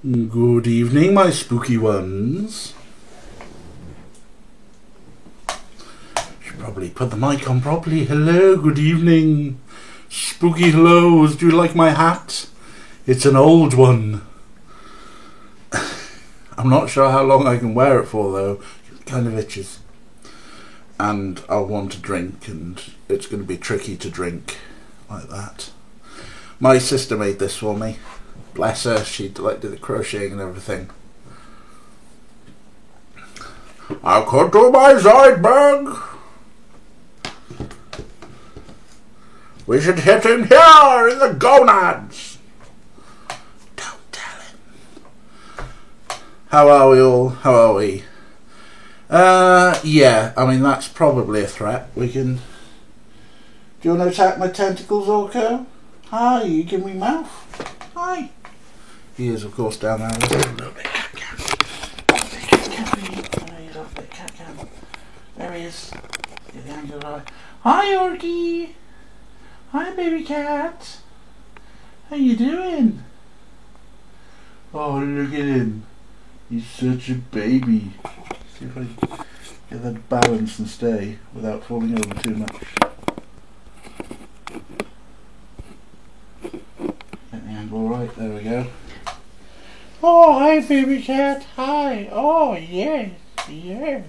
Good evening, my spooky ones. Should probably put the mic on properly. Hello, good evening. Spooky hellos. Do you like my hat? It's an old one. I'm not sure how long I can wear it for though. It kind of itches. And I'll want to drink, and it's going to be tricky to drink like that. My sister made this for me. Bless her, she did the crocheting and everything. I could do my Zoidberg. We should hit him here in the gonads. Don't tell him. How are we all? How are we? Yeah, I mean that's probably a threat. We can... Do you want to attack my tentacles, Orko? Hi, you give me mouth. Hi. He is, of course, down there. A little bit cat. There he is. Get the angle right. Hi, Orky. Hi, baby cat. How you doing? Oh, look at him. He's such a baby. See if I get that balance and stay without falling over too much. Get the angle right. There we go. Oh, hi, baby cat. Hi. Oh, yes. Yes.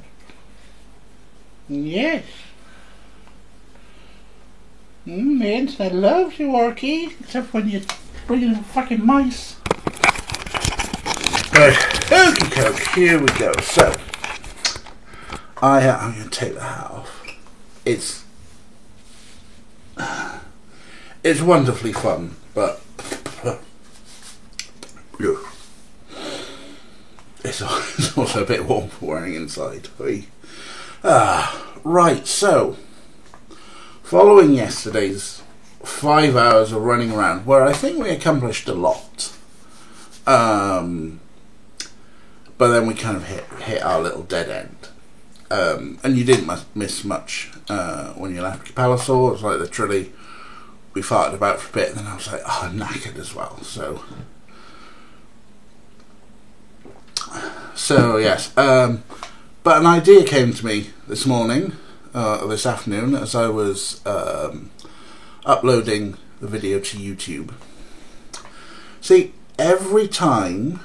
Yes. The internet loves you, Orky. Except when you bring in fucking mice. Right. Okie doke. Here we go. So, I'm going to take the hat off. It's wonderfully fun, but it's also a bit warm for wearing inside. Right, so following yesterday's 5 hours of running around, where I think we accomplished a lot, but then we kind of hit our little dead end, and you didn't miss much when you left Capellosaur. It was like literally we farted about for a bit, and then I was like, oh, I'm knackered as well. So yes, but an idea came to me this morning, this afternoon, as I was uploading the video to YouTube. See, every time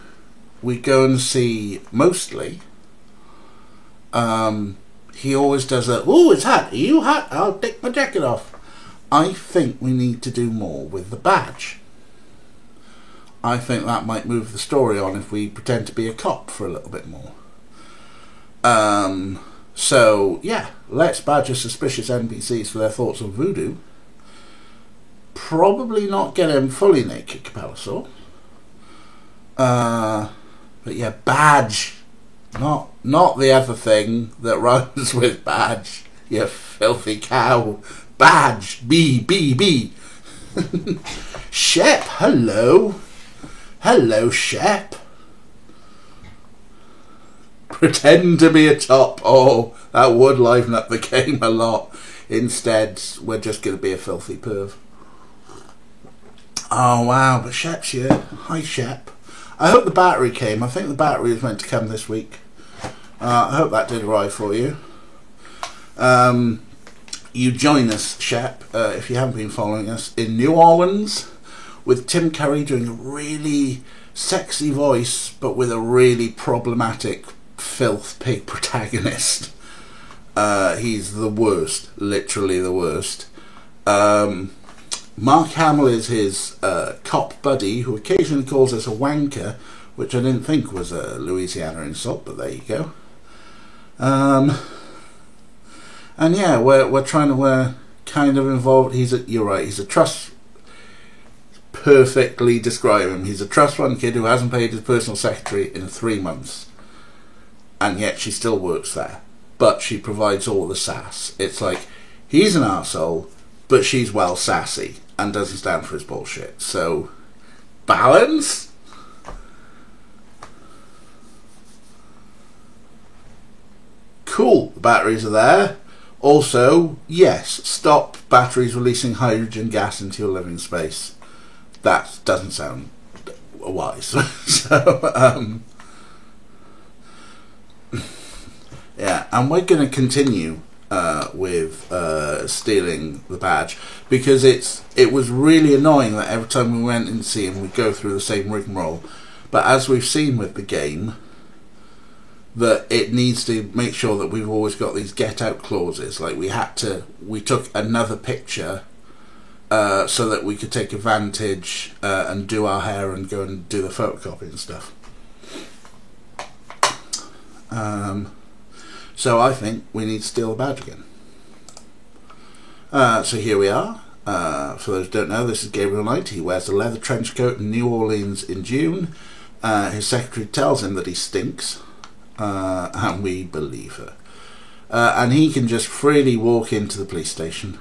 we go and see Mostly, he always does a, "Ooh, it's hot. Are you hot? I'll take my jacket off." I think we need to do more with the badge. I think that might move the story on if we pretend to be a cop for a little bit more. So, yeah, let's badger suspicious NPCs for their thoughts on voodoo. Probably not get him fully naked, Capellosaur. But yeah, badge. Not the other thing that rhymes with badge. You filthy cow. Badge. B. Shep, hello. Hello, Shep. Pretend to be a top. Oh, that would liven up the game a lot. Instead, we're just going to be a filthy perv. Oh, wow, but Shep's here. Hi, Shep. I hope the battery came. I think the battery was meant to come this week. I hope that did arrive for you. You join us, Shep, if you haven't been following us, in New Orleans, with Tim Curry doing a really sexy voice, but with a really problematic filth pig protagonist. He's the worst, literally the worst. Mark Hamill is his cop buddy, who occasionally calls us a wanker, which I didn't think was a Louisiana insult, but there you go. And yeah, we're trying to kind of involved. You're right. He's a trust. Perfectly describe him. He's a trust fund kid who hasn't paid his personal secretary in 3 months, and yet she still works there. But she provides all the sass. It's like he's an arsehole, but she's well sassy and doesn't stand for his bullshit. So balance. Cool. The batteries are there. Also, yes, stop batteries releasing hydrogen gas into your living space. That doesn't sound wise. So, yeah, and we're going to continue with stealing the badge, because it was really annoying that every time we went in to see him, we'd go through the same rigmarole. But as we've seen with the game, that it needs to make sure that we've always got these get out clauses. Like we took another picture so that we could take advantage and do our hair and go and do the photocopy and stuff. So I think we need to steal the badge again. So here we are. For those who don't know, this is Gabriel Knight. He wears a leather trench coat in New Orleans in June. His secretary tells him that he stinks, and we believe her. And he can just freely walk into the police station.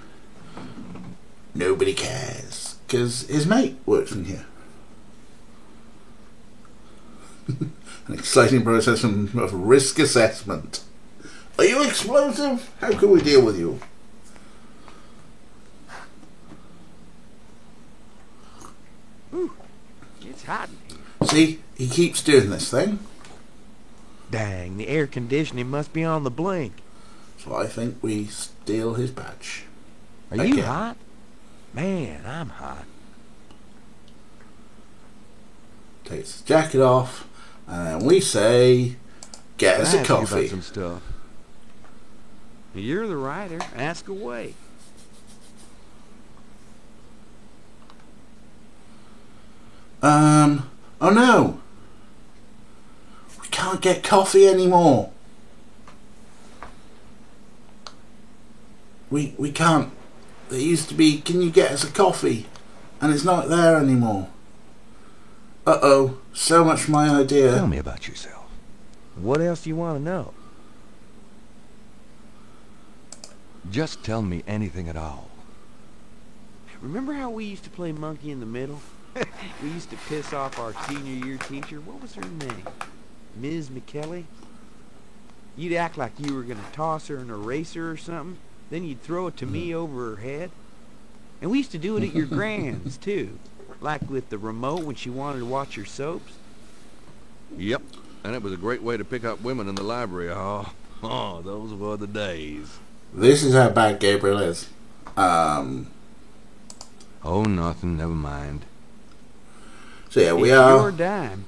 Nobody cares, because his mate works in here. An exciting process of risk assessment. Are you explosive? How can we deal with you? Ooh, it's hot in here. See, he keeps doing this thing. Dang, the air conditioning must be on the blink. So I think we steal his badge. Are you hot? Man, I'm hot. Takes his jacket off, and we say, get us a Ask you coffee. about some stuff. You're the writer. Ask away. Oh no! We can't get coffee anymore. We can't. There used to be, can you get us a coffee? And it's not there anymore. Uh-oh, so much for my idea. Tell me about yourself. What else do you want to know? Just tell me anything at all. Remember how we used to play monkey in the middle? We used to piss off our senior year teacher. What was her name? Ms. McKelly? You'd act like you were going to toss her an eraser or something. Then you'd throw it to me over her head. And we used to do it at your grand's, too. Like with the remote when she wanted to watch your soaps. Yep, and it was a great way to pick up women in the library. Oh, those were the days. This is how bad Gabriel is. Oh, nothing. Never mind. So yeah, we It's are. your dime.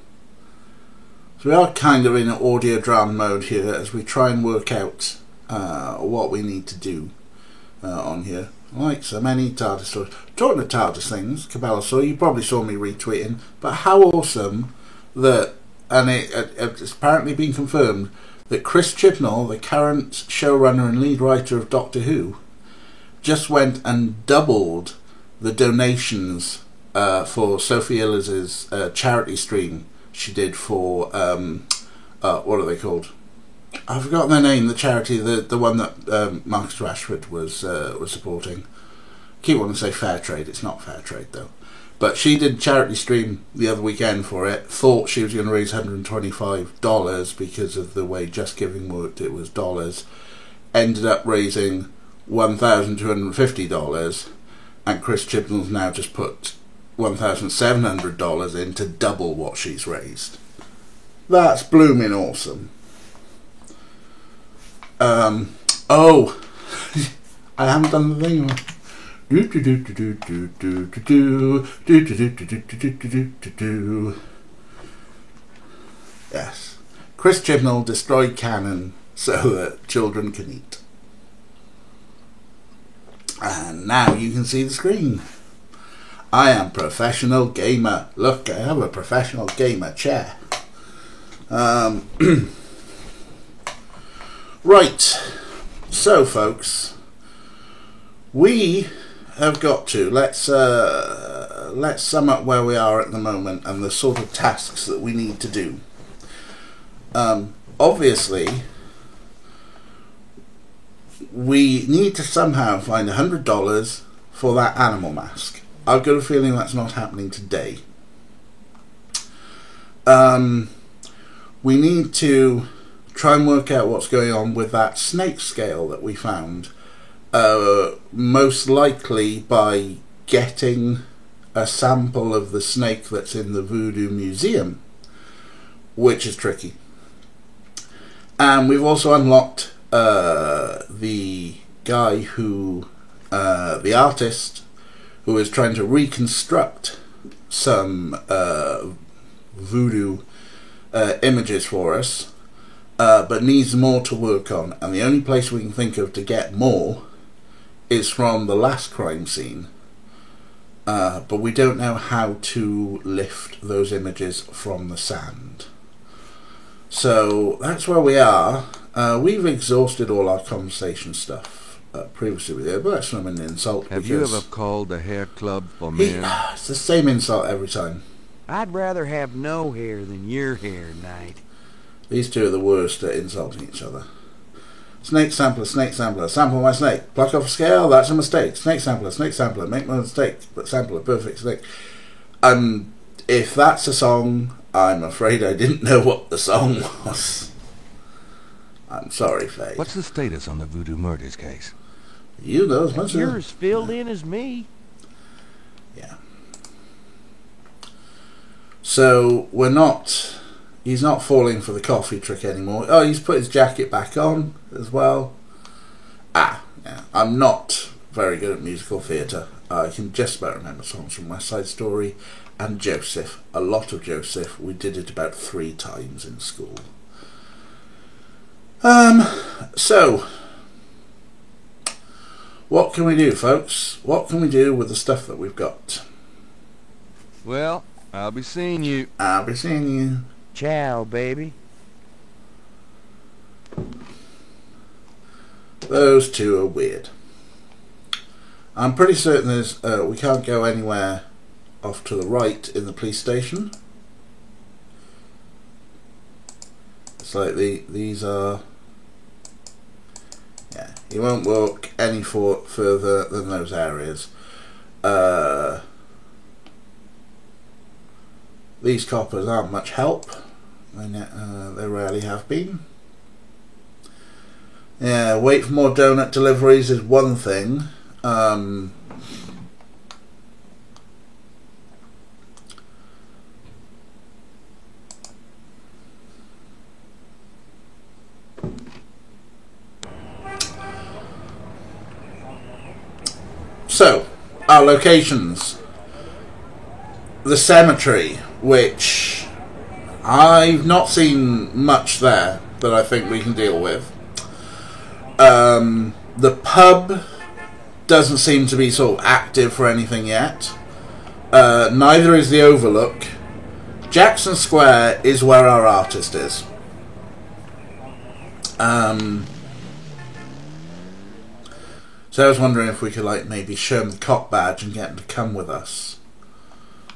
So we are kind of in audio drama mode here as we try and work out what we need to do on here. Like so many TARDIS stories. Talking of TARDIS things, Cabela saw, you probably saw me retweeting, but how awesome that, and it's apparently been confirmed, that Chris Chibnall, the current showrunner and lead writer of Doctor Who, just went and doubled the donations for Sophie Ellis's charity stream she did for, what are they called? I've forgotten their name, the charity, the one that Marcus Rashford was supporting. I keep wanting to say Fair Trade, it's not Fair Trade though. But she did a charity stream the other weekend for it, thought she was going to raise $125 because of the way Just Giving worked, it was dollars. Ended up raising $1,250, and Chris Chibnall's now just put $1,700 in to double what she's raised. That's blooming awesome. Oh, I haven't done the thing. Yes, Chris Chibnall destroyed canon so that children can eat. And now you can see the screen. I am professional gamer. Look, I have a professional gamer chair. Right, so folks, we have got to let's sum up where we are at the moment and the sort of tasks that we need to do. Obviously, we need to somehow find $100 for that animal mask. I've got a feeling that's not happening today. We need to try and work out what's going on with that snake scale that we found. Most likely by getting a sample of the snake that's in the Voodoo Museum, which is tricky. And we've also unlocked the guy who, the artist, who is trying to reconstruct some voodoo images for us, but needs more to work on. And the only place we can think of to get more is from the last crime scene. But we don't know how to lift those images from the sand. So that's where we are. We've exhausted all our conversation stuff previously with you, but that's not an insult. Have you ever called the hair club for men? It's the same insult every time. I'd rather have no hair than your hair, Knight. These two are the worst at insulting each other. Snake sampler, sample my snake. Pluck off a scale, that's a mistake. Snake sampler, make no mistake, but sample a perfect snake. If that's a song, I'm afraid I didn't know what the song was. I'm sorry, Faye. What's the status on the Voodoo murders case? You know as much as... You're as filled in as me. Yeah. So, he's not falling for the coffee trick anymore. Oh, he's put his jacket back on as well. Yeah. I'm not very good at musical theatre. I can just about remember songs from West Side Story and Joseph. A lot of Joseph. We did it about 3 times in school. So, what can we do, folks? What can we do with the stuff that we've got? Well, I'll be seeing you. I'll be seeing you. Ciao, baby. Those two are weird. I'm pretty certain we can't go anywhere off to the right in the police station. It's like these are... Yeah, you won't walk any further than those areas. These coppers aren't much help. They rarely have been. Yeah, wait for more donut deliveries is one thing. So, our locations. The cemetery, which I've not seen much there that I think we can deal with. The pub doesn't seem to be sort of active for anything yet. Neither is the Overlook. Jackson Square is where our artist is. So I was wondering if we could maybe show him the cop badge and get him to come with us.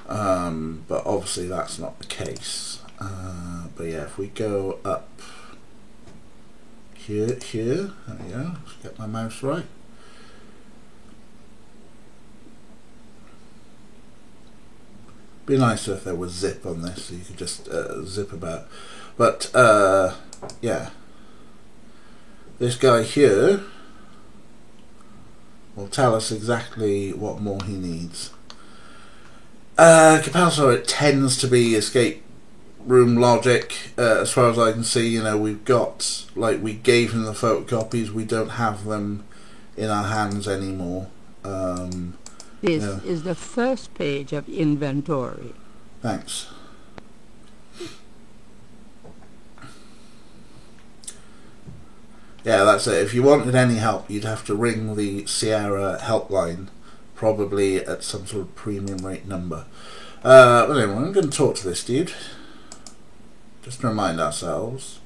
But obviously that's not the case. But yeah, if we go up here, there we go, let's get my mouse right. Be nicer if there was zip on this, so you could just zip about. But yeah, this guy here will tell us exactly what more he needs. Compulsory, it tends to be escape room logic, as far as I can see. We've got, we gave him the photocopies, we don't have them in our hands anymore. This is the first page of inventory. Thanks. Yeah, that's it. If you wanted any help, you'd have to ring the Sierra helpline, probably at some sort of premium rate number. But anyway, I'm going to talk to this dude, just to remind ourselves.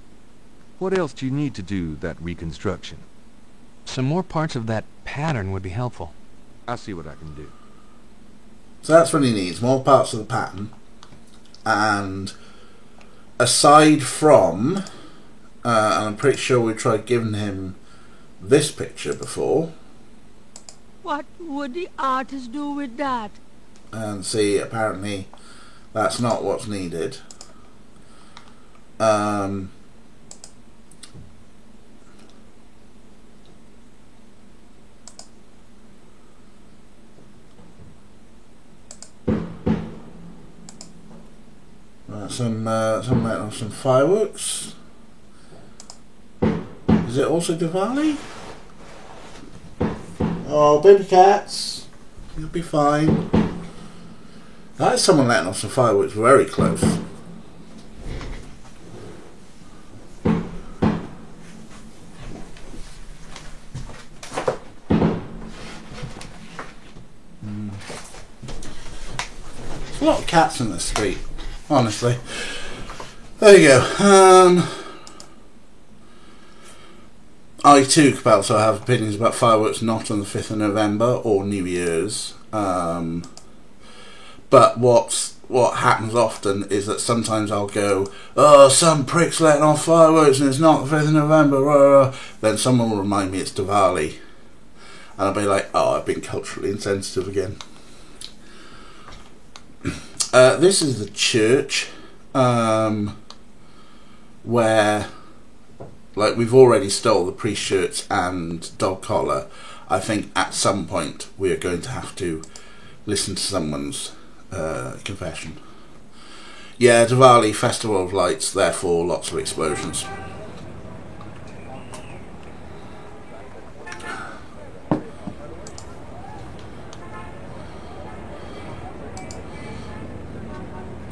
What else do you need to do that reconstruction? Some more parts of that pattern would be helpful. I'll see what I can do. So that's what he needs, more parts of the pattern. And aside from, and I'm pretty sure we tried giving him this picture before. What would the artist do with that? And see, apparently that's not what's needed. some letting off some fireworks. Is it also Diwali? Oh, baby cats, you'll be fine. That is someone letting off some fireworks very close. There's a lot of cats in the street, honestly. There you go. I too could also have opinions about fireworks not on the 5th of November or New Year's. But what happens often is that sometimes I'll go, oh, some prick's letting off fireworks and it's not the 5th of November. Rah, rah. Then someone will remind me it's Diwali. And I'll be like, oh, I've been culturally insensitive again. This is the church where, like, we've already stole the priest shirts and dog collar. I think at some point we are going to have to listen to someone's confession. Yeah, Diwali, Festival of Lights, therefore lots of explosions.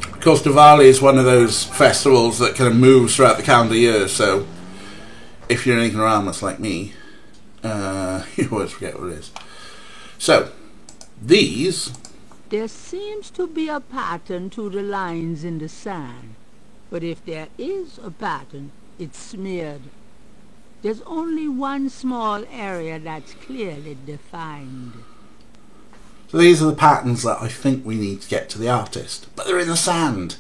Of course, Diwali is one of those festivals that kind of moves throughout the calendar year, so if you're an ignoramus like me, you always forget what it is. So, these... There seems to be a pattern to the lines in the sand. But if there is a pattern, it's smeared. There's only one small area that's clearly defined. So these are the patterns that I think we need to get to the artist. But they're in the sand.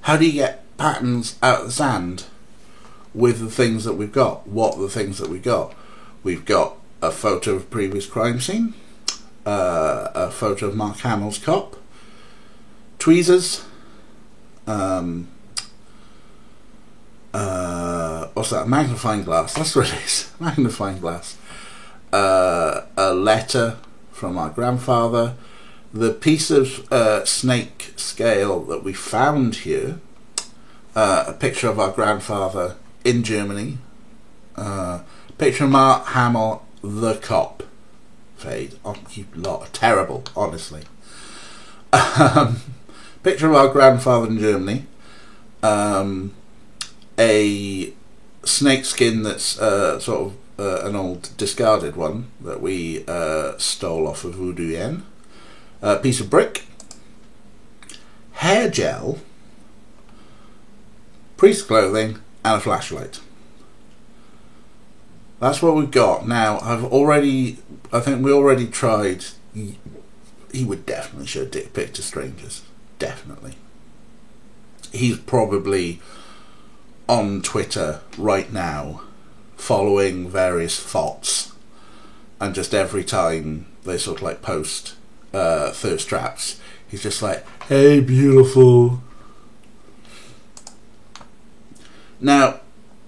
How do you get patterns out of the sand with the things that we've got? What are the things that we've got? We've got a photo of a previous crime scene. A photo of Mark Hamill's cop, tweezers, what's that? Magnifying glass. That's what it is. Magnifying glass. A letter from our grandfather. The piece of snake scale that we found here. A picture of our grandfather in Germany. Picture of Mark Hamill, the cop. Fade. Oh, you lot are terrible, honestly. Picture of our grandfather in Germany. A snake skin that's sort of an old discarded one that we stole off of Voodoo Yen. A piece of brick. Hair gel. Priest clothing and a flashlight. That's what we've got. Now, I think we already tried. He would definitely show dick pic to strangers. Definitely. He's probably on Twitter right now, following various thoughts, and just every time they sort of like post thirst traps, he's just like, "Hey, beautiful." Now,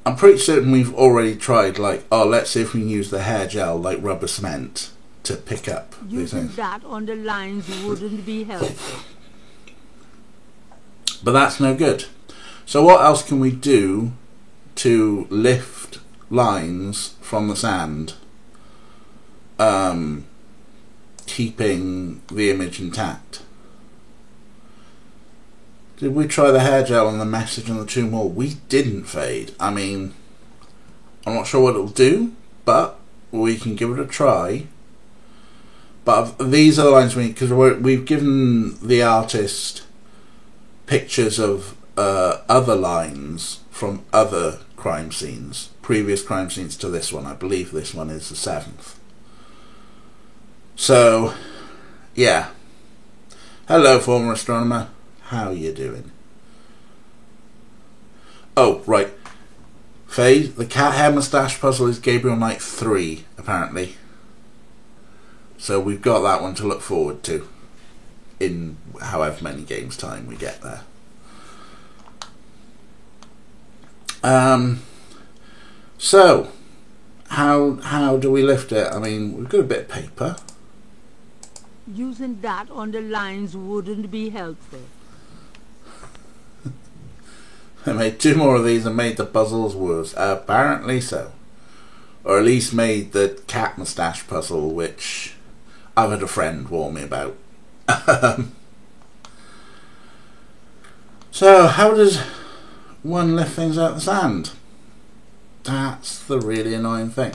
I'm pretty certain we've already tried, like, oh, let's see if we can use the hair gel like rubber cement to pick up these Using things. that on the lines wouldn't be helpful. But that's no good. So what else can we do to lift lines from the sand, keeping the image intact? Did we try the hair gel and the message on the tomb wall? We didn't, Fade. I mean, I'm not sure what it'll do, but we can give it a try. But these are the lines because we've given the artist pictures of other lines from other crime scenes, previous crime scenes to this one. I believe this one is the 7th. So, yeah. Hello, former astronomer. How you doing? Oh, right. Faye, the cat hair moustache puzzle is Gabriel Knight 3, apparently. So we've got that one to look forward to in however many games time we get there. So how do we lift it? I mean, we've got a bit of paper. Using that on the lines wouldn't be helpful. They made 2 more of these and made the puzzles worse. Apparently so. Or at least made the cat moustache puzzle, which I've had a friend warn me about. So, how does one lift things out of the sand? That's the really annoying thing.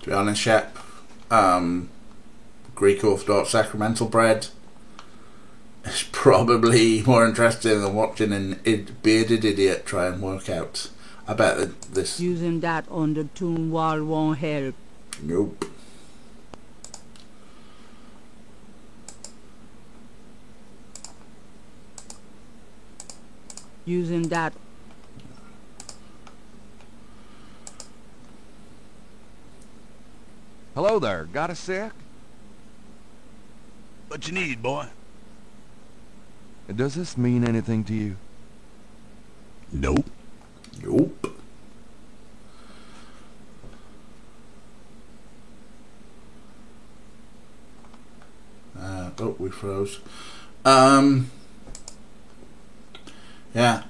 To be honest, Shep, Greek Orthodox sacramental bread is probably more interesting than watching an bearded idiot try and work out. I bet that this... Using that on the tomb wall won't help. Nope. Using that... Hello there. Got a sec? What you need, boy? Does this mean anything to you? Nope. Nope. Oh, we froze. Yeah,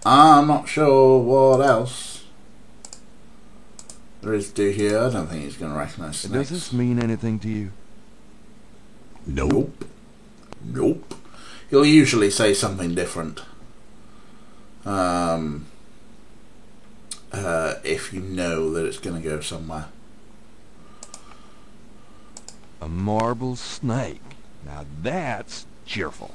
I'm not sure what else there is to do here. I don't think he's going to recognise snakes. Does this mean anything to you? Nope. Nope. He'll usually say something different. If you know that it's going to go somewhere. A marble snake. Now that's cheerful.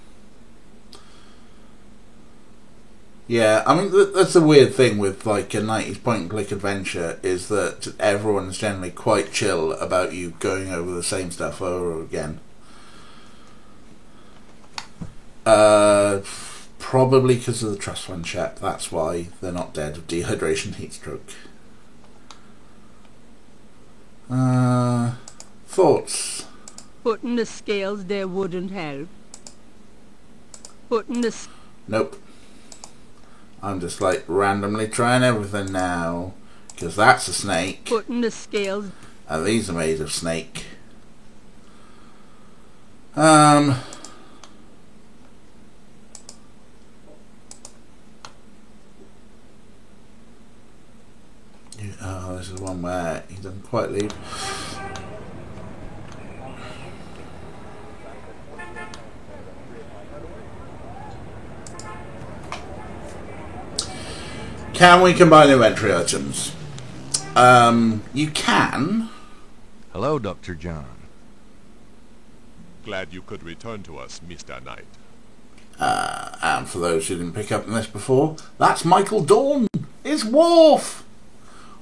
Yeah, I mean, that's the weird thing with like a 90s point-and-click adventure, is that everyone's generally quite chill about you going over the same stuff over again. Probably because of the trust fund check. That's why they're not dead of dehydration, heat stroke. Thoughts? Putting the scales there wouldn't help. Putting the... Nope. I'm just like randomly trying everything now, because that's a snake. Putting the scales... And these are made of snake. Oh, this is one where he doesn't quite leave. Can we combine inventory items? You can. Hello, Dr. John. Glad you could return to us, Mr. Knight. And for those who didn't pick up on this before, that's Michael Dorn. It's Worf.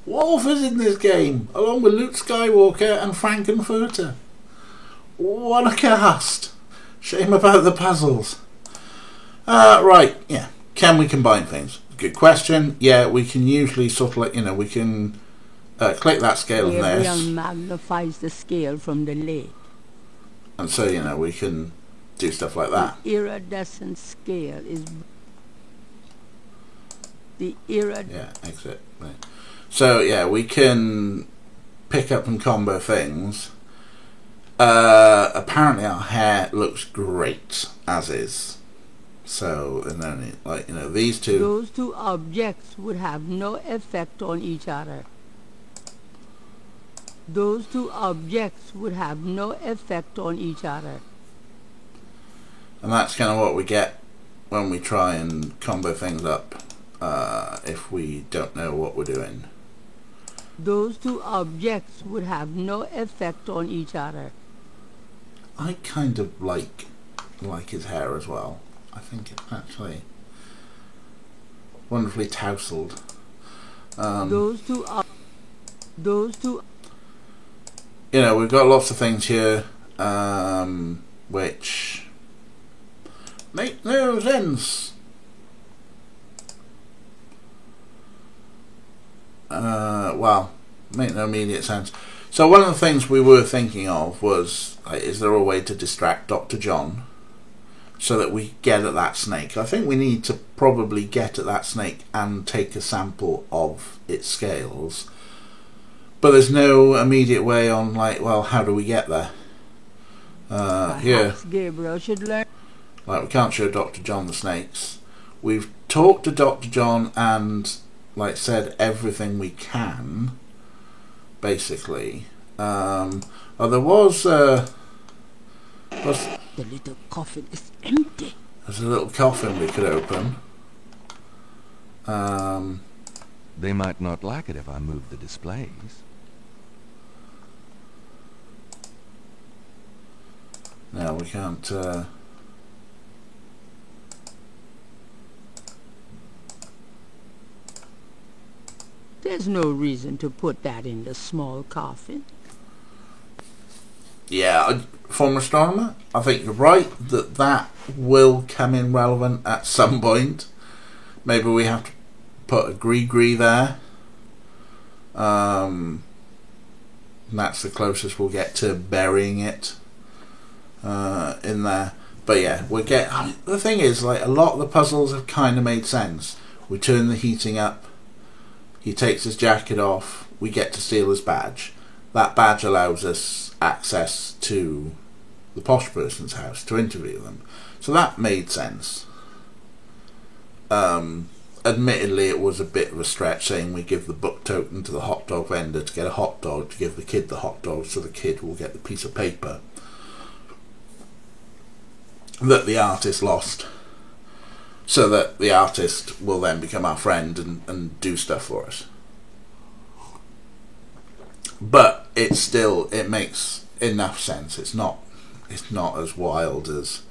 Worf is in this game, along with Luke Skywalker and Frankenfurter. What a cast. Shame about the puzzles. Right, yeah. Can we combine things? Good question. Yeah, we can usually sort of like, we can click that scale on this. Gabriel magnifies the scale from the lake. And so, we can do stuff like that. The iridescent scale is... Yeah, exit. Right. So, yeah, we can pick up and combo things. Apparently our hair looks great, as is. So, and then, these two... Those two objects would have no effect on each other. Those two objects would have no effect on each other. And that's kind of what we get when we try and combo things up, if we don't know what we're doing. Those two objects would have no effect on each other. I kind of like his hair as well. I think it's actually wonderfully tousled. Those two... We've got lots of things here, which make no sense. Well, make no immediate sense. So one of the things we were thinking of was, is there a way to distract Dr. John so that we get at that snake? I think we need to probably get at that snake and take a sample of its scales. But there's no immediate way on, like, well, how do we get there? Perhaps Gabriel should learn. Like, we can't show Dr. John the snakes. We've talked to Dr. John and, like, said everything we can, basically. There was The little coffin is empty. there's a little coffin we could open. They might not like it if I move the displays. No, we can't. There's no reason to put that in the small coffin. Yeah, former astronomer, I think you're right that that will come in relevant at some point. Maybe we have to put a gree there. And that's the closest we'll get to burying it in there. But yeah, the thing is, like, a lot of the puzzles have kind of made sense. We turn the heating up, he takes his jacket off, we get to steal his badge. That badge allows us access to the posh person's house to interview them. So that made sense. Admittedly, it was a bit of a stretch saying we give the book token to the hot dog vendor to get a hot dog, to give the kid the hot dog so the kid will get the piece of paper that the artist lost, so that the artist will then become our friend and do stuff for us. But it makes enough sense. It's not as wild as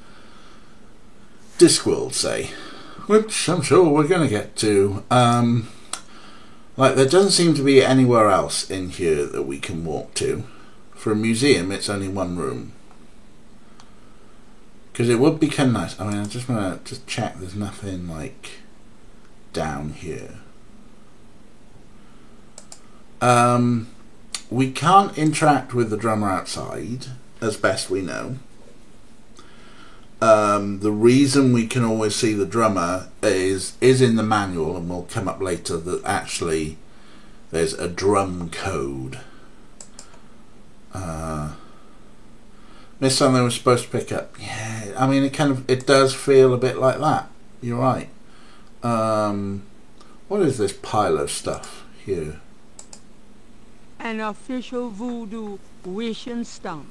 Discworld, say, which I'm sure we're going to get to. Like, there doesn't seem to be anywhere else in here that we can walk to. For a museum, it's only one room. Because it would be kind of nice. I mean, I just want to check there's nothing, like, down here. We can't interact with the drummer outside, as best we know. The reason we can always see the drummer is in the manual, and will come up later, that actually there's a drum code. Missed something we're supposed to pick up. Yeah, I mean, it does feel a bit like that. You're right. What is this pile of stuff here? An official voodoo wish and stump.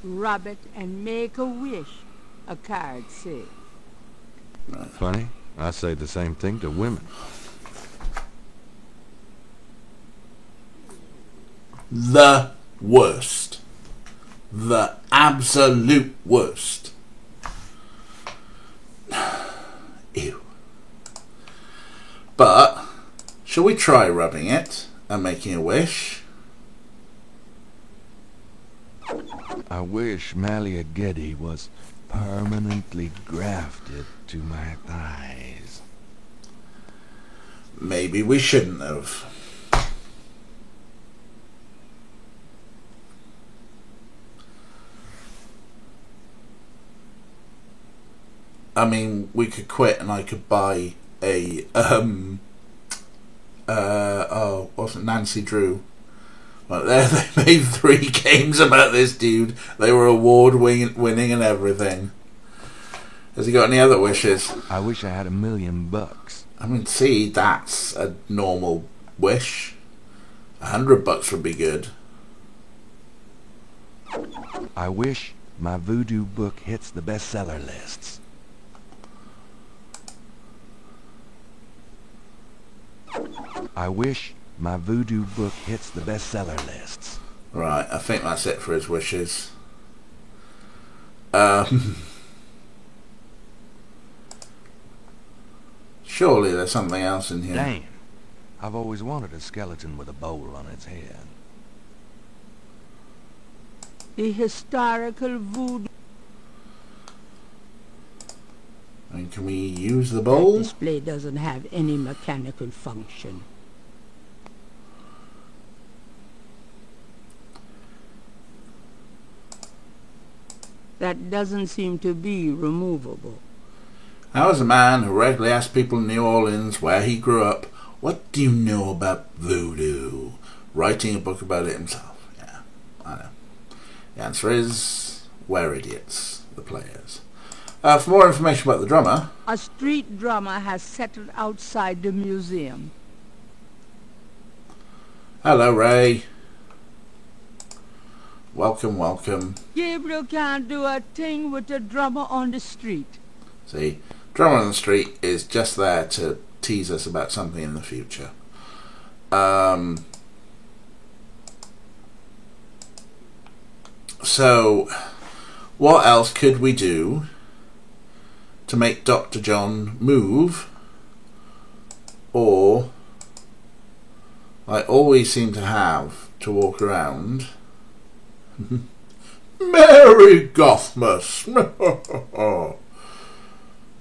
Rub it and make a wish, a card says. Funny, I say the same thing to women. The worst. The absolute worst. Ew. But, shall we try rubbing it and making a wish? I wish Malia Getty was permanently grafted to my thighs. Maybe we shouldn't have. I mean, we could quit and I could buy a what's it, Nancy Drew. Well, they made 3 games about this dude. They were award-winning and everything. Has he got any other wishes? I wish I had $1 million. I mean, see, that's a normal wish. $100 would be good. I wish my voodoo book hits the bestseller lists. I wish my voodoo book hits the bestseller lists. Right, I think that's it for his wishes. Surely there's something else in here. Damn. I've always wanted a skeleton with a bowl on its head. The historical voodoo. And can we use the That bowl? display doesn't have any mechanical function. That doesn't seem to be removable. How is a man who regularly asks people in New Orleans where he grew up, what do you know about voodoo? Writing a book about it himself. Yeah, I know. The answer is, we're idiots, the players. For more information about the drummer, A street drummer has settled outside the museum. hello Ray. Welcome, welcome. Gabriel can't do a thing with a drummer on the street. See, drummer on the street is just there to tease us about something in the future. So, what else could we do to make Dr. John move? Or, like all we seem to have to walk around. Merry Gothmas!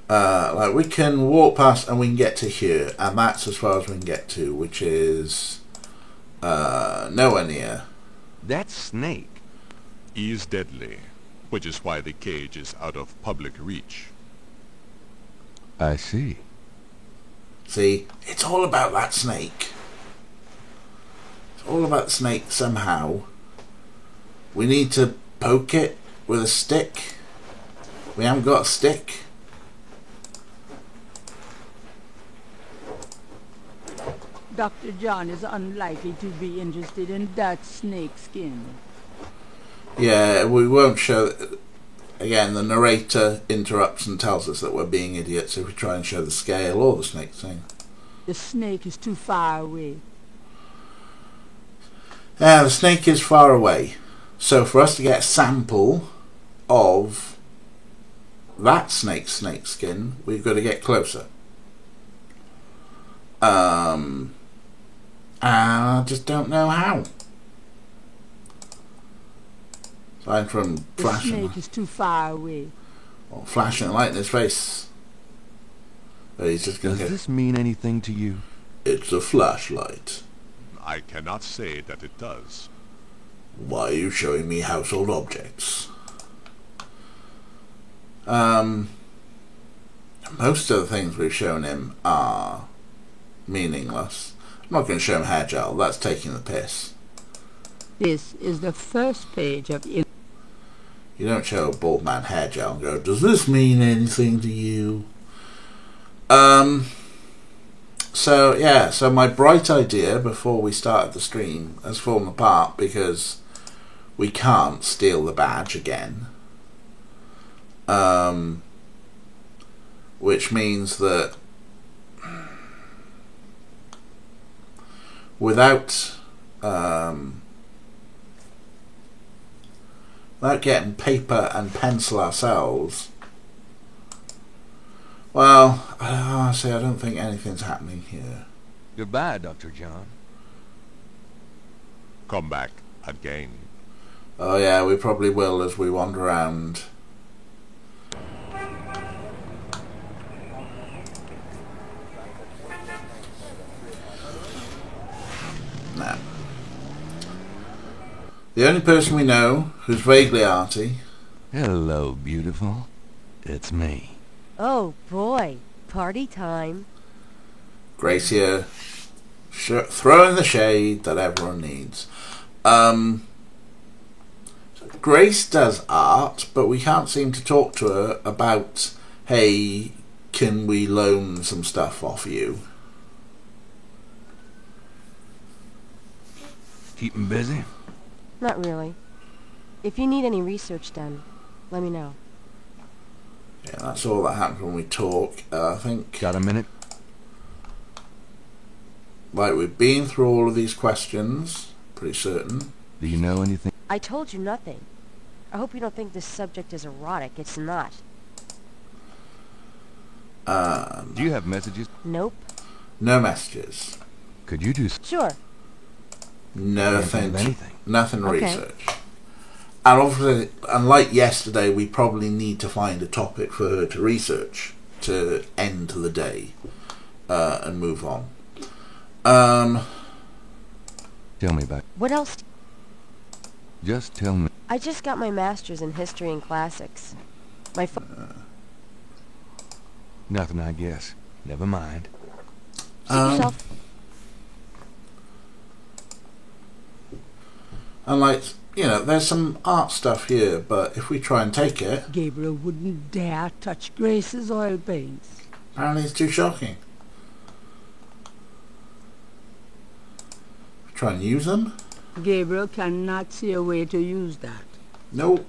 Like we can walk past and we can get to here, and that's as far as we can get to, which is nowhere near. That snake. He is deadly, which is why the cage is out of public reach. I see. See, it's all about that snake. It's all about the snake somehow. We need to poke it with a stick. We haven't got a stick. Dr. John is unlikely to be interested in that snake skin. Yeah, we won't show. Again, the narrator interrupts and tells us that we're being idiots if we try and show the scale or the snake thing. The snake is too far away. Yeah, the snake is far away. So for us to get a sample of that snake skin, we've got to get closer. And I just don't know how. Aside from The flashing, snake is too far away. or flashing a light in his face. But he's just going Does to this mean anything to you? It's a flashlight. I cannot say that it does. Why are you showing me household objects? Most of the things we've shown him are meaningless. I'm not going to show him hair gel. That's taking the piss. This is the first page of You don't show a bald man hair gel and go, does this mean anything to you? So yeah, so my bright idea before we started the stream has fallen apart because we can't steal the badge again. Which means that without getting paper and pencil ourselves, well, honestly, I don't think anything's happening here. Goodbye, Dr. John. Come back again. Oh yeah, we probably will as we wander around. No. The only person we know who's vaguely arty. Hello, beautiful. It's me. Oh boy, party time. Grace here, throwing the shade that everyone needs. Grace does art, but we can't seem to talk to her about, hey, can we loan some stuff off you? Keeping busy? Not really. If you need any research done, let me know. Yeah, that's all that happens when we talk. I think, Got a minute? like, we've been through all of these questions, pretty certain. Do you know anything? I told you nothing. I hope you don't think this subject is erotic. It's not. Do you have messages? Nope. No messages. Could you do Sure. Nothing. anything? Nothing Okay. research. And obviously, unlike yesterday, we probably need to find a topic for her to research. to end the day and move on. Tell me about. What else? Just tell me. I just got my master's in history and classics. My Nothing, I guess. Never mind. Suit yourself. And like, you know, there's some art stuff here, but if we try and take it, Gabriel wouldn't dare touch Grace's oil paints. apparently it's too shocking. Try and use them? Gabriel cannot see a way to use that. Nope.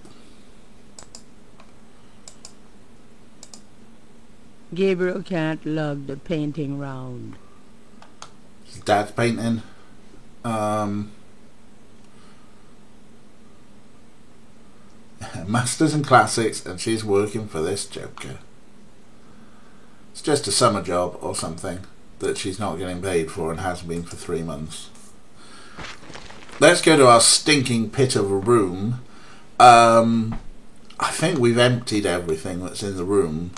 Gabriel can't lug the painting round. His dad's painting. Masters in Classics, and she's working for this Joker. It's just a summer job or something that she's not getting paid for and has been for 3 months. Let's go to our stinking pit of a room. I think we've emptied everything that's in the room.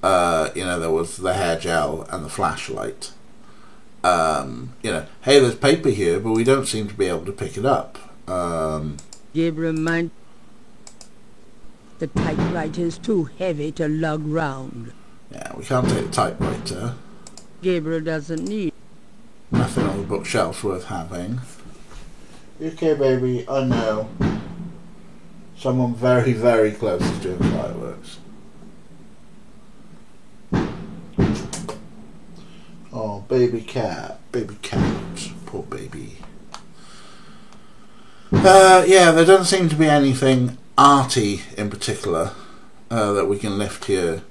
You know, there was the hair gel and the flashlight. You know, hey, there's paper here, but we don't seem to be able to pick it up. Gabriel mind the typewriter is too heavy to lug round. Yeah, we can't take the typewriter. Gabriel doesn't need. Nothing on the bookshelf's worth having. You okay, baby? I know. Someone very, very close is doing fireworks. Oh, baby cat. Baby cat. Poor baby. Yeah, there doesn't seem to be anything arty in particular that we can lift here.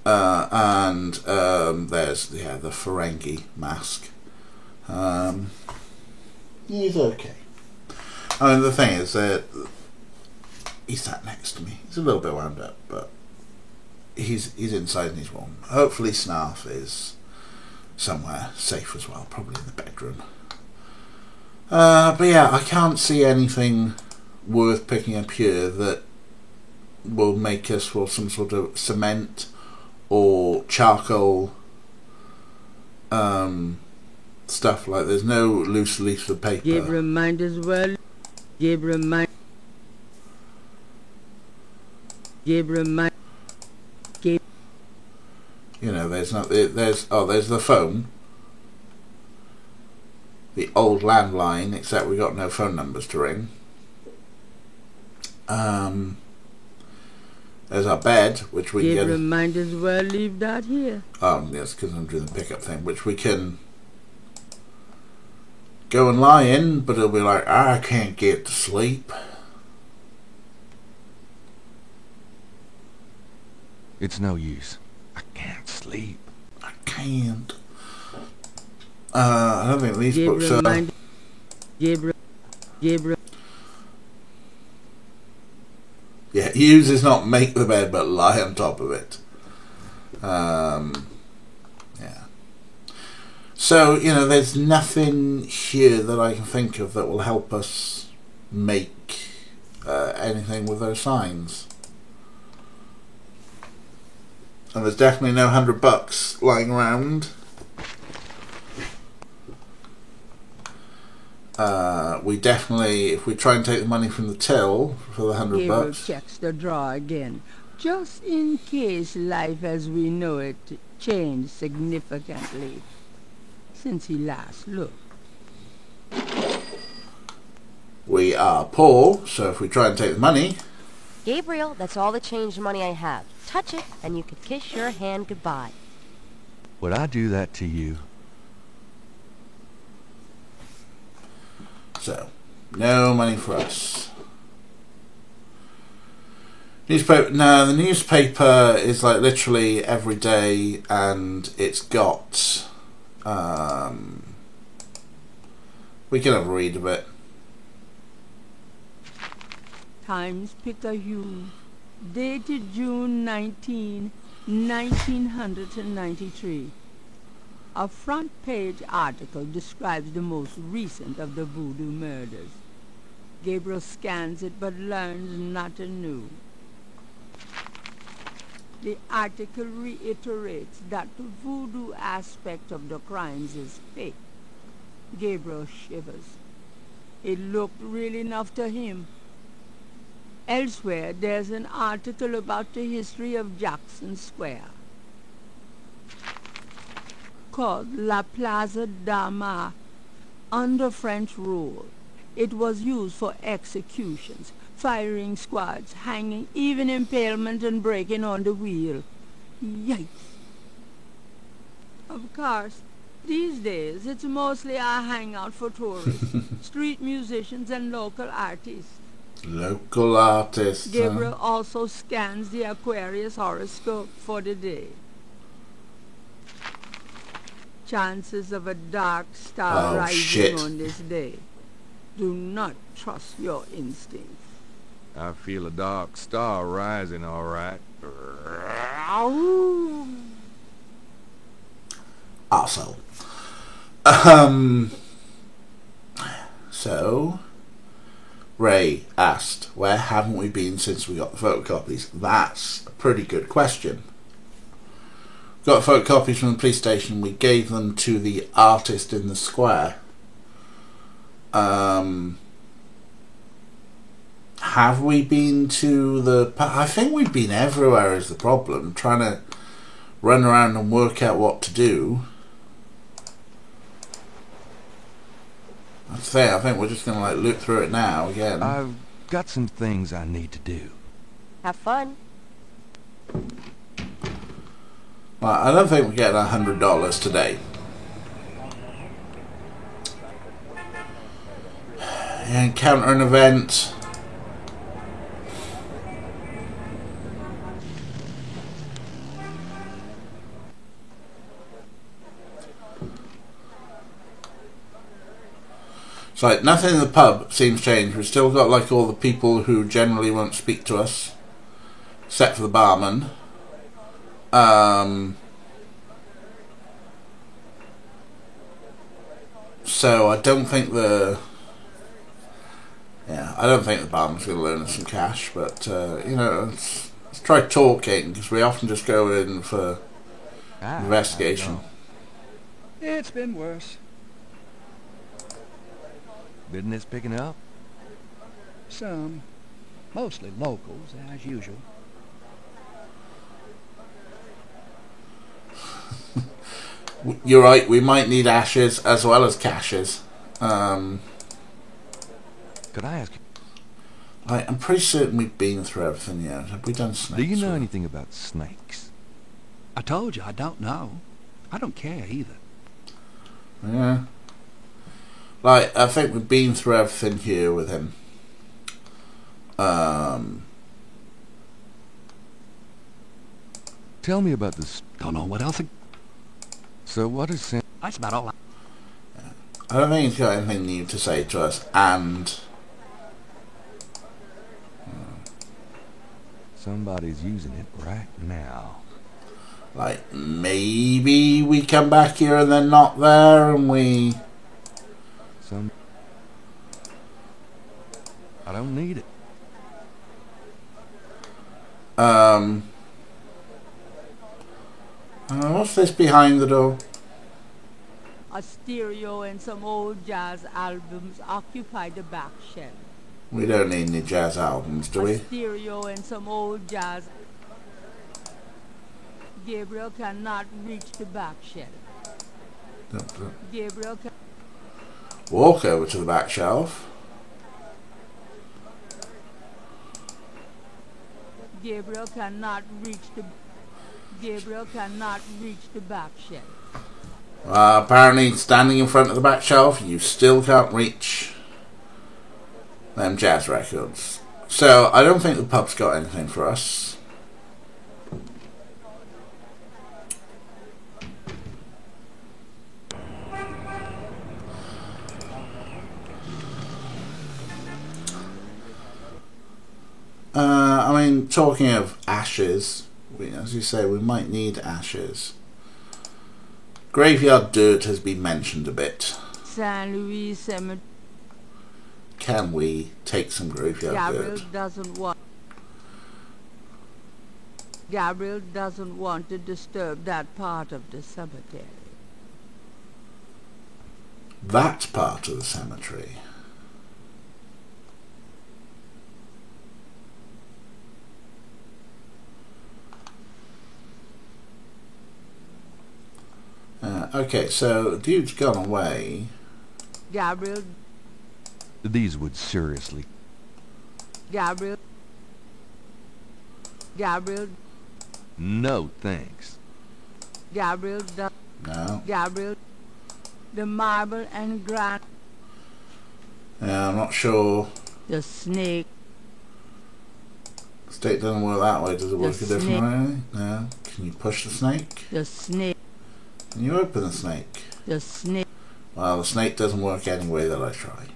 And there's the Ferengi mask. He's okay. I mean, the thing is that he sat next to me. He's a little bit wound up, but he's inside in his room. Hopefully Snarf is somewhere safe as well, probably in the bedroom. But yeah, I can't see anything worth picking up here that will make us for some sort of cement or charcoal stuff. Like, there's no loose leaves of paper. Gabriel might as well. Gabriel might. You know, there's not. There's the phone, the old landline. Except we got no phone numbers to ring. There's our bed, which we Gabriel can. might as well leave that here. Yes, because I'm doing the pickup thing, which we can go and lie in, but it'll be like, I can't get to sleep. It's no use. I can't sleep. I can't. I don't think these books Gabriel are. might. Gabriel. Yeah, use is not make the bed, but lie on top of it. Yeah. So, you know, there's nothing here that I can think of that will help us make anything with those signs. And there's definitely no $100 lying around. We definitely, if we try and take the money from the till for the $100, Gabriel checks the drawer again, just in case life as we know it changed significantly since he last looked. we are poor, so if we try and take the money, Gabriel, that's all the change money I have. Touch it, and you could kiss your hand goodbye. Would I do that to you? so no money for us. Newspaper. No, the newspaper is like literally every day, and it's got. We can have a read of it. Times-Picayune, dated June 19, 1993. A front-page article describes the most recent of the voodoo murders. Gabriel scans it but learns nothing new. The article reiterates that the voodoo aspect of the crimes is fake. Gabriel shivers. It looked real enough to him. Elsewhere, there's an article about the history of Jackson Square, called La Plaza d'Armas. Under French rule, it was used for executions, firing squads, hanging, even impalement and breaking on the wheel. Yikes! Of course, these days it's mostly a hangout for tourists, street musicians and local artists. Local artists. Gabriel also scans the Aquarius horoscope for the day. Chances of a dark star rising on this day. Do not trust your instincts. I feel a dark star rising, all right. Arsehole. So, Ray asked, where haven't we been since we got the photocopies? That's a pretty good question. Got photocopies from the police station. We gave them to the artist in the square. Have we been to the... I think we've been everywhere is the problem. Trying to run around and work out what to do. I think we're just going to like look through it now again. I've got some things I need to do. Have fun. Well, I don't think we're getting $100 today. Encounter an event. It's like nothing in the pub seems changed. We've still got like all the people who generally won't speak to us, except for the barman. So I don't think the barman's going to loan us some cash, but you know, let's try talking, because we often just go in for investigation. It's been worse. Business picking up? Some. Mostly locals, as usual. You're right, we might need ashes as well as caches. Could I ask you, I'm pretty certain we've been through everything yet. Have we done snakes? do you know anything about snakes? I told you I don't know. I don't care either. Yeah. Like, I think we've been through everything here with him. Tell me about this. Don't know what else. So what is Sam? That's about all. I don't think he's got anything new to say to us, and... Somebody's using it right now. Like, maybe we come back here and they're not there, and we... I don't need it. What's this behind the door? A stereo and some old jazz albums occupy the back shelf. We don't need any jazz albums, do A we? stereo and some old jazz. Gabriel cannot reach the back shelf. Gabriel can... Walk over to the back shelf. Gabriel cannot reach the... Gabriel cannot reach the back shelf. Apparently, standing in front of the back shelf, you still can't reach them jazz records. So, I don't think the pub's got anything for us. I mean, talking of ashes, as you say, we might need ashes. Graveyard dirt has been mentioned a bit. San Luis Cemetery. Can we take some graveyard Gabriel dirt? doesn't want... Gabriel doesn't want to disturb that part of the cemetery. That part of the cemetery. Okay, so the dude's gone away. Gabriel, These would seriously... Gabriel, No, thanks. Gabriel, No. Gabriel, the marble and granite, Yeah, I'm not sure. the snake, Snake doesn't work that way. Does it work a The different snake. way? No. Can you push the snake? the snake, Can you open the snake? the snake, Well, the snake doesn't work any way that I try.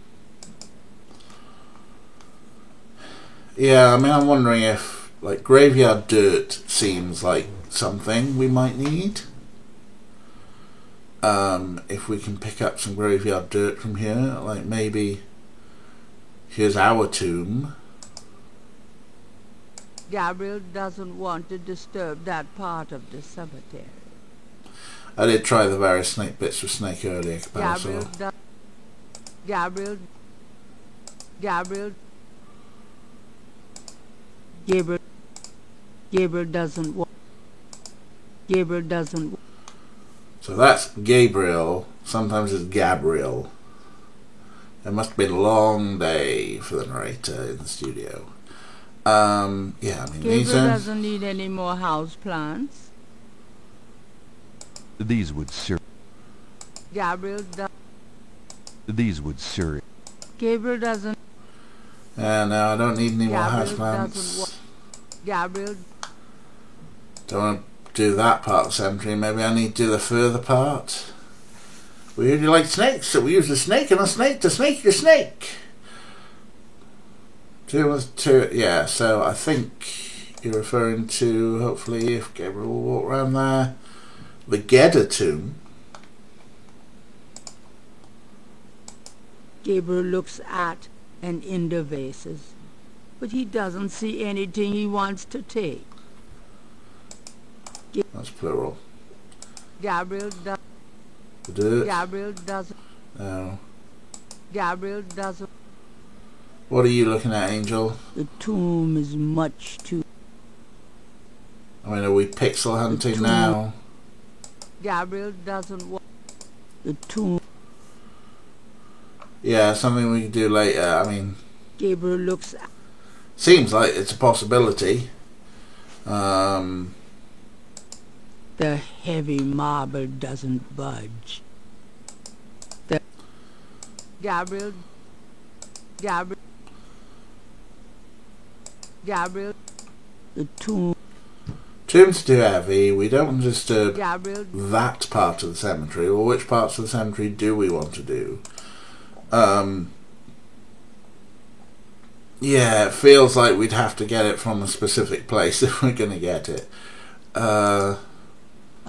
Yeah, I mean, I'm wondering if, like, graveyard dirt seems like something we might need. If we can pick up some graveyard dirt from here, like maybe here's our tomb. Gabriel doesn't want to disturb that part of the cemetery. I did try the various snake bits with Snake earlier, Gabriel, so Gabriel, Gabriel, Gabriel, Gabriel doesn't want. Gabriel doesn't. so that's Gabriel. Sometimes it's Gabriel. It must have been a long day for the narrator in the studio. Yeah, I mean, Gabriel these doesn't need any more house plants. These would Gabriel, These would Gabriel doesn't. no, I don't need any more Gabriel doesn't houseplants. want. Gabriel, Don't want to do that part of the cemetery. Maybe I need to do the further part. We usually like snakes, so we use the snake and a snake to snake your snake. Two, yeah, so I think you're referring to, hopefully, if Gabriel will walk around there, the Gedda tomb. Gabriel looks at and in the vases, but he doesn't see anything he wants to take. That's plural. Gabriel does. The dirt. Gabriel doesn't. No. Gabriel doesn't. What are you looking at, Angel? The tomb is much too. I mean, are we pixel hunting tomb. now? Gabriel doesn't want. The tomb. Yeah, something we can do later. I mean, Gabriel looks at. seems like it's a possibility. The heavy marble doesn't budge. The Gabriel, the tomb. Tomb's too heavy. We don't want to disturb Gabriel, that part of the cemetery. Or which parts of the cemetery do we want to do? Yeah, it feels like we'd have to get it from a specific place if we're going to get it. a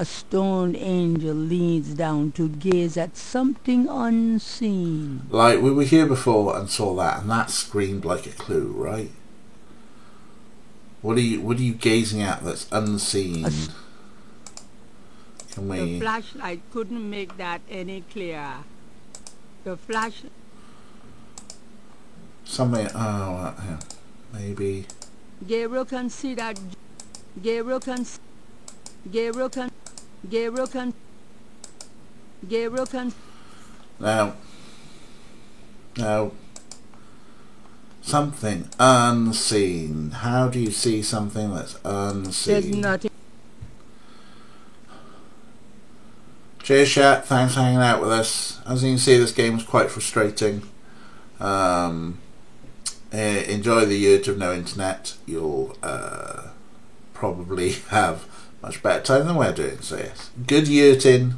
stone angel leans down to gaze at something unseen. Like, we were here before and saw that, and that screamed like a clue, right? What are you gazing at that's unseen? Can The we... flashlight couldn't make that any clearer. The flashlight. Something... Oh, yeah. Maybe... Gabriel can see that. Gabriel can. Gabriel can. Gabriel can. Gabriel can. No. No. Something unseen. How do you see something that's unseen? There's nothing. Cheers, chat. Thanks for hanging out with us. As you can see, this game is quite frustrating. Enjoy the year of no internet. You'll probably have much better time than we're doing. So yes, good yurting.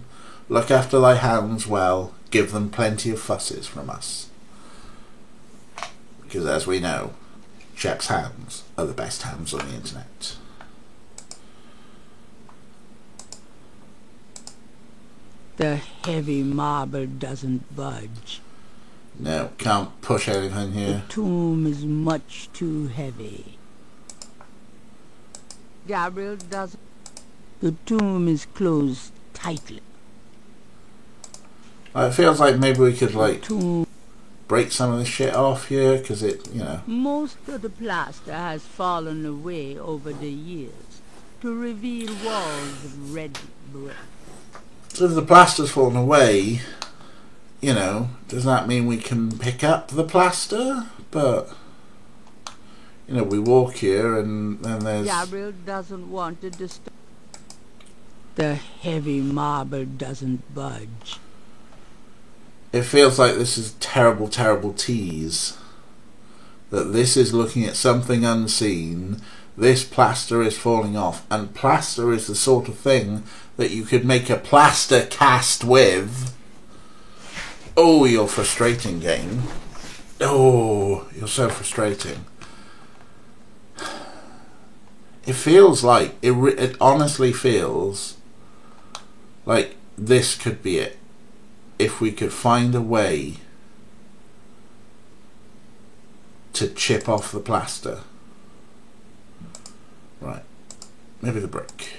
Look after thy hounds well. Give them plenty of fusses from us. Because as we know, Shep's hounds are the best hounds on the internet. The heavy marble doesn't budge. No, can't push anything The here. tomb is much too heavy. Gabriel doesn't... The tomb is closed tightly. It feels like maybe we could, like, Tomb... break some of this shit off here, because it, you know... Most of the plaster has fallen away over the years to reveal walls of red brick. So if the plaster's fallen away, you know, does that mean we can pick up the plaster? But, you know, we walk here and then there's... Gabriel doesn't want to disturb. The heavy marble doesn't budge. It feels like this is terrible, terrible tease. That this is looking at something unseen. This plaster is falling off. And plaster is the sort of thing that you could make a plaster cast with. Oh, you're frustrating, game. Oh, you're so frustrating. It feels like, it honestly feels like this could be it. If we could find a way to chip off the plaster. Right. Maybe the brick.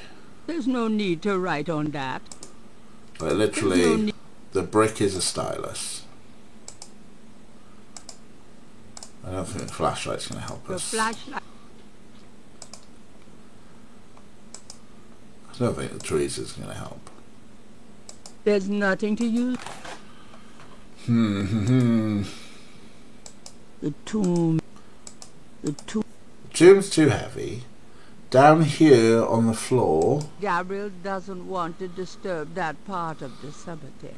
There's no need to write on that. Like literally, the brick is a stylus. I don't think the flashlight's going to help The us. flashlight. I don't think the trees is going to help. There's nothing to use. The The tomb. tomb's too heavy. Down here on the floor, Gabriel doesn't want to disturb that part of the cemetery.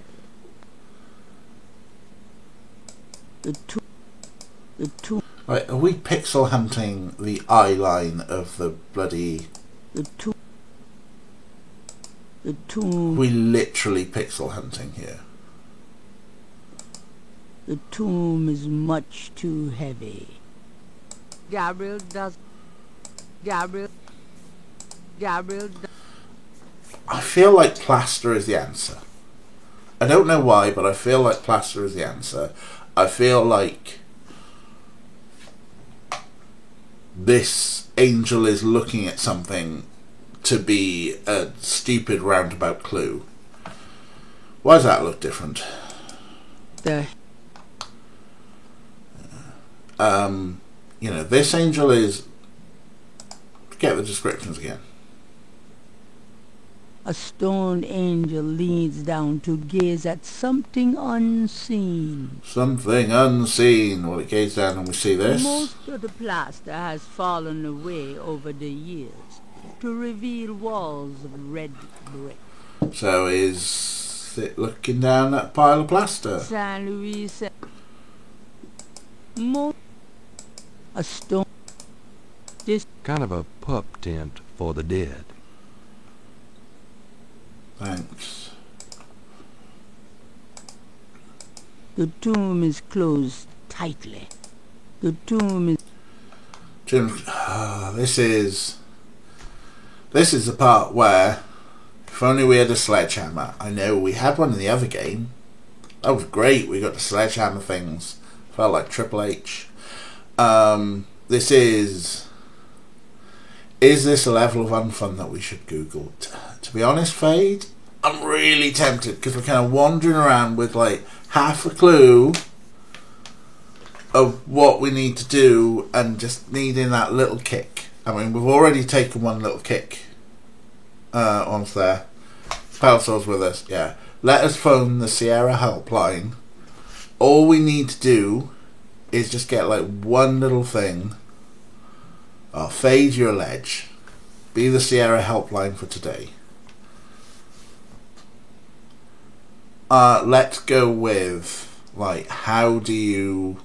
The tomb. like, are we pixel hunting the eye line of the bloody... The tomb. We literally pixel hunting here. The tomb is much too heavy. Gabriel does. I feel like plaster is the answer. I don't know why, but I feel like plaster is the answer. I feel like this angel is looking at something to be a stupid roundabout clue. Why does that look different? You know, this angel is... Get the descriptions again. A stone angel leans down to gaze at something unseen. Something unseen. Well, it gazes down and we see this. Most of the plaster has fallen away over the years to reveal walls of red brick. So is it looking down that pile of plaster? San Luis said, a stone. This Kind of a pup tent for the dead. Thanks. the tomb is closed tightly. The tomb is Jim, this is the part where, if only we had a sledgehammer. I know we had one in the other game. That was great. We got the sledgehammer things. Felt like Triple H. This is this a level of unfun that we should Google? To be honest, Fade, I'm really tempted because we're kind of wandering around with like half a clue of what we need to do and just needing that little kick. I mean, we've already taken one little kick onto there. Pelsor's with us, yeah. Let us phone the Sierra helpline. All we need to do is just get like one little thing. I'll fade your ledge. Be the Sierra helpline for today. Let's go with like, how do you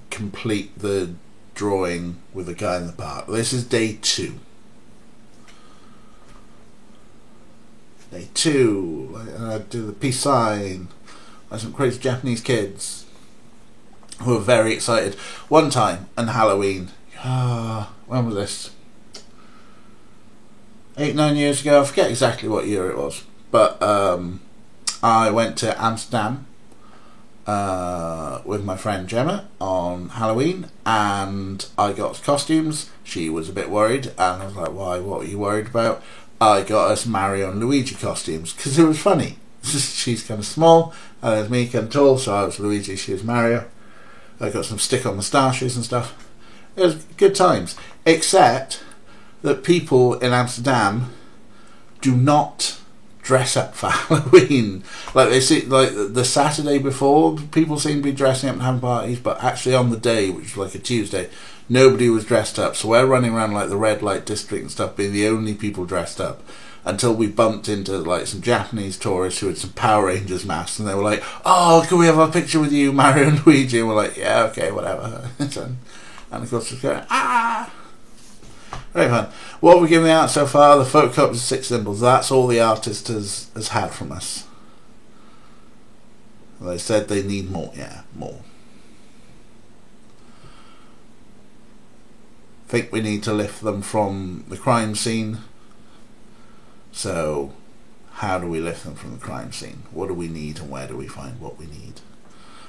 complete the drawing with a guy in the park? This is day 2. Day 2, do the peace sign. Like some crazy Japanese kids who are very excited. One time on Halloween, when was this? 8-9 years ago. I forget exactly what year it was, but I went to Amsterdam with my friend Gemma on Halloween, and I got costumes. She was a bit worried, and I was like, why, what are you worried about? I got us Mario and Luigi costumes, because it was funny. She's kind of small, and there's me kind of tall, so I was Luigi, she was Mario. I got some stick-on moustaches and stuff. It was good times, except that people in Amsterdam do not dress up for Halloween. Like they see, like the Saturday before, people seem to be dressing up and having parties, but actually on the day, which was like a Tuesday, nobody was dressed up. So we're running around like the red light district and stuff, being the only people dressed up, until we bumped into like some Japanese tourists who had some Power Rangers masks, and they were like, "Oh, can we have a picture with you, Mario and Luigi?" And we're like, "Yeah, okay, whatever." And of course, it's going, ah. Very fun. What have we given out so far? The photocopy of 6 symbols. That's all the artist has had from us. They said they need more. Yeah, more. Think we need to lift them from the crime scene. So, how do we lift them from the crime scene? What do we need, and where do we find what we need?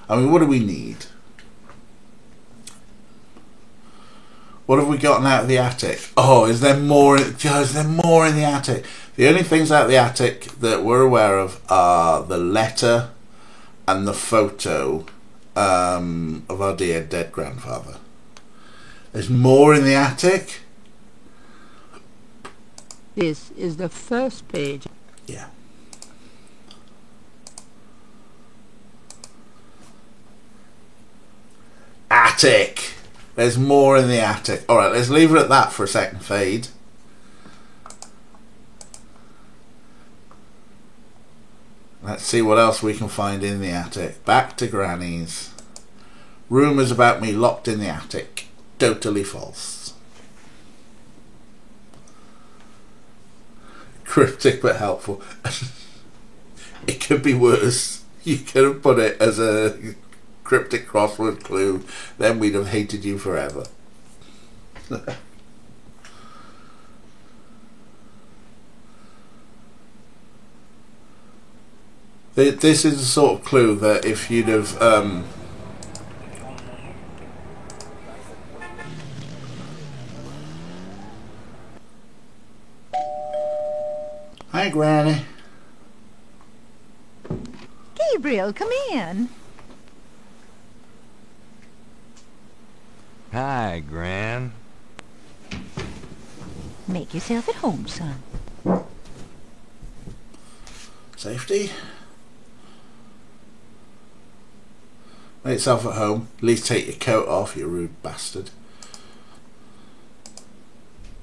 I mean, what do we need? What have we gotten out of the attic? Oh, is there more? Is there more in the attic? The only things out of the attic that we're aware of are the letter and the photo of our dear dead grandfather. There's more in the attic? This is the first page. Yeah. Attic! There's more in the attic. Alright, let's leave it at that for a second, Fade. Let's see what else we can find in the attic. Back to Granny's. Rumours about me locked in the attic. Totally false. Cryptic but helpful. It could be worse. You could have put it as a cryptic crossword clue, then we'd have hated you forever. This is the sort of clue that if you'd have Hi, Granny. Gabriel, come in. Hi, Gran. Make yourself at home, son. Safety. Make yourself at home. At least take your coat off, you rude bastard.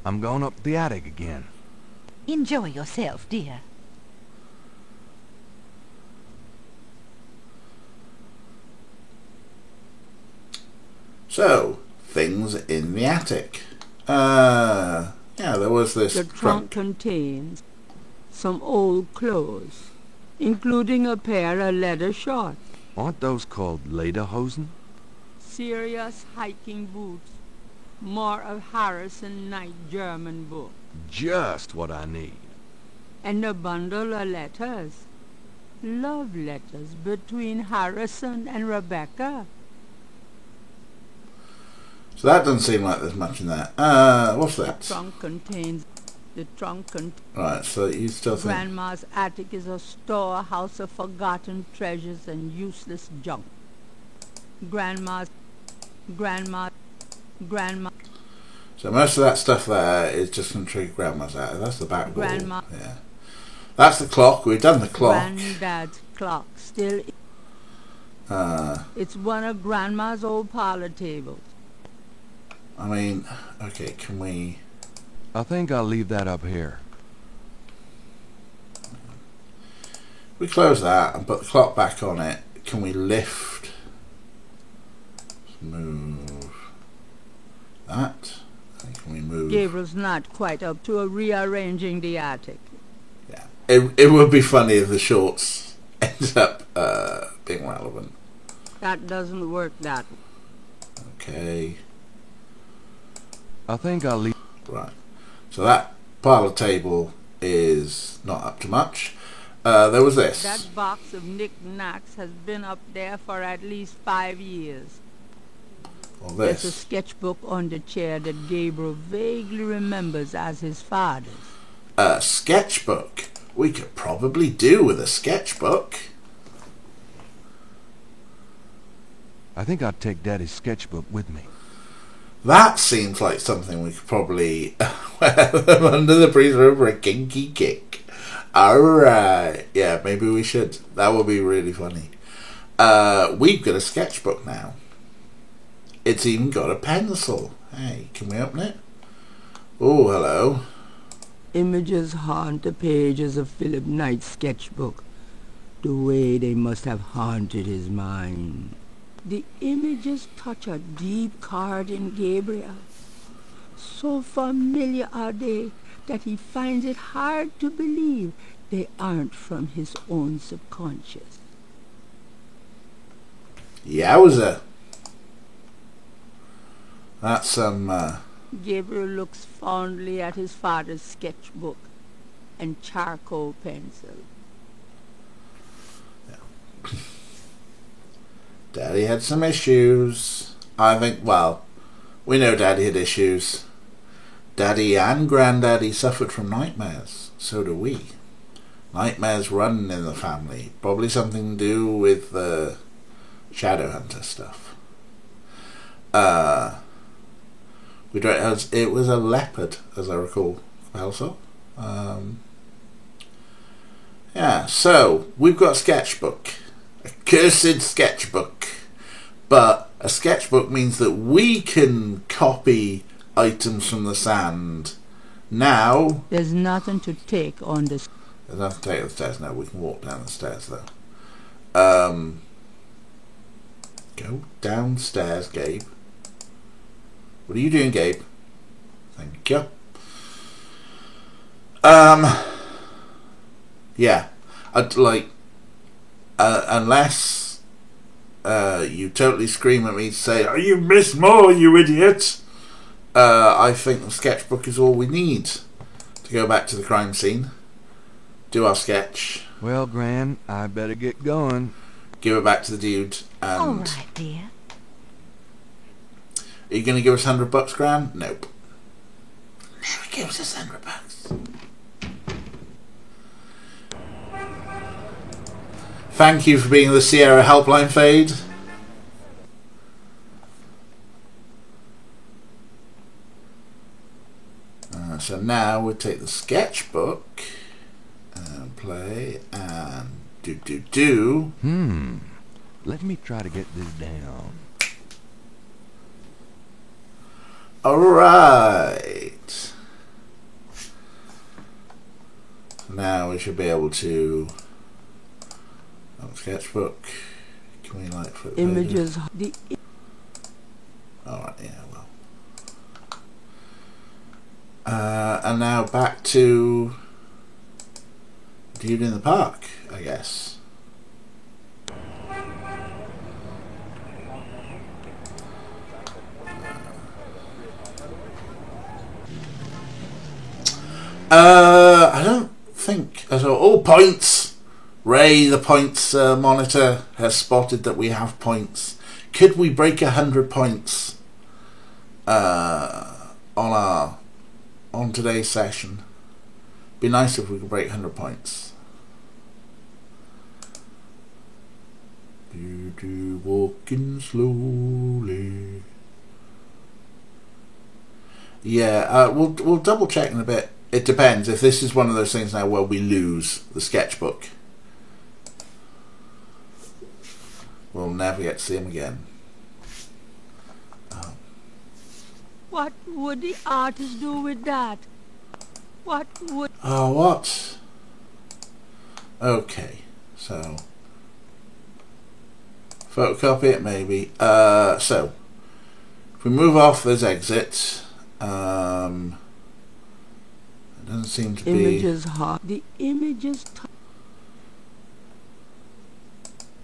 I'm going up the attic again. Enjoy yourself, dear. So, things in the attic. Yeah, there was this The trunk contains some old clothes, including a pair of leather shorts, Aren't those called lederhosen? serious hiking boots, more of Harrison Knight German book, Just what I need. and a bundle of letters. Love letters between Harrison and Rebecca. So that doesn't seem like there's much in there. What's that? The trunk contains Right, so you still think... Grandma's attic is a storehouse of forgotten treasures and useless junk. Grandma. So most of that stuff there is just going to trigger Grandma's attic. That's the back wall. Grandma. Yeah. That's the clock. We've done the clock. Granddad's clock still. It's one of Grandma's old parlor tables. I mean, okay, can we... I think I'll leave that up here. We close that and put the clock back on it. Can we lift? Move that. And can we move? Gabriel's not quite up to rearranging the attic. Yeah. It would be funny if the shorts ended up being relevant. That doesn't work that way. Okay. I think I'll leave... Right. So that parlour table is not up to much. There was this. That box of knickknacks has been up there for at least 5 years. Or There's a this. sketchbook on the chair that Gabriel vaguely remembers as his father's. A sketchbook. We could probably do with a sketchbook. I think I'd take Daddy's sketchbook with me. That seems like something we could probably wear them under the breeze for a kinky kick. Alright. Yeah, maybe we should. That would be really funny. We've got a sketchbook now. It's even got a pencil. Hey, can we open it? Oh, hello. Images haunt the pages of Philip Knight's sketchbook, the way they must have haunted his mind. The images touch a deep chord in Gabriel. So familiar are they that he finds it hard to believe they aren't from his own subconscious. Yowza. That's some, Gabriel looks fondly at his father's sketchbook and charcoal pencil. Daddy had some issues. I think, well, we know Daddy had issues. Daddy and Granddaddy suffered from nightmares. So do we. Nightmares run in the family. Probably something to do with the Shadowhunter stuff. It was a leopard, as I recall, also. Yeah, so we've got a sketchbook. A cursed sketchbook. But a sketchbook means that we can copy items from the sand. Now... There's nothing to take on this. There's nothing to take on the stairs. No, we can walk down the stairs, though. Go downstairs, Gabe. What are you doing, Gabe? Thank you. Yeah. I'd like... unless you totally scream at me to say, "Oh, you missed more, you idiot!" I think the sketchbook is all we need to go back to the crime scene, do our sketch. Well, Gran, I better get going. Give it back to the dude, and... All right, dear. Are you going to give us $100, Gran? Nope. Never gives us $100. Thank you for being the Sierra Helpline Fade. So now we'll take the sketchbook and play and do. Let me try to get this down. Alright. Now we should be able to... sketchbook. Can we like flip Images. Alright, yeah, well. And now back to Dude in the Park, I guess. I don't think... all points! Ray, the points monitor, has spotted that we have points. Could we break 100 points on today's session? Be nice if we could break 100 points. Walking slowly. Yeah, we'll double check in a bit. It depends if this is one of those things now where we lose the sketchbook. We'll never get to see him again. What would the artist do with that? What would... Oh, what? Okay, so... photocopy it, maybe. So, if we move off, there's exit. It doesn't seem to be... Images hot. The images...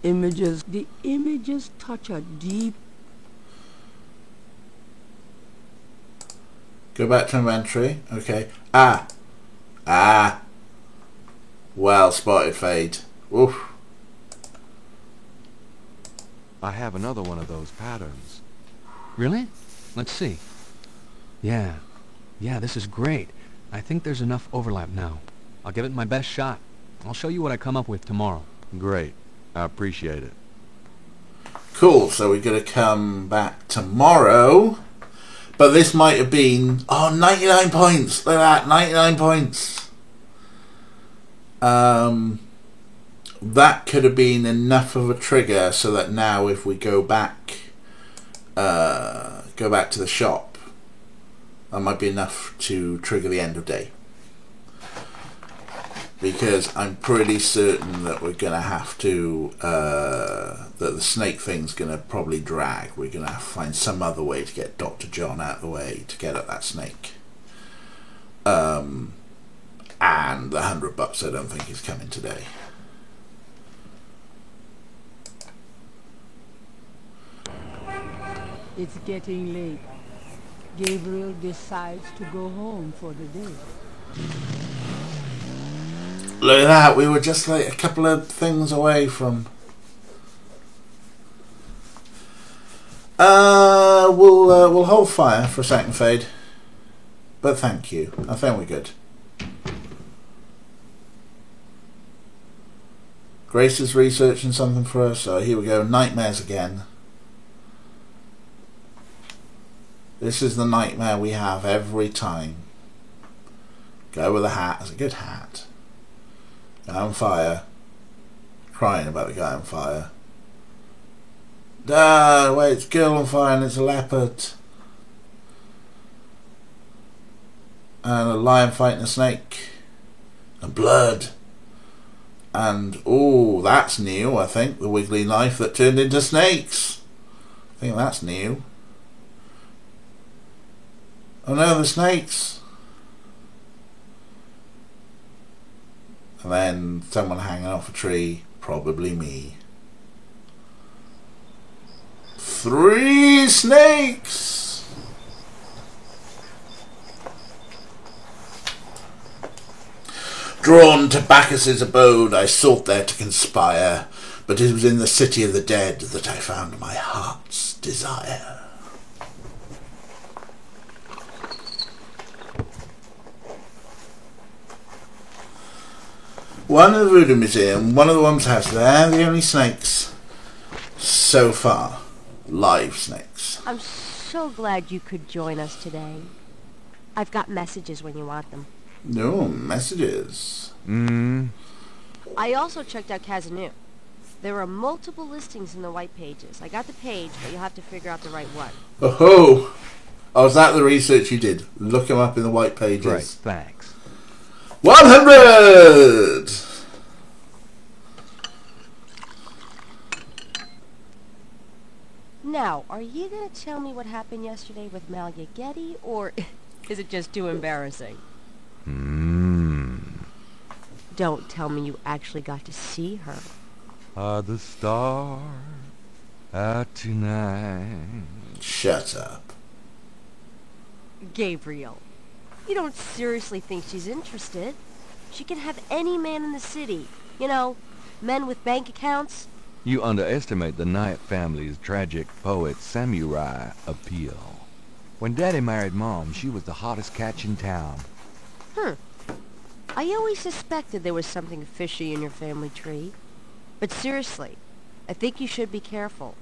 The images touch a deep... Go back to inventory. Okay. Well spotted, Fade. Oof. I have another one of those patterns. Really? Let's see. Yeah. Yeah, this is great. I think there's enough overlap now. I'll give it my best shot. I'll show you what I come up with tomorrow. Great. I appreciate it. Cool, so we're going to come back tomorrow. But this might have been... Oh, 99 points! Look at that, 99 points! That could have been enough of a trigger so that now if we go back to the shop, that might be enough to trigger the end of day. Because I'm pretty certain that we're going to have to, that the snake thing's going to probably drag. We're going to have to find some other way to get Dr. John out of the way to get at that snake. And the $100 I don't think is coming today. It's getting late. Gabriel decides to go home for the day. Look at that, we were just like a couple of things away from... We'll hold fire for a second, Fade. But thank you. I think we're good. Grace is researching something for us, so here we go. Nightmares again. This is the nightmare we have every time. Guy with a hat. It's a good hat. Guy on fire. Crying about the guy on fire. Wait, it's a girl on fire and it's a leopard. And a lion fighting a snake. And blood. And, oh, that's new, I think. The wiggly knife that turned into snakes. I think that's new. Oh no, the snakes. And then someone hanging off a tree. Probably me. 3 snakes! Drawn to Bacchus's abode, I sought there to conspire, but it was in the city of the dead that I found my heart's desire. One in the Voodoo Museum, one of the Wum's house. They're the only snakes so far. Live snakes. I'm so glad you could join us today. I've got messages when you want them. No, messages. I also checked out Kazanu. There are multiple listings in the white pages. I got the page, but you'll have to figure out the right one. Oh, was that the research you did? Look them up in the white pages. Great, thanks. 100! Now, are you going to tell me what happened yesterday with Malia Getty, or is it just too embarrassing? Don't tell me you actually got to see her. Are the stars out tonight? Shut up. Gabriel, you don't seriously think she's interested? She can have any man in the city. You know, men with bank accounts. You underestimate the Knight family's tragic poet samurai appeal. When Daddy married Mom, she was the hottest catch in town. I always suspected there was something fishy in your family tree. But seriously, I think you should be careful.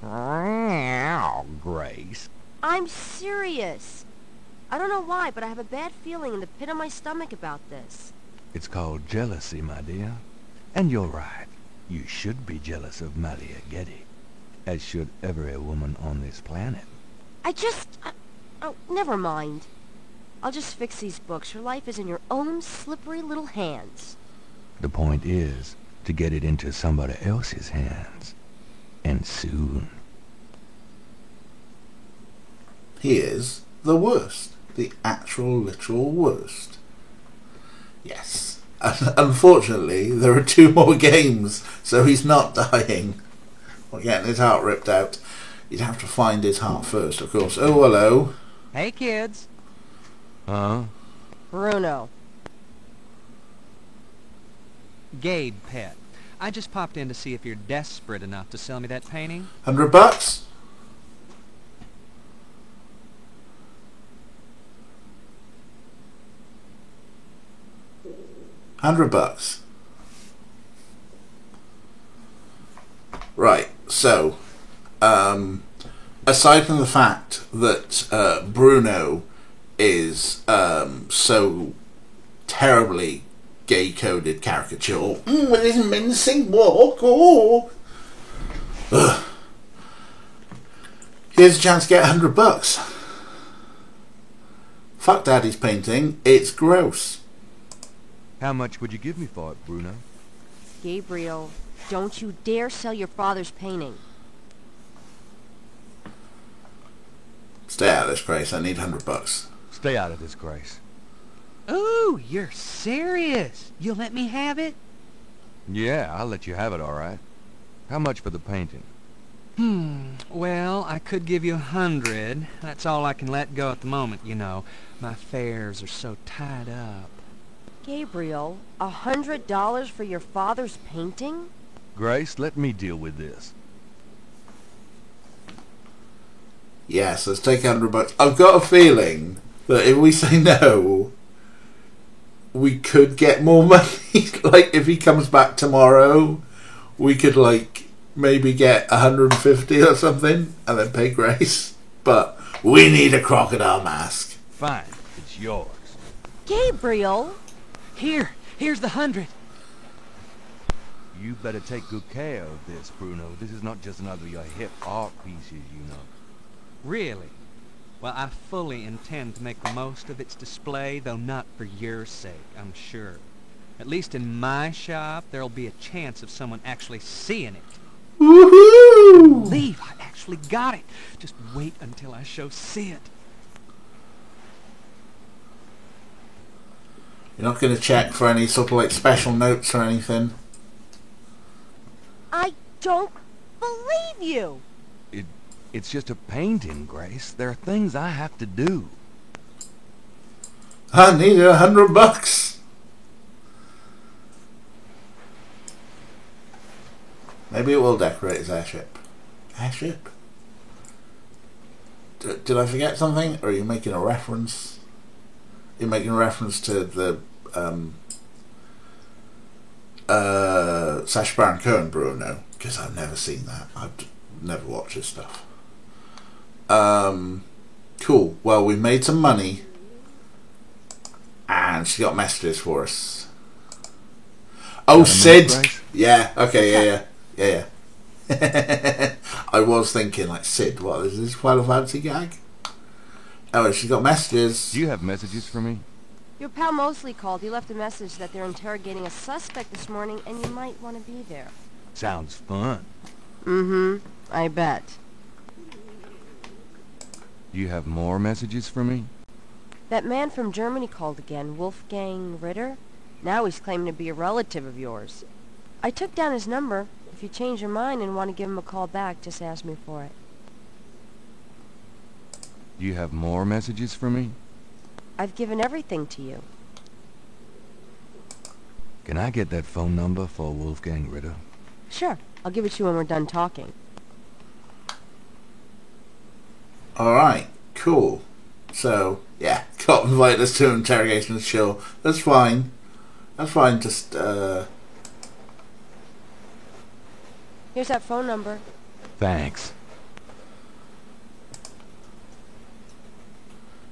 Grace. I'm serious. I don't know why, but I have a bad feeling in the pit of my stomach about this. It's called jealousy, my dear. And you're right. You should be jealous of Malia Getty, as should every woman on this planet. Oh, never mind. I'll just fix these books. Your life is in your own slippery little hands. The point is to get it into somebody else's hands. And soon. He is the worst. The actual, literal worst. Yes. Unfortunately, there are 2 more games, so he's not dying. Or getting his heart ripped out. You'd have to find his heart first, of course. Oh, hello. Hey, kids. Huh? Bruno. Gabe Pet. I just popped in to see if you're desperate enough to sell me that painting. $100? $100. Right, so, aside from the fact that Bruno is so terribly gay-coded caricature, with his mincing walk, here's a chance to get $100. Fuck Daddy's painting, it's gross. How much would you give me for it, Bruno? Gabriel, don't you dare sell your father's painting. Stay out of this, Grace. I need $100. Stay out of this, Grace. Ooh, you're serious? You'll let me have it? Yeah, I'll let you have it, all right. How much for the painting? Well, I could give you 100. That's all I can let go at the moment, you know. My affairs are so tied up. Gabriel, $100 for your father's painting? Grace, let me deal with this. Yes, let's take $100. I've got a feeling that if we say no, we could get more money. Like, if he comes back tomorrow, we could, like, maybe get 150 or something, and then pay Grace. But we need a crocodile mask. Fine, it's yours. Gabriel! Here's the 100. You better take good care of this, Bruno. This is not just another of your hip art pieces, you know. Really? Well, I fully intend to make the most of its display, though not for your sake, I'm sure. At least in my shop, there'll be a chance of someone actually seeing it. Woohoo! Believe I actually got it. Just wait until I show Sid. You're not going to check for any sort of, like, special notes or anything? I don't believe you! It's just a painting, Grace. There are things I have to do. I need $100. Maybe it will decorate his airship. Airship? Did I forget something? Or are you making a reference? You're making a reference to the Sacha Baron Cohen, Bruno? Because I've never seen that. I've never watched his stuff. Cool. Well, we made some money, and she got messages for us. Oh, Sid. Yeah. Okay. Yeah. I was thinking, like, Sid. What is this? Final Fantasy gag? Oh, she got messages. Do you have messages for me? Your pal Mosley called. He left a message that they're interrogating a suspect this morning, and you might want to be there. Sounds fun. Mm-hmm. I bet. Do you have more messages for me? That man from Germany called again, Wolfgang Ritter. Now he's claiming to be a relative of yours. I took down his number. If you change your mind and want to give him a call back, just ask me for it. Do you have more messages for me? I've given everything to you. Can I get that phone number for Wolfgang Ritter? Sure. I'll give it to you when we're done talking. Alright, cool. So, yeah, got invited us to interrogation show. That's fine. That's fine, just, Here's that phone number. Thanks.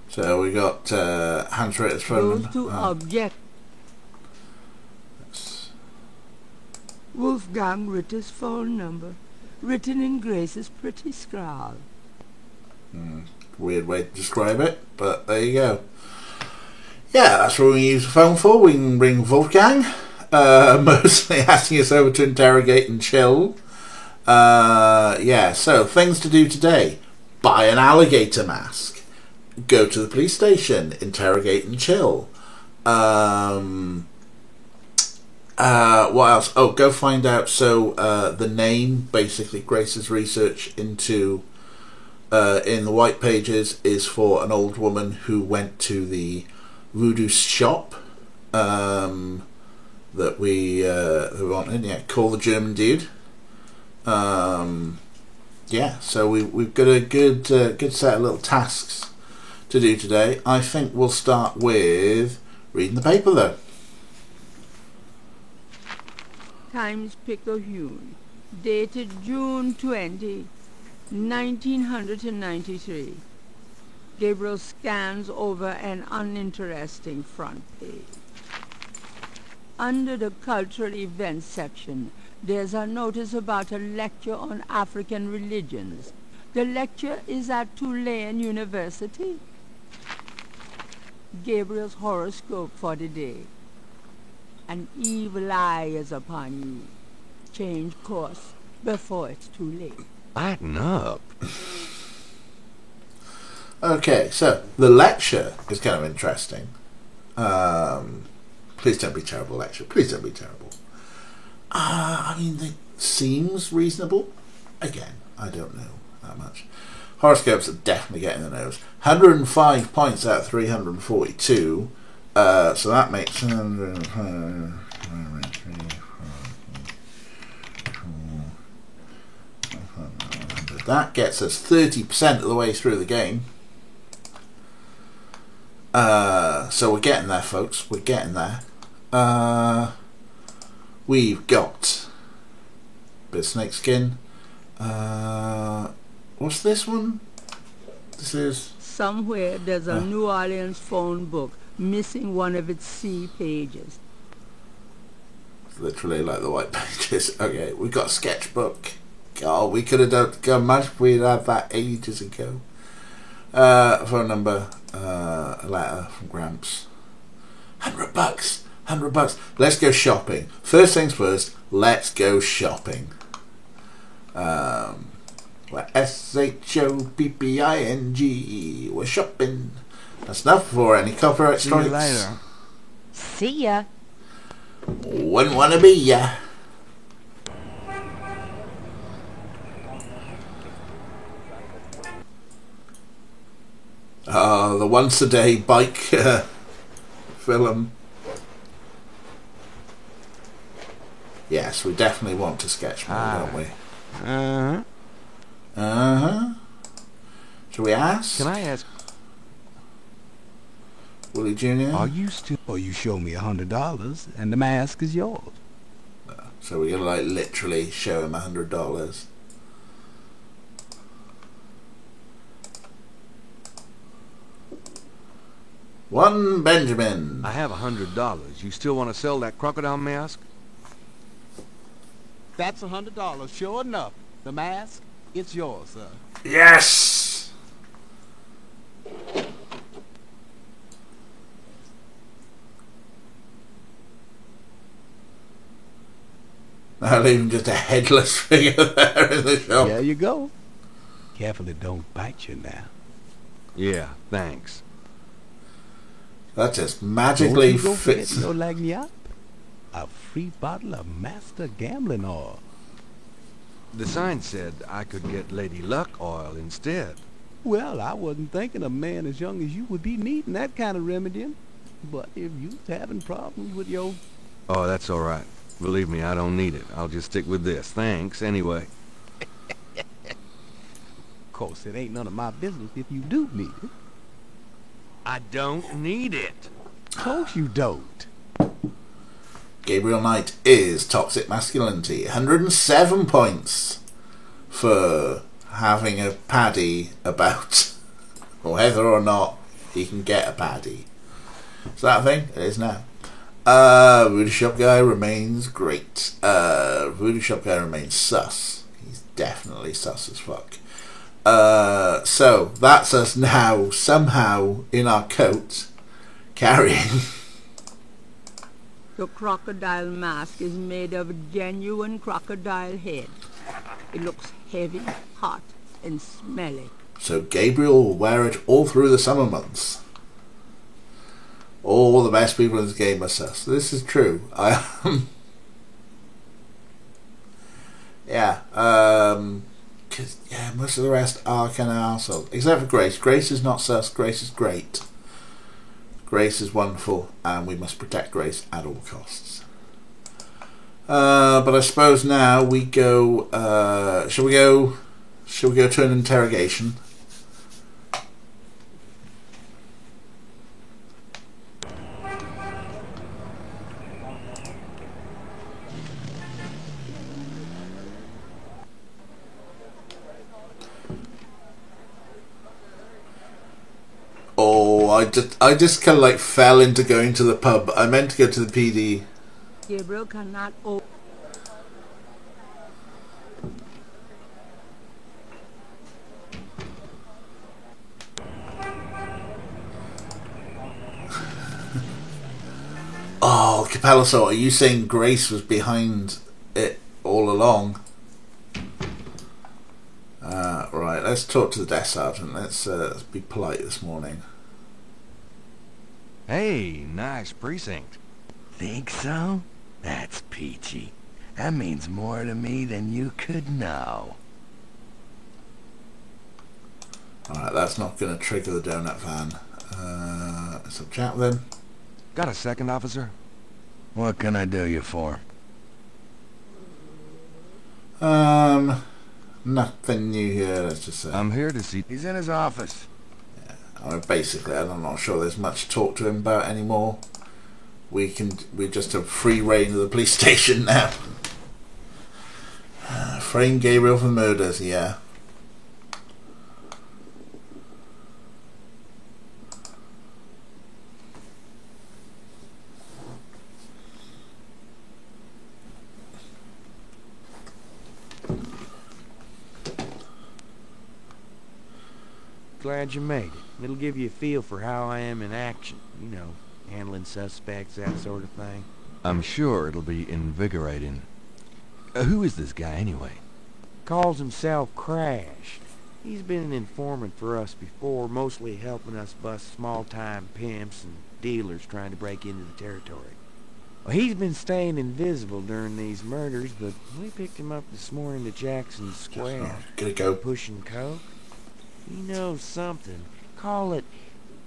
So we got Hans Ritter's phone Goes to number. object. Wolfgang Ritter's phone number, written in Grace's pretty scrawl. Weird way to describe it, but there you go. Yeah, that's what we use the phone for. We can ring Wolfgang, mostly asking us over to interrogate and chill. Yeah, so things to do today. Buy an alligator mask. Go to the police station. Interrogate and chill. What else? Oh, go find out. So the name, basically Grace's research into in the white pages is for an old woman who went to the voodoo shop that we wanted. Yeah, call the German dude. Yeah, so we've got a good set of little tasks to do today. I think we'll start with reading the paper though. Times Picayune, dated June 20, 1993. Gabriel scans over an uninteresting front page. Under the cultural events section, there's a notice about a lecture on African religions. The lecture is at Tulane University. Gabriel's horoscope for the day. An evil eye is upon you. Change course before it's too late. Lighten up. Okay, so the lecture is kind of interesting. Please don't be terrible, lecture. Please don't be terrible. I mean, it seems reasonable. Again, I don't know that much. Horoscopes are definitely getting the nose. 105 points out of 342. So that makes 105. That gets us 30% of the way through the game. So we're getting there, folks. We're getting there. We've got bit of snakeskin. What's this one? This is somewhere there's a New Orleans phone book missing one of its C pages. It's literally like the white pages. Okay, we've got a sketchbook. God, we could have done much if we'd had that ages ago. Phone number, a letter from Gramps. $100. $100. Let's go shopping. First things first, let's go shopping. We're SHOPPING. We're shopping. That's enough for any copyright strikes. See you later. See ya. Wouldn't want to be ya. The once a day bike film. Yes, we definitely want to sketch more, don't we? Shall we ask? Can I ask? Willie Jr.? Are you still? Or you show me $100 and the mask is yours. So we're gonna like literally show him $100. One Benjamin. I have $100. You still want to sell that crocodile mask? That's $100, sure enough. The mask, it's yours, sir. Yes. I'll leave him just a headless figure there in the shop. There you go. Careful it don't bite you now. Yeah, thanks. That just magically Don't you go fits. forget your lagniappe? A free bottle of Master Gambling Oil. The sign said I could get Lady Luck oil instead. Well, I wasn't thinking a man as young as you would be needing that kind of remedying. But if you's having problems with your... Oh, that's all right. Believe me, I don't need it. I'll just stick with this. Thanks, anyway. Of course, it ain't none of my business if you do need it. I don't need it. Of course you don't. Gabriel Knight is toxic masculinity. 107 points for having a paddy about whether or not he can get a paddy. Is that a thing? It is now. Voodoo Shop Guy remains great. Voodoo Shop Guy remains sus. He's definitely sus as fuck. So that's us now somehow in our coat carrying. The crocodile mask is made of a genuine crocodile head. It looks heavy, hot, and smelly. So Gabriel will wear it all through the summer months. All the best people in this game are sus. This is true. Yeah. Cause, yeah, most of the rest are kind of arseholes. Except for Grace. Grace is not sus. Grace is great. Grace is wonderful, and we must protect Grace at all costs. But I suppose now we go. Shall we go? Shall we go to an interrogation? Oh, I just kind of like fell into going to the pub. I meant to go to the PD. Gabriel cannot Oh, Capello, so are you saying Grace was behind it all along? Right, let's talk to the desk sergeant. Let's be polite this morning. Hey, nice precinct. Think so? That's peachy. That means more to me than you could know. Alright, that's not going to trigger the donut van. Let's have a chat with him. Got a second, officer? What can I do you for? Nothing new here, let's just say. I'm here to see... He's in his office. Yeah, I mean, basically, I'm not sure there's much to talk to him about anymore. We just have free reign of the police station now. Frame Gabriel for murders, yeah. Glad you made it. It'll give you a feel for how I am in action. You know, handling suspects, that sort of thing. I'm sure it'll be invigorating. Who is this guy, anyway? Calls himself Crash. He's been an informant for us before, mostly helping us bust small-time pimps and dealers trying to break into the territory. Well, he's been staying invisible during these murders, but we picked him up this morning to Jackson Square. Gonna go. Pushing coke. He knows something. Call it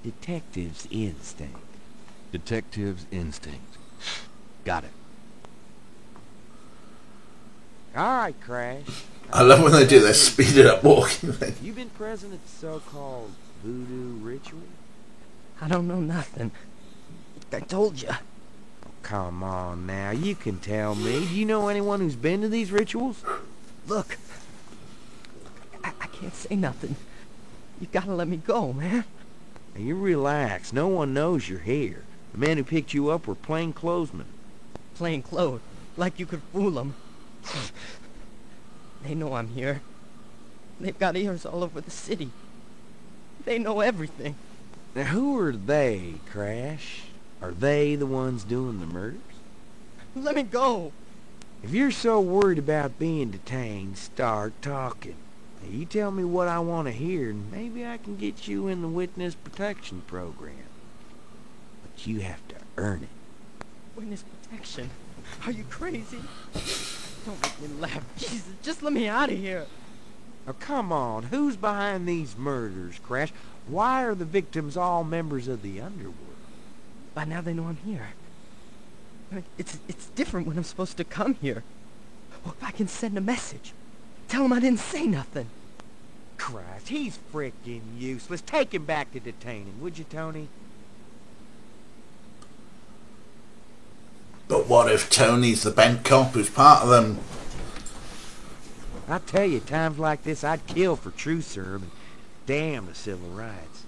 detective's instinct. Detective's instinct. Got it. All right, Crash. I love when they do their speeded up walking thing. You been present at the so-called voodoo ritual? I don't know nothing. I told you. Come on now, you can tell me. Do you know anyone who's been to these rituals? Look, I can't say nothing. You gotta let me go, man. Now you relax. No one knows you're here. The man who picked you up were plainclothesmen. Plain clothes, like you could fool them. They know I'm here. They've got ears all over the city. They know everything. Now who are they, Crash? Are they the ones doing the murders? Let me go. If you're so worried about being detained, start talking. Now you tell me what I want to hear, and maybe I can get you in the witness protection program. But you have to earn it. Witness protection? Are you crazy? Don't make me laugh. Jesus, just let me out of here. Now come on, who's behind these murders, Crash? Why are the victims all members of the underworld? By now they know I'm here. I mean, it's different when I'm supposed to come here. Well, if I can send a message. Tell them I didn't say nothing. Christ, he's frickin' useless. Take him back to detaining, would you, Tony? But what if Tony's the bent cop who's part of them? I tell you, times like this, I'd kill for truth serum and damn the civil rights.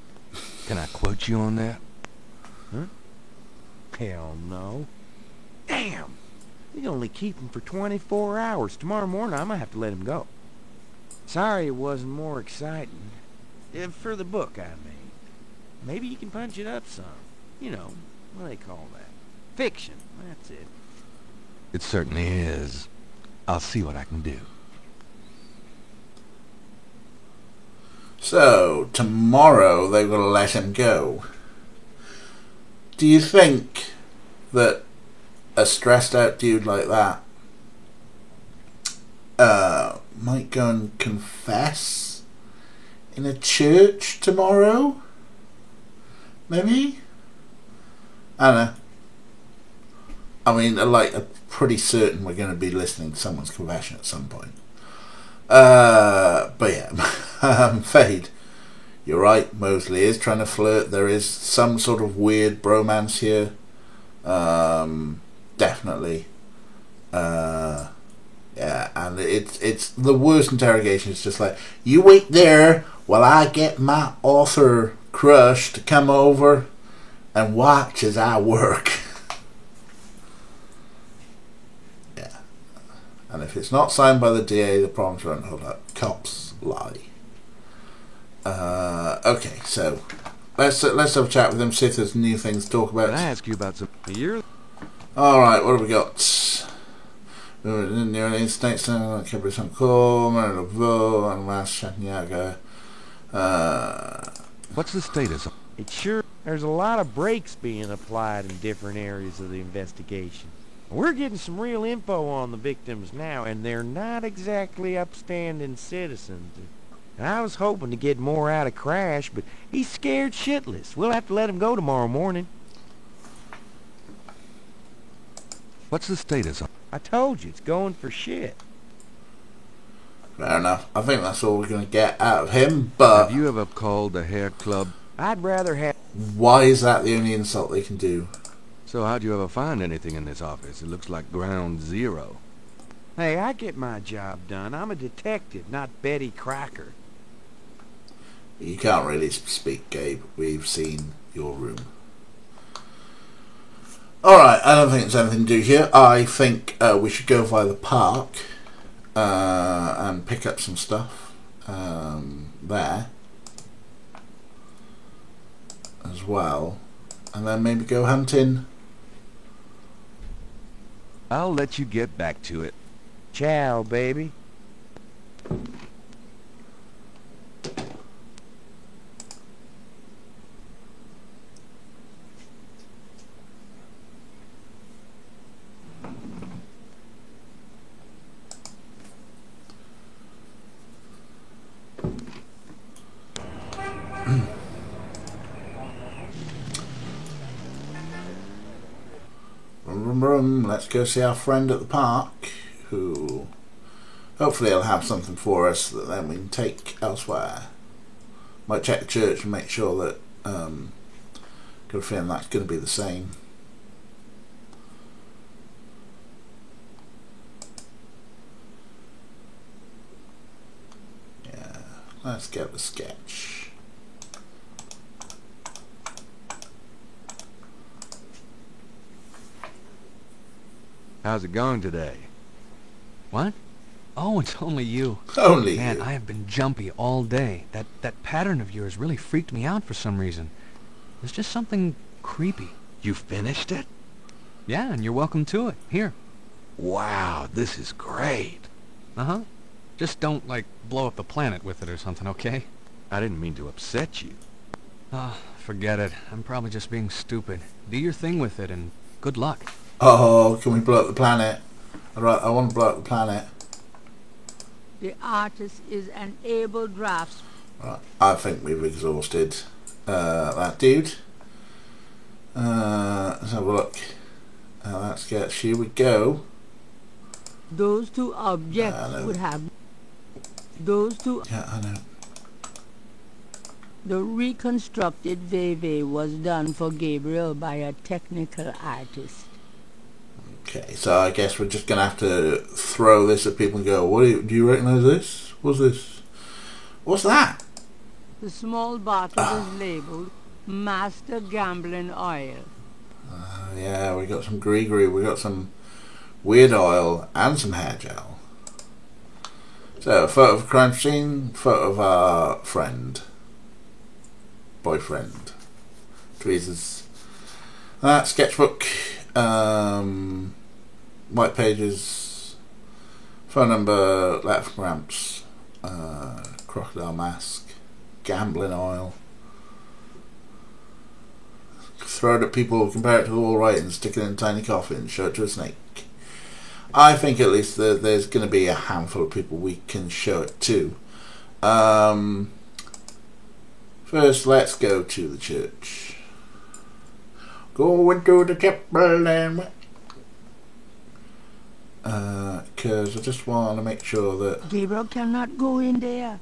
Can I quote you on that? Huh? Hell no. Damn! We only keep him for 24 hours. Tomorrow morning, I'm gonna have to let him go. Sorry it wasn't more exciting. For the book I made. Maybe you can punch it up some. You know, what do they call that? Fiction, that's it. It certainly is. I'll see what I can do. So, tomorrow they will let him go. Do you think that a stressed out dude like that might go and confess in a church tomorrow? Maybe? I don't know. I mean, like, I'm pretty certain we're going to be listening to someone's confession at some point. But yeah, Fade, you're right, Mosley is trying to flirt. There is some sort of weird bromance here. Definitely. Yeah, and it's the worst interrogation. It's just like, you wait there while I get my author crush to come over and watch as I work. Yeah. And if it's not signed by the DA, the problems won't hold up. Cops lie. Okay, so let's have a chat with him, see if there's new things to talk about. Can I ask you about some years? Alright, what have we got? Near States, Cabrera Cole, Marilavo, and Ras Santiago. What's the status? It's sure there's a lot of brakes being applied in different areas of the investigation. We're getting some real info on the victims now, and they're not exactly upstanding citizens. And I was hoping to get more out of Crash, but he's scared shitless. We'll have to let him go tomorrow morning. What's the status? I told you, it's going for shit. Fair enough. I think that's all we're going to get out of him, but... Have you ever called the hair club? I'd rather have... Why is that the only insult they can do? So how'd you ever find anything in this office? It looks like ground zero. Hey, I get my job done. I'm a detective, not Betty Crocker. You can't really speak, Gabe. We've seen your room. Alright, I don't think there's anything to do here. I think we should go via the park and pick up some stuff there as well. And then maybe go hunting. I'll let you get back to it. Ciao, baby. Let's go see our friend at the park, who hopefully will have something for us that then we can take elsewhere. Might check the church and make sure that got a feeling that's going to be the same. Yeah, let's get the sketch. How's it going today? What? Oh, it's only you. Only Man, you. I have been jumpy all day. That pattern of yours really freaked me out for some reason. There's just something creepy. You finished it? Yeah, and you're welcome to it. Here. Wow, this is great. Uh-huh. Just don't, like, blow up the planet with it or something, okay? I didn't mean to upset you. Forget it. I'm probably just being stupid. Do your thing with it, and good luck. Oh, can we blow up the planet? Alright, I want to blow up the planet. The artist is an able draftsman. Right, I think we've exhausted that dude. Let's have a look. Let's get. Here we go. Those two objects would have. Those two. Yeah, I know. The reconstructed Veve was done for Gabriel by a technical artist. Okay, so I guess we're just going to have to throw this at people and go, "What do you recognise this? What's this? What's that?" The small bottle is labelled Master Gambling Oil. Yeah, we got some Gree-Gree, we got some weird oil and some hair gel. So, a photo of a crime scene, photo of our friend. Boyfriend. Tweezers. That sketchbook. White pages. Phone number, letter from Gramps. Crocodile mask. Gambling oil. Throw it at people, compare it to all right, and stick it in a tiny coffin, show it to a snake. I think at least there's going to be a handful of people we can show it to. First, let's go to the church. Going to the chapel and Because I just want to make sure that... Gabriel cannot go in there.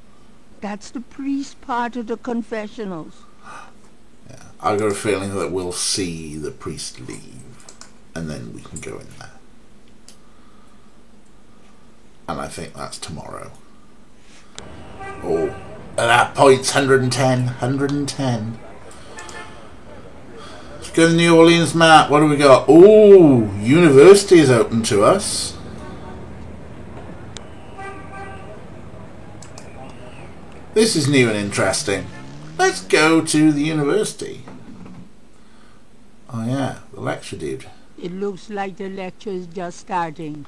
That's the priest part of the confessionals. Yeah, I've got a feeling that we'll see the priest leave, and then we can go in there. And I think that's tomorrow. Oh, at that point, 110. 110. Let's go to the New Orleans map. What do we got? Oh, university is open to us. This is new and interesting. Let's go to the university. Oh yeah, the lecture dude. It looks like the lecture is just starting.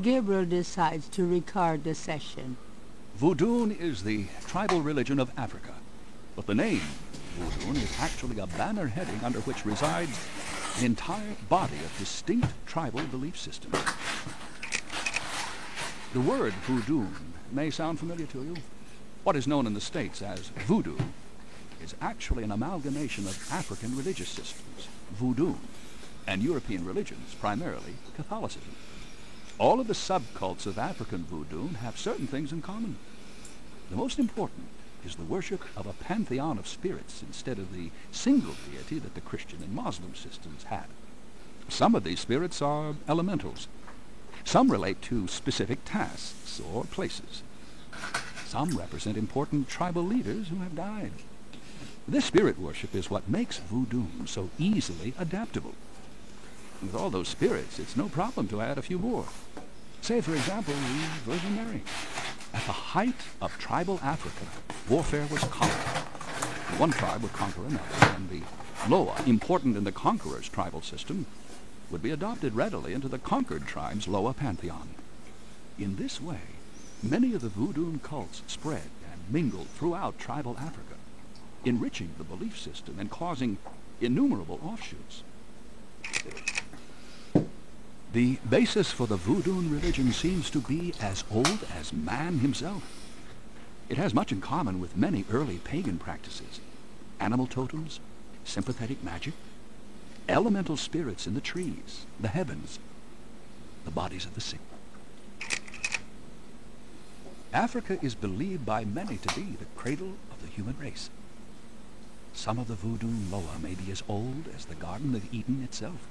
Gabriel decides to record the session. Voodoon is the tribal religion of Africa, but the name Voodoon is actually a banner heading under which resides an entire body of distinct tribal belief systems. The word Voodoon may sound familiar to you. What is known in the States as voodoo is actually an amalgamation of African religious systems, Voodoon, and European religions, primarily Catholicism. All of the subcults of African Voodoon have certain things in common. The most important is the worship of a pantheon of spirits instead of the single deity that the Christian and Muslim systems have. Some of these spirits are elementals. Some relate to specific tasks or places. Some represent important tribal leaders who have died. This spirit worship is what makes Voodoon so easily adaptable. With all those spirits, it's no problem to add a few more. Say, for example, the Virgin Mary. At the height of tribal Africa, warfare was common. One tribe would conquer another, and the Loa, important in the conqueror's tribal system, would be adopted readily into the conquered tribe's Loa pantheon. In this way, many of the Voodoon cults spread and mingled throughout tribal Africa, enriching the belief system and causing innumerable offshoots. The basis for the Voodoon religion seems to be as old as man himself. It has much in common with many early pagan practices: animal totems, sympathetic magic, elemental spirits in the trees, the heavens, the bodies of the sick. Africa is believed by many to be the cradle of the human race. Some of the Voodoon Loa may be as old as the Garden of Eden itself.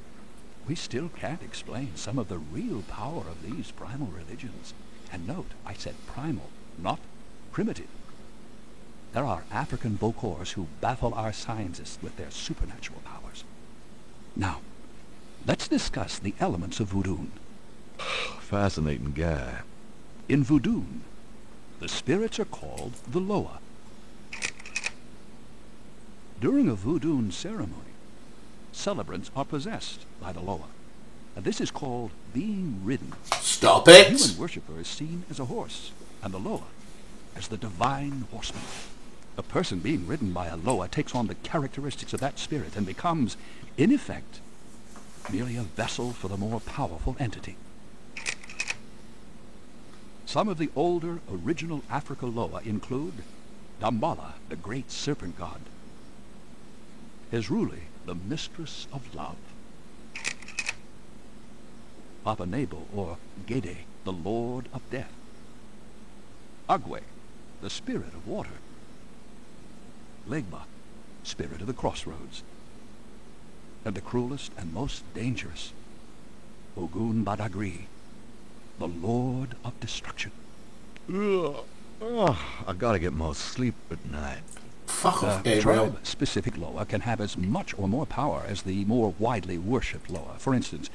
We still can't explain some of the real power of these primal religions. And note, I said primal, not primitive. There are African Bokors who baffle our scientists with their supernatural powers. Now, let's discuss the elements of Voodoon. Fascinating guy. In Voodoon, the spirits are called the Loa. During a Voodoon ceremony, celebrants are possessed by the Loa. And this is called being ridden. Stop it! The human worshipper is seen as a horse, and the Loa as the divine horseman. A person being ridden by a Loa takes on the characteristics of that spirit and becomes, in effect, merely a vessel for the more powerful entity. Some of the older original Africa Loa include Dambala, the great serpent god, Hezruli, the mistress of love, Papa Nebo, or Gede, the lord of death, Agwe, the spirit of water, Legba, spirit of the crossroads, and the cruelest and most dangerous, Ogun Badagri, the lord of destruction. I gotta get more sleep at night. Fuck off, The Gabriel. tribe-specific Loa can have as much or more power as the more widely worshipped Loa. For instance,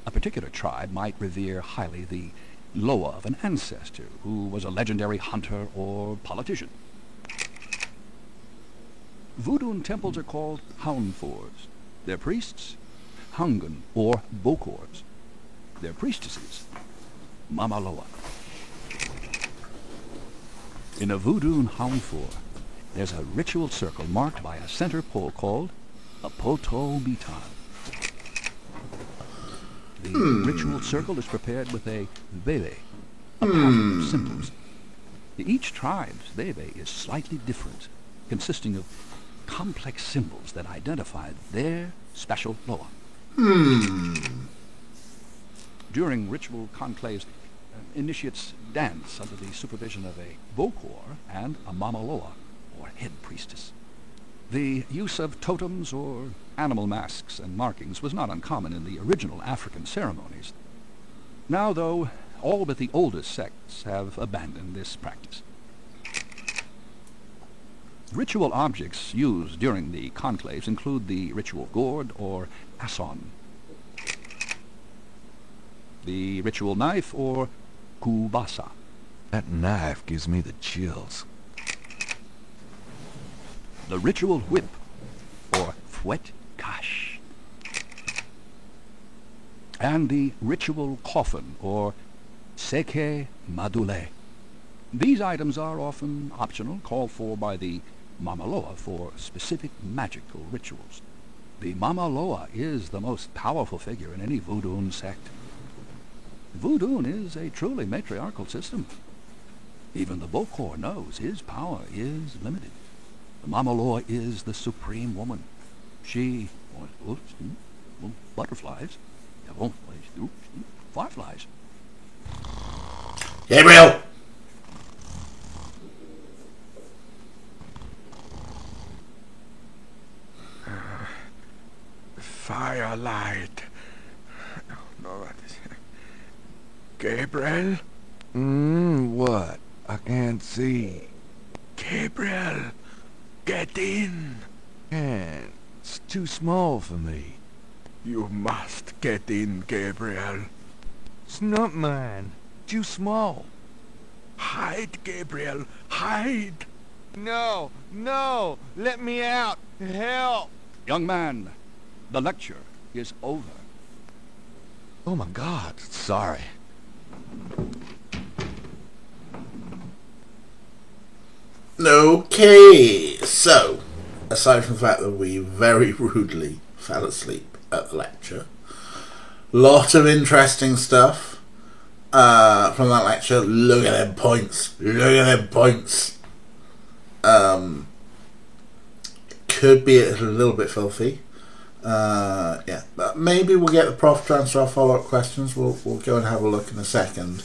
a particular tribe might revere highly the Loa of an ancestor who was a legendary hunter or politician. Voodoon temples are called Haunfoors. Their priests, Hungan or Bokors. Their priestesses, Mama Loa. In a Voodoon Haunfoor, there's a ritual circle marked by a center pole called a Poto Mitan. The ritual circle is prepared with a Veve, a pattern of symbols. Each tribe's Veve is slightly different, consisting of complex symbols that identify their special Loa. During ritual conclaves, initiates dance under the supervision of a Bokor and a Mamaloa, or head priestess. The use of totems or animal masks and markings was not uncommon in the original African ceremonies. Now, though, all but the oldest sects have abandoned this practice. Ritual objects used during the conclaves include the ritual gourd or asson, the ritual knife or kubasa. That knife gives me the chills. The ritual whip or fouet cache, and the ritual coffin or seke madule. These items are often optional, called for by the Mamaloa for specific magical rituals. The Mamaloa is the most powerful figure in any Voodoon sect. Voodoon is a truly matriarchal system. Even the Bokor knows his power is limited. The Mamaloa is the supreme woman. She... butterflies. Fireflies. Gabriel! Firelight. No, Gabriel? What? I can't see. Gabriel, get in. Can't. It's too small for me. You must get in, Gabriel. It's not mine. Too small. Hide, Gabriel, hide. No, no, let me out. Help. Young man, the lecture is over. Oh my God, sorry. Okay, so, aside from the fact that we very rudely fell asleep at the lecture, lot of interesting stuff from that lecture. Look at them points. Look at them points. Could be a little bit filthy. Yeah, but maybe we'll get the prof to answer our follow-up questions. We'll go and have a look in a second.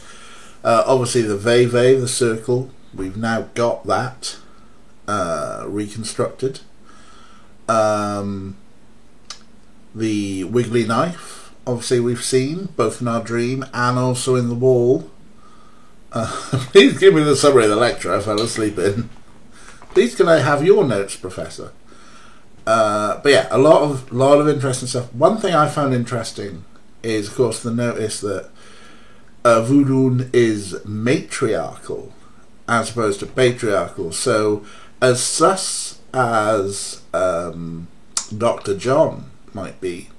Obviously the Veve, the circle, we've now got that reconstructed. The wiggly knife, obviously we've seen, both in our dream and also in the wall. Please give me the summary of the lecture I fell asleep in. Please can I have your notes, Professor? But yeah, a lot of interesting stuff. One thing I found interesting is, of course, the notice that Voodoon is matriarchal as opposed to patriarchal. So, as sus as Dr. John might be,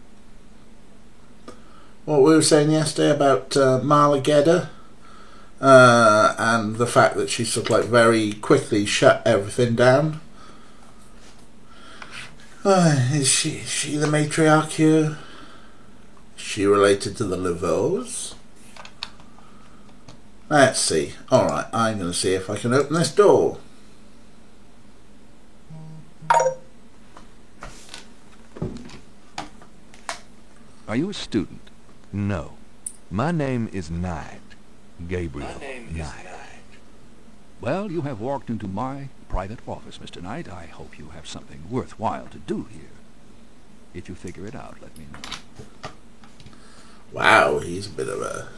what we were saying yesterday about Marla Gedda, and the fact that she sort of like very quickly shut everything down. Is she the matriarch here? Is she related to the Laveaux? Let's see. Alright, I'm going to see if I can open this door. Are you a student? No. My name is Knight. Gabriel Knight. Well, you have walked into my private office, Mr. Knight. I hope you have something worthwhile to do here. If you figure it out, let me know. Wow, he's a bit of a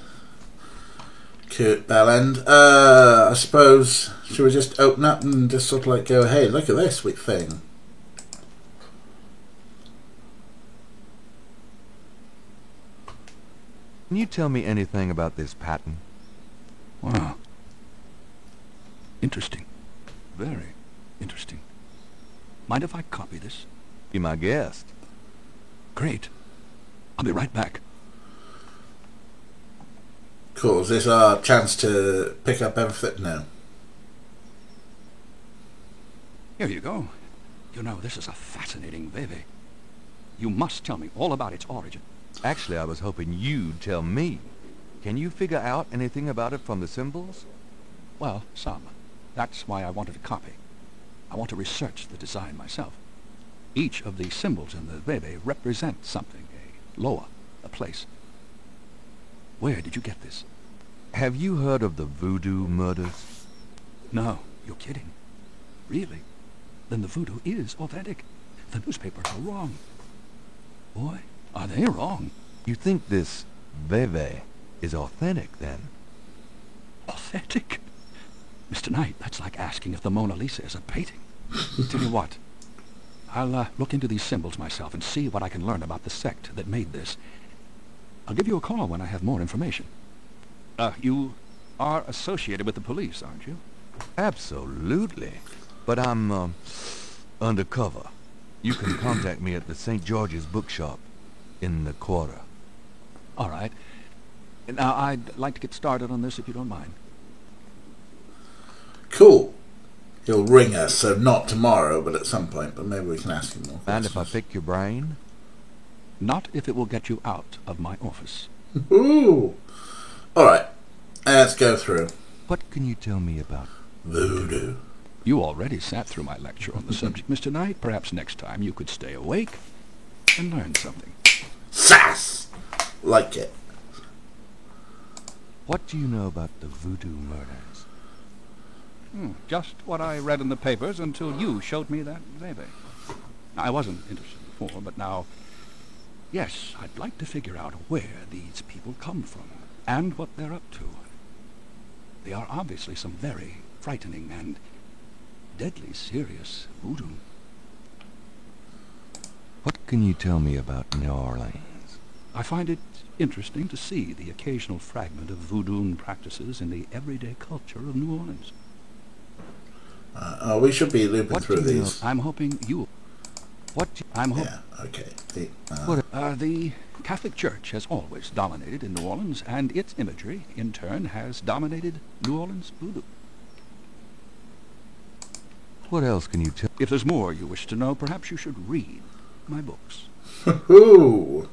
Kurt Bellend. I suppose, should we just open up and just sort of like go, hey, look at this sweet thing. Can you tell me anything about this pattern? Wow. Interesting. Very interesting. Mind if I copy this? Be my guest. Great. I'll be right back. Cool, is this our chance to pick up everything now? Here you go. You know, this is a fascinating Veve. You must tell me all about its origin. Actually, I was hoping you'd tell me. Can you figure out anything about it from the symbols? Well, some. That's why I wanted a copy. I want to research the design myself. Each of the symbols in the Veve represents something, a loa, a place. Where did you get this? Have you heard of the voodoo murders? No, you're kidding. Really? Then the voodoo is authentic. The newspapers are wrong. Boy, are they wrong. You think this Veve is authentic, then? Authentic? Mr. Knight, that's like asking if the Mona Lisa is a painting. Tell you what, I'll look into these symbols myself and see what I can learn about the sect that made this. I'll give you a call when I have more information. You are associated with the police, aren't you? Absolutely. But I'm, undercover. You can contact me at the St. George's Bookshop in the quarter. All right. Now, I'd like to get started on this if you don't mind. Cool. He'll ring us, so not tomorrow, but at some point. But maybe we can ask him more questions. And if I pick your brain? Not if it will get you out of my office. Ooh. All right. Let's go through. What can you tell me about voodoo? You already sat through my lecture on the subject, Mr. Knight. Perhaps next time you could stay awake and learn something. Sass! Like it. What do you know about the voodoo murders? Just what I read in the papers until you showed me that Veve. I wasn't interested before, but now, yes, I'd like to figure out where these people come from and what they're up to. They are obviously some very frightening and deadly serious voodoo. What can you tell me about New Orleans? I find it interesting to see the occasional fragment of voodoo practices in the everyday culture of New Orleans. We should be looping through these. I'm hoping you... Yeah, okay. The Catholic Church has always dominated in New Orleans, and its imagery, in turn, has dominated New Orleans voodoo. What else can you tell? If there's more you wish to know, perhaps you should read my books. Ooh.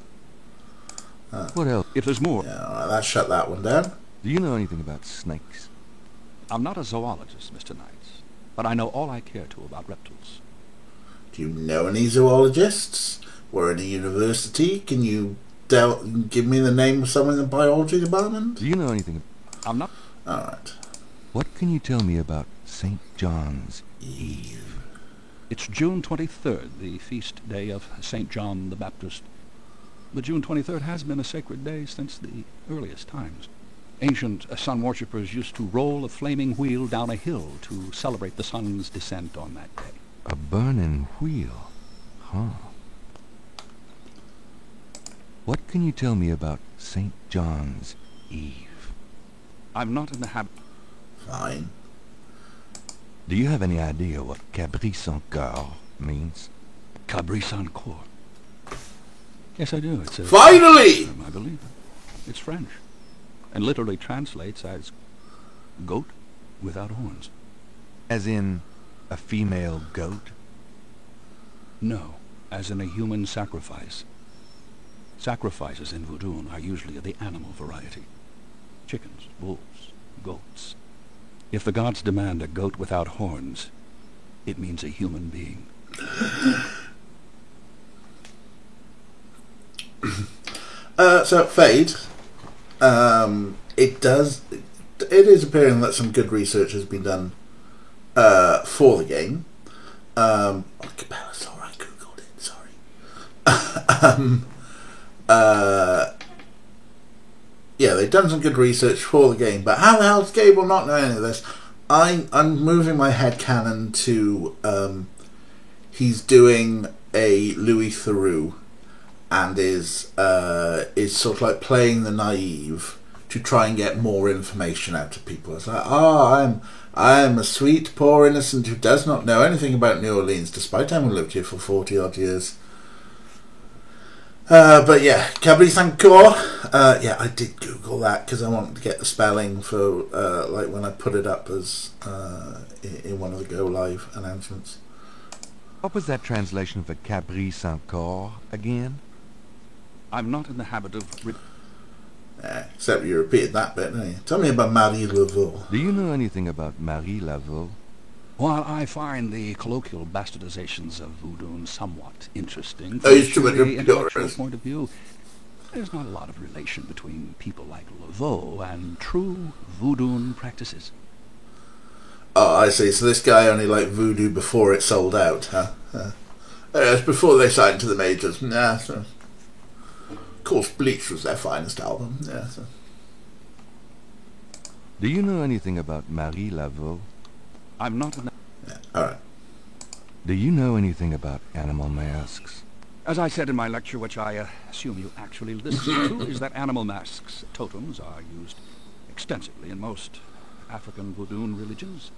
What else? If there's more... Yeah, all right, let's shut that one down. Do you know anything about snakes? I'm not a zoologist, Mr. Knight, but I know all I care to about reptiles. Do you know any zoologists? We're in a university. Can you give me the name of someone in the biology department? Do you know anything? I'm not... All right. What can you tell me about St. John's Eve? It's June 23rd, the feast day of St. John the Baptist. But June 23rd has been a sacred day since the earliest times. Ancient sun worshippers used to roll a flaming wheel down a hill to celebrate the sun's descent on that day. A burning wheel? Huh. What can you tell me about St. John's Eve? I'm not in the habit... Fine. Do you have any idea what Cabri Sans Coeur means? Cabri Sans Coeur? Yes, I do. It's a... Finally! I believe it. It's French, and literally translates as goat without horns. As in a female goat? No, as in a human sacrifice. Sacrifices in voodoo are usually of the animal variety. Chickens, wolves, goats. If the gods demand a goat without horns, it means a human being. So Fade, it is appearing that some good research has been done for the game. Cabela's alright, googled it, sorry. Yeah, they've done some good research for the game, but how the hell does Gable not know any of this? I'm moving my headcanon to he's doing a Louis Theroux and is sort of like playing the naive to try and get more information out of people. It's like, I am a sweet, poor innocent who does not know anything about New Orleans, despite having lived here for 40 odd years. But yeah, Cabri Sans Coeur. Yeah, I did Google that because I wanted to get the spelling for like when I put it up as in one of the Go Live announcements. What was that translation for Cabri Sans Coeur again? I'm not in the habit of... Except you repeated that bit, didn't you? Tell me about Marie Laveau. Do you know anything about Marie Laveau? While I find the colloquial bastardizations of voodoo somewhat interesting Oh, from you the intellectual point of view, There's not a lot of relation between people like Laveau and true voodoo practices. Oh, I see. So this guy only liked voodoo before it sold out, huh? It's before they signed to the majors. Yeah, so. Of course, Bleach was their finest album. Yeah. So. Do you know anything about Marie Laveau? I'm not an... Yeah, alright. Do you know anything about animal masks? As I said in my lecture, which I assume you actually listened to, is that animal masks, totems, are used extensively in most African voodoo religions.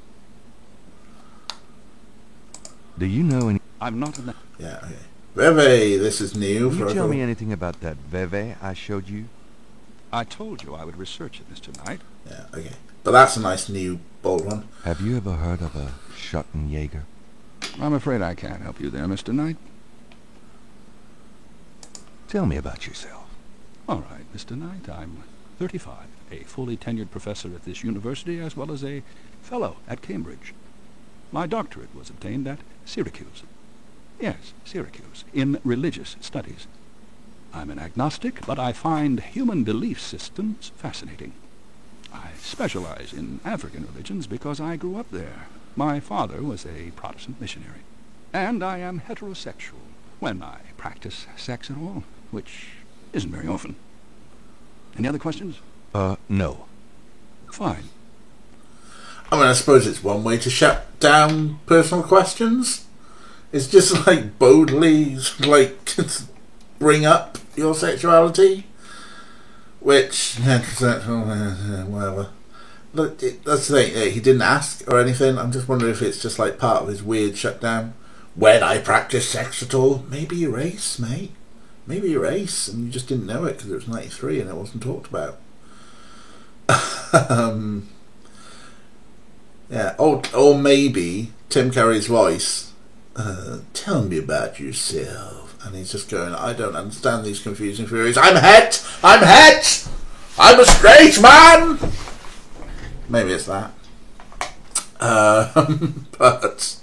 Do you know any... I'm not an... Yeah, okay. Veve, this is new. Can you tell me anything about that Veve I showed you? I told you I would research it, Mr. Knight. Yeah, okay. But that's a nice new bold one. Have you ever heard of a Schottenjäger? I'm afraid I can't help you there, Mr. Knight. Tell me about yourself. All right, Mr. Knight, I'm 35, a fully tenured professor at this university, as well as a fellow at Cambridge. My doctorate was obtained at Syracuse. Yes, Syracuse, in religious studies. I'm an agnostic, but I find human belief systems fascinating. I specialize in African religions because I grew up there. My father was a Protestant missionary. And I am heterosexual, when I practice sex at all, which isn't very often. Any other questions? No. Fine. I mean, I suppose it's one way to shut down personal questions. It's just like boldly, like, bring up your sexuality, which, whatever. Look, that's the thing, he didn't ask or anything. I'm just wondering if it's just like part of his weird shutdown. When I practice sex at all, maybe your ace, mate. Maybe your ace, and you just didn't know it because it was 93 and it wasn't talked about. Yeah, or maybe Tim Curry's voice. Tell me about yourself. And he's just going, I don't understand these confusing theories. I'm het! I'm a straight man! Maybe it's that. But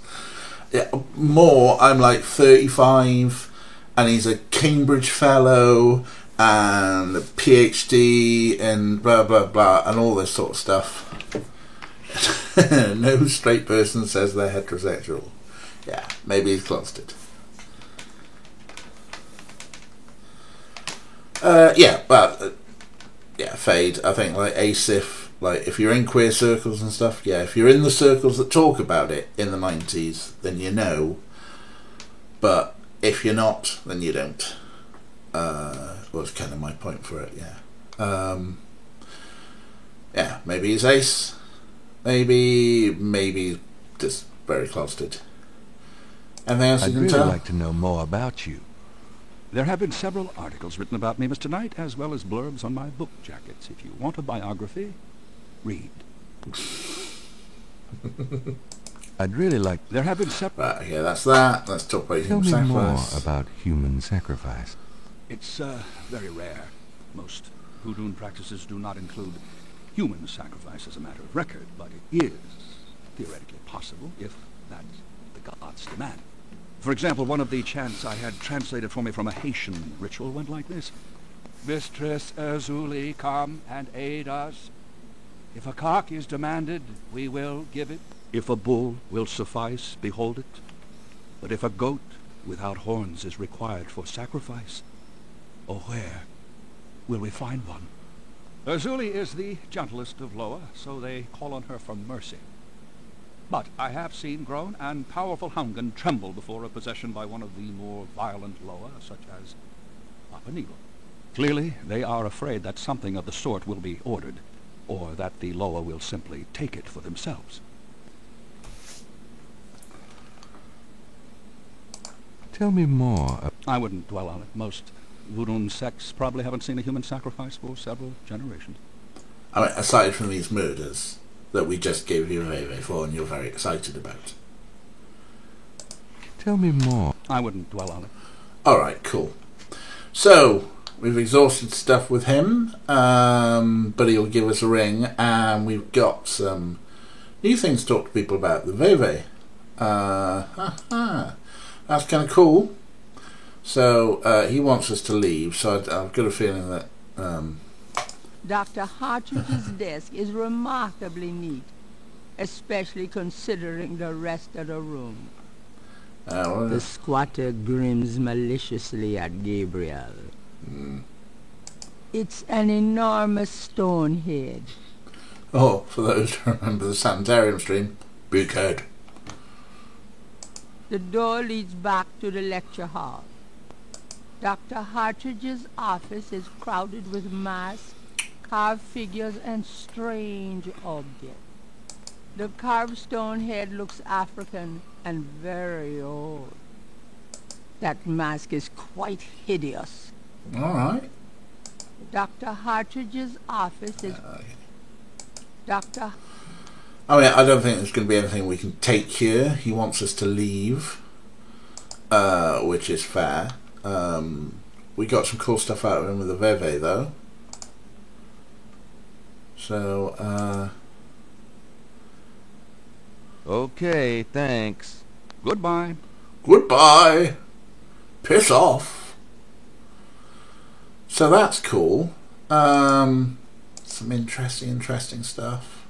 yeah, more, I'm like 35 and he's a Cambridge fellow and a PhD and blah blah blah and all this sort of stuff. No straight person says they're heterosexual. Yeah, maybe he's closeted. Yeah, but Fade. I think like ASIF, like if you're in queer circles and stuff, yeah, if you're in the circles that talk about it in the 90s, then you know. But if you're not, then you don't. Was kind of my point for it. Yeah. Yeah, maybe he's ace. Maybe just very closeted. Anything else I'd you can really tell? like to know more about you. There have been several articles written about me, Mr. Knight, as well as blurbs on my book jackets. If you want a biography, read. I'd really like... There have been several... Right, yeah, that's that. Let's talk about Tell human me more sacrifice. about human sacrifice. It's very rare. Most voodoo practices do not include human sacrifice as a matter of record, but it is theoretically possible if that's the gods demand. For example, one of the chants I had translated for me from a Haitian ritual went like this. Mistress Erzulie, come and aid us. If a cock is demanded, we will give it. If a bull will suffice, behold it. But if a goat without horns is required for sacrifice, oh, where will we find one? Erzulie is the gentlest of Loa, so they call on her for mercy. But I have seen grown and powerful Hungan tremble before a possession by one of the more violent Loa, such as Papanigo. Clearly, they are afraid that something of the sort will be ordered, or that the Loa will simply take it for themselves. Tell me more. I wouldn't dwell on it. Most voodoo sects probably haven't seen a human sacrifice for several generations. I mean, aside from these murders that we just gave you a Veve for and you're very excited about. Tell me more. I wouldn't dwell on it. Alright, cool. So, we've exhausted stuff with him, but he'll give us a ring, and we've got some new things to talk to people about. The Veve. That's kind of cool. So he wants us to leave, so I've got a feeling that... Dr. Hartridge's desk is remarkably neat, especially considering the rest of the room. The squatter grins maliciously at Gabriel. It's an enormous stone head. Oh, for those who remember the Sanitarium stream, big head. The door leads back to the lecture hall. Dr. Hartridge's office is crowded with masks, carved figures, and strange objects. The carved stone head looks African and very old. That mask is quite hideous. All right. Dr. Hartridge's office is... Dr. I mean, I don't think there's going to be anything we can take here. He wants us to leave, which is fair. We got some cool stuff out of him with the Veve, though. So, Okay, thanks. Goodbye. Goodbye. Piss off. So that's cool. Some interesting stuff.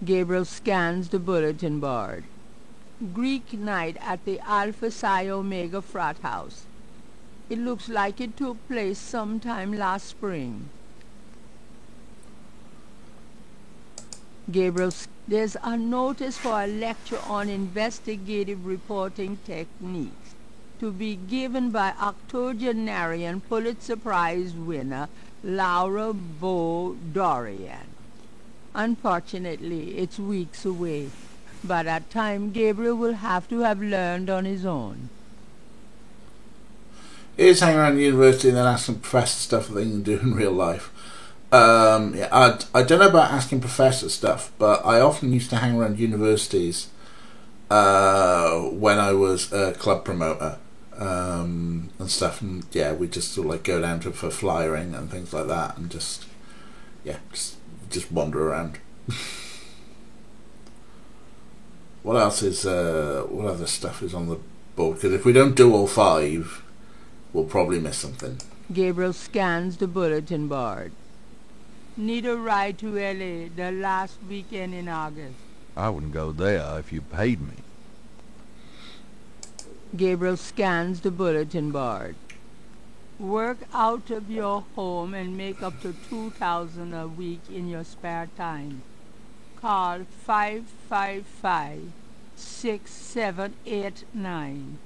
Gabriel scans the bulletin board. Greek night at the Alpha Psi Omega frat house. It looks like it took place sometime last spring. Gabriel, there's a notice for a lecture on investigative reporting techniques to be given by octogenarian Pulitzer Prize winner Laura Bo Dorian. Unfortunately, it's weeks away. By that time, Gabriel will have to have learned on his own. He's hanging around the university and then asking professor stuff that they can do in real life. Yeah, I don't know about asking professor stuff, but I often used to hang around universities when I was a club promoter and stuff. And yeah, we just sort of like go down to for flyering and things like that, and just wander around. What else is what other stuff is on the board? Because if we don't do all 5, we'll probably miss something. Gabriel scans the bulletin board. Need a ride to L.A. the last weekend in August. I wouldn't go there if you paid me. Gabriel scans the bulletin board. Work out of your home and make up to $2,000 a week in your spare time. Call 555-6789.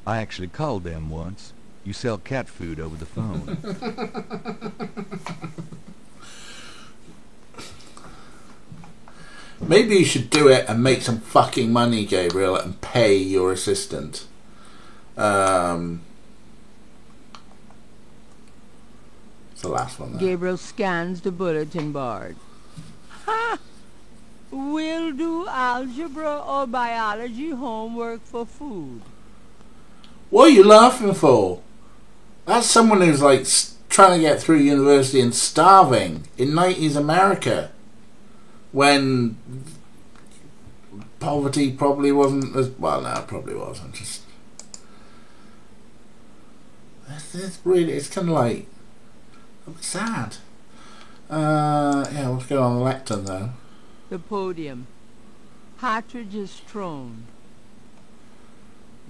I actually called them once. You sell cat food over the phone. Maybe you should do it and make some fucking money, Gabriel, and pay your assistant. It's the last one there. Gabriel scans the bulletin board. Ha! We'll do algebra or biology homework for food. What are you laughing for? That's someone who's like trying to get through university and starving in 90s America, when poverty probably wasn't as well. No, it probably wasn't. Just it's really, it's kind of like sad. Yeah, what's going on the lectern though? The podium. Hartridge's throne.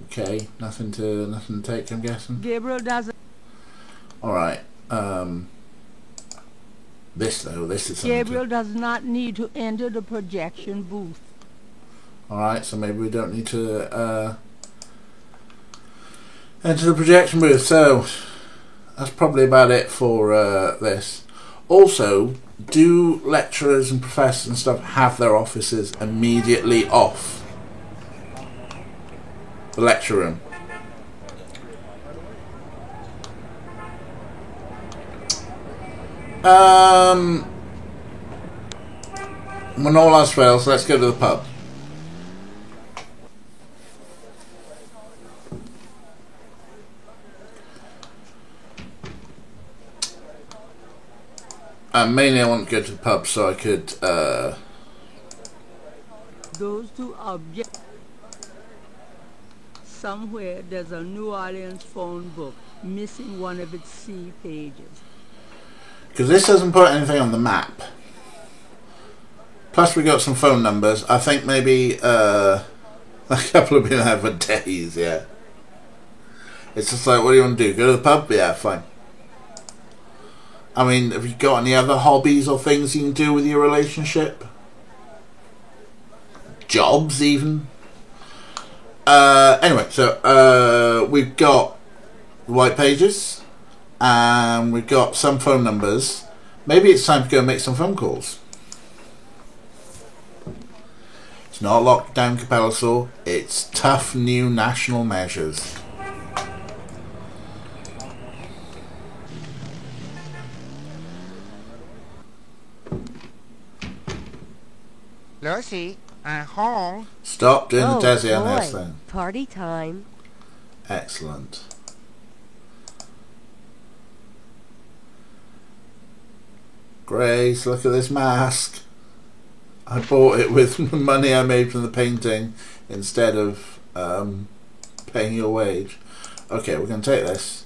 Okay, nothing to take, I'm guessing. Gabriel doesn't. All right. This is something. Gabriel does not need to enter the projection booth. All right, so maybe we don't need to enter the projection booth. So that's probably about it for this. Also, do lecturers and professors and stuff have their offices immediately off the lecture room? When all else fails, let's go to the pub. Mainly I want to go to the pub so I could Those two objects. somewhere there's a New Orleans phone book missing one of its C pages. Because this doesn't put anything on the map. Plus we got some phone numbers. I think maybe a couple have been there for days, yeah. It's just like, what do you want to do? Go to the pub? Yeah, fine. I mean, have you got any other hobbies or things you can do with your relationship? Jobs, even? Anyway, so we've got the white pages, and we've got some phone numbers. Maybe it's time to go and make some phone calls. It's not lockdown Capellosaur, it's tough new national measures. Lucy, home. Stop doing Oh, the Desi on boy. this then. Party time. Excellent. Grace, look at this mask. I bought it with the money I made from the painting instead of paying your wage. Okay, we're going to take this.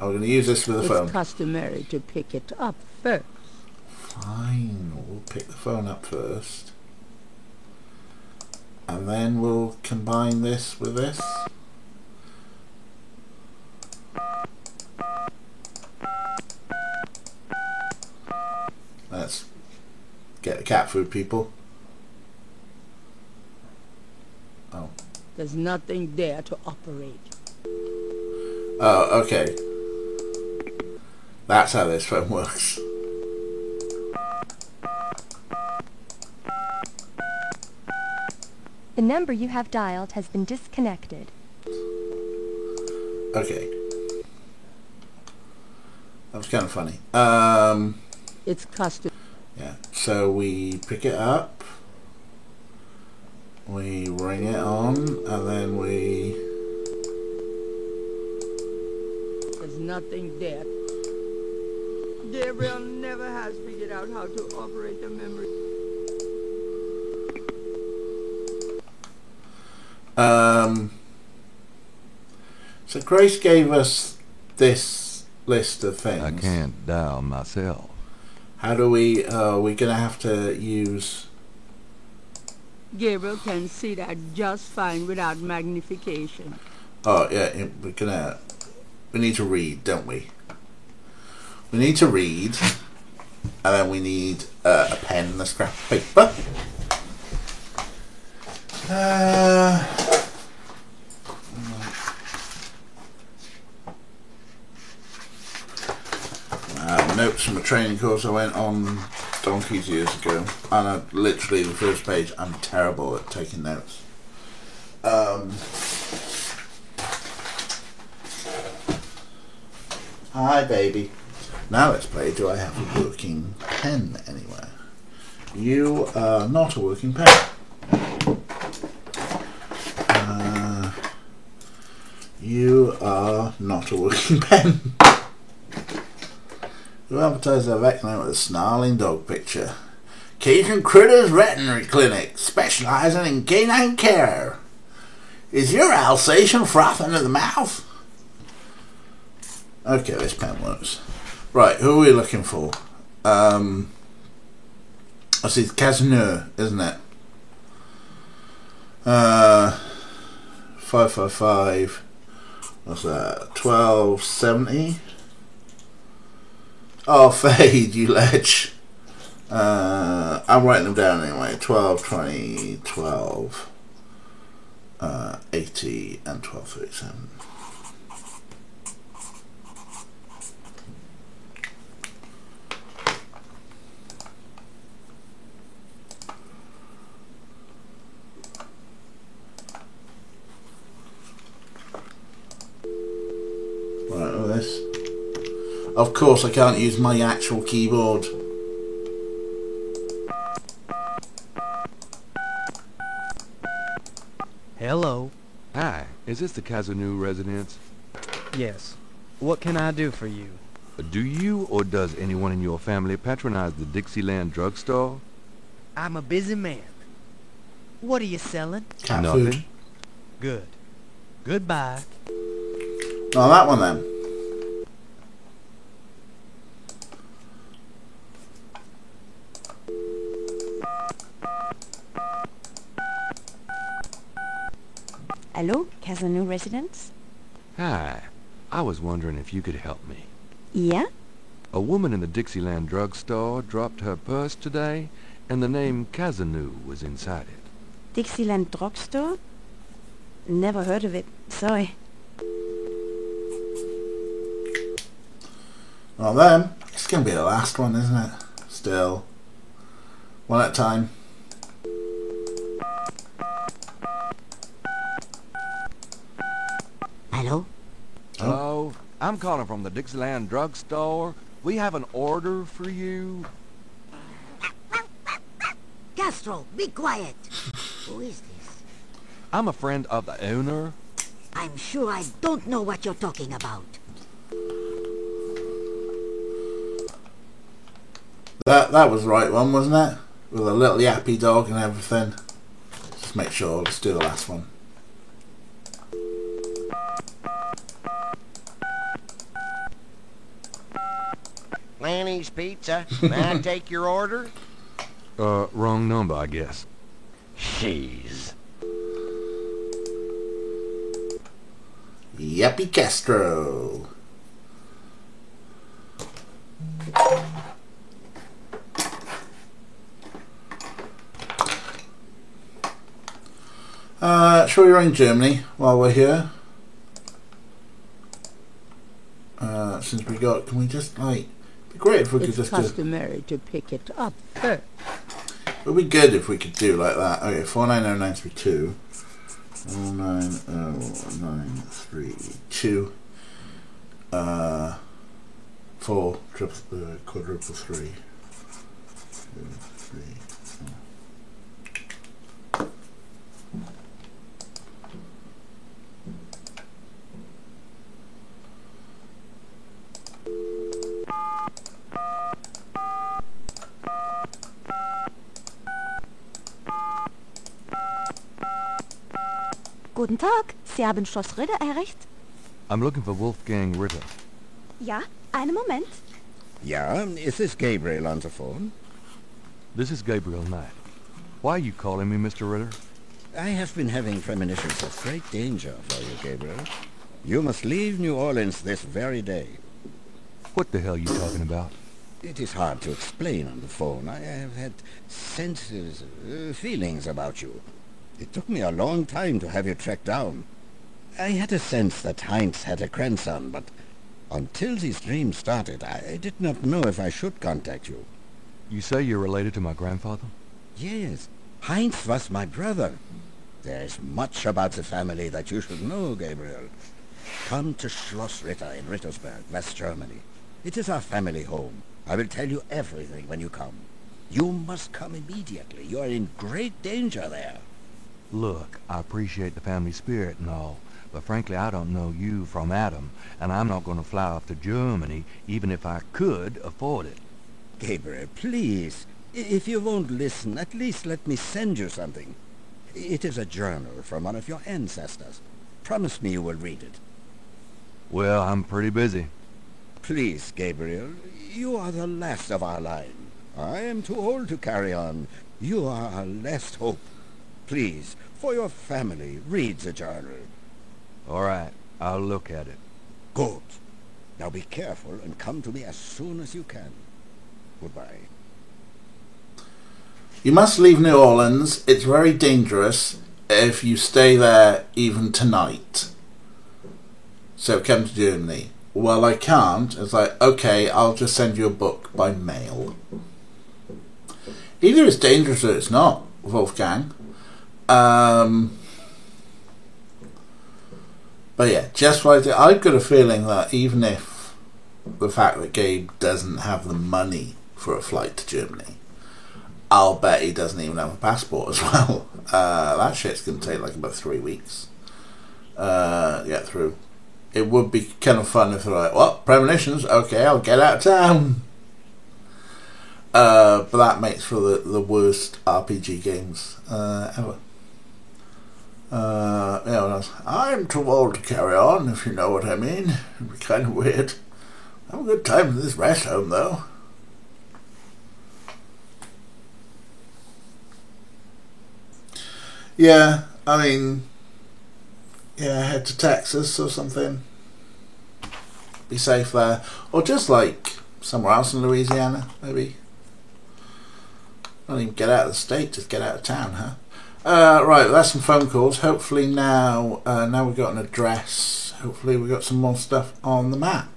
I'm going to use this with the phone. It's customary to pick it up first. Fine, we'll pick the phone up first. And then we'll combine this with this. Let's get the cat food, people. Oh. There's nothing there to operate. Oh, okay. That's how this phone works. The number you have dialed has been disconnected. Okay. That was kind of funny. It's custom. Yeah. So we pick it up. We ring it on, and then we... There's nothing there. Gabriel never has figured out how to operate the memory. So Grace gave us this list of things. I can't dial myself. How do we, we're gonna have to use... Gabriel can see that just fine without magnification. Oh, yeah, we need to read, don't we? We need to read, and then we need a pen and a scrap of paper. Notes from a training course I went on donkeys years ago, and literally the first page, I'm terrible at taking notes. Hi baby. Now let's play Do I Have a Working Pen Anywhere? You are not a working pen. You are not a working pen. Who advertised their vet with a snarling dog picture? Cajun Critters Veterinary Clinic, specialising in canine care. Is your Alsatian frothing at the mouth? Okay, this pen works. Right, who are we looking for? I see it's Cazeneur, isn't it? 555. What's that? 1270. Oh, Fade, you ledge. I'm writing them down anyway. 12, 20, 12, 80, and 1237. Right, all this. Of course, I can't use my actual keyboard. Hello. Hi, is this the Cazeneu residence? Yes. What can I do for you? Do you or does anyone in your family patronize the Dixieland drugstore? I'm a busy man. What are you selling? Cat Nothing. food. Good. Goodbye. Oh, that one then. Hello, Casino residence? Hi. I was wondering if you could help me. Yeah? A woman in the Dixieland drugstore dropped her purse today, and the name Kazanu was inside it. Dixieland drugstore? Never heard of it. Sorry. Well then, it's going to be the last one, isn't it? Still. One at a time. Hello? Hello? I'm calling from the Dixieland drugstore. We have an order for you. Castro, be quiet. Who is this? I'm a friend of the owner. I'm sure I don't know what you're talking about. That was the right one, wasn't it? With a little yappy dog and everything. Just make sure, let's do the last one. Lanny's Pizza. May I take your order? Wrong number, I guess. Jeez. Yappy Castro. Shall we ring Germany while we're here? Since we got, can we just like, it'd be great if we could just do. It's customary to pick it up first. It would be good if we could do like that. Okay, 490932. 490932. 4 quadruple 3. 2, 3, 4. Guten Tag, Sie haben Schloss Ritter erreicht? I'm looking for Wolfgang Ritter. Ja, einen Moment. Yeah, is this Gabriel on the phone? This is Gabriel Knight. Why are you calling me, Mr. Ritter? I have been having premonitions of great danger for you, Gabriel. You must leave New Orleans this very day. What the hell are you talking about? It is hard to explain on the phone. I have had senses, feelings about you. It took me a long time to have you tracked down. I had a sense that Heinz had a grandson, but until these dreams started, I did not know if I should contact you. You say you're related to my grandfather? Yes, Heinz was my brother. There is much about the family that you should know, Gabriel. Come to Schloss Ritter in Rittersberg, West Germany. It is our family home. I will tell you everything when you come. You must come immediately. You are in great danger there. Look, I appreciate the family spirit and all, but frankly I don't know you from Adam, and I'm not going to fly off to Germany even if I could afford it. Gabriel, please. If you won't listen, at least let me send you something. It is a journal from one of your ancestors. Promise me you will read it. Well, I'm pretty busy. Please, Gabriel, you are the last of our line. I am too old to carry on. You are our last hope. Please, for your family, read the journal. All right, I'll look at it. Good. Now be careful and come to me as soon as you can. Goodbye. You must leave New Orleans. It's very dangerous if you stay there even tonight. So come to Germany. Well, I can't. It's like, okay, I'll just send you a book by mail. Either it's dangerous or it's not, Wolfgang. But yeah, just like that, I've got a feeling that even if the fact that Gabe doesn't have the money for a flight to Germany, I'll bet he doesn't even have a passport as well. That shit's going to take like about 3 weeks. Get through. It would be kind of fun if they're like, well, premonitions, okay, I'll get out of town. But that makes for the worst RPG games ever. Yeah, what else? I'm too old to carry on, if you know what I mean. It'd be kind of weird. Have a good time in this rest home, though. Yeah, I mean, yeah, head to Texas or something. Be safe there. Or just like somewhere else in Louisiana, maybe. Not even get out of the state, just get out of town, huh? Right, that's some phone calls. Hopefully now we've got an address. Hopefully we've got some more stuff on the map.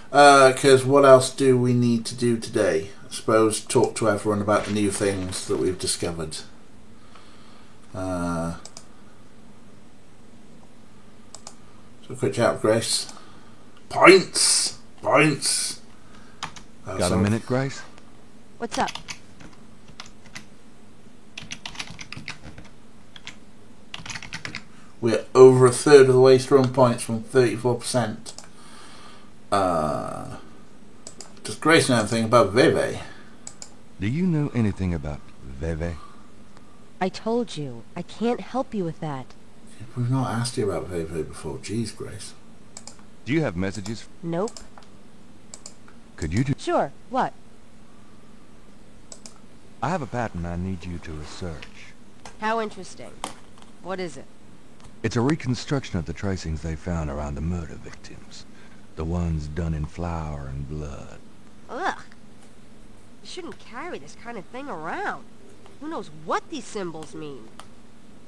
Because what else do we need to do today? I suppose talk to everyone about the new things that we've discovered. So a quick chat with Grace. Points! Points! Got a minute, Grace? What's up? We're over a third of the way through on points from 34%. Does Grace know anything about Veve? Do you know anything about Veve? I told you. I can't help you with that. We've not asked you about Veve before. Jeez, Grace. Do you have messages? Nope. Could you do... Sure. What? I have a pattern I need you to research. How interesting. What is it? It's a reconstruction of the tracings they found around the murder victims. The ones done in flour and blood. Ugh. You shouldn't carry this kind of thing around. Who knows what these symbols mean?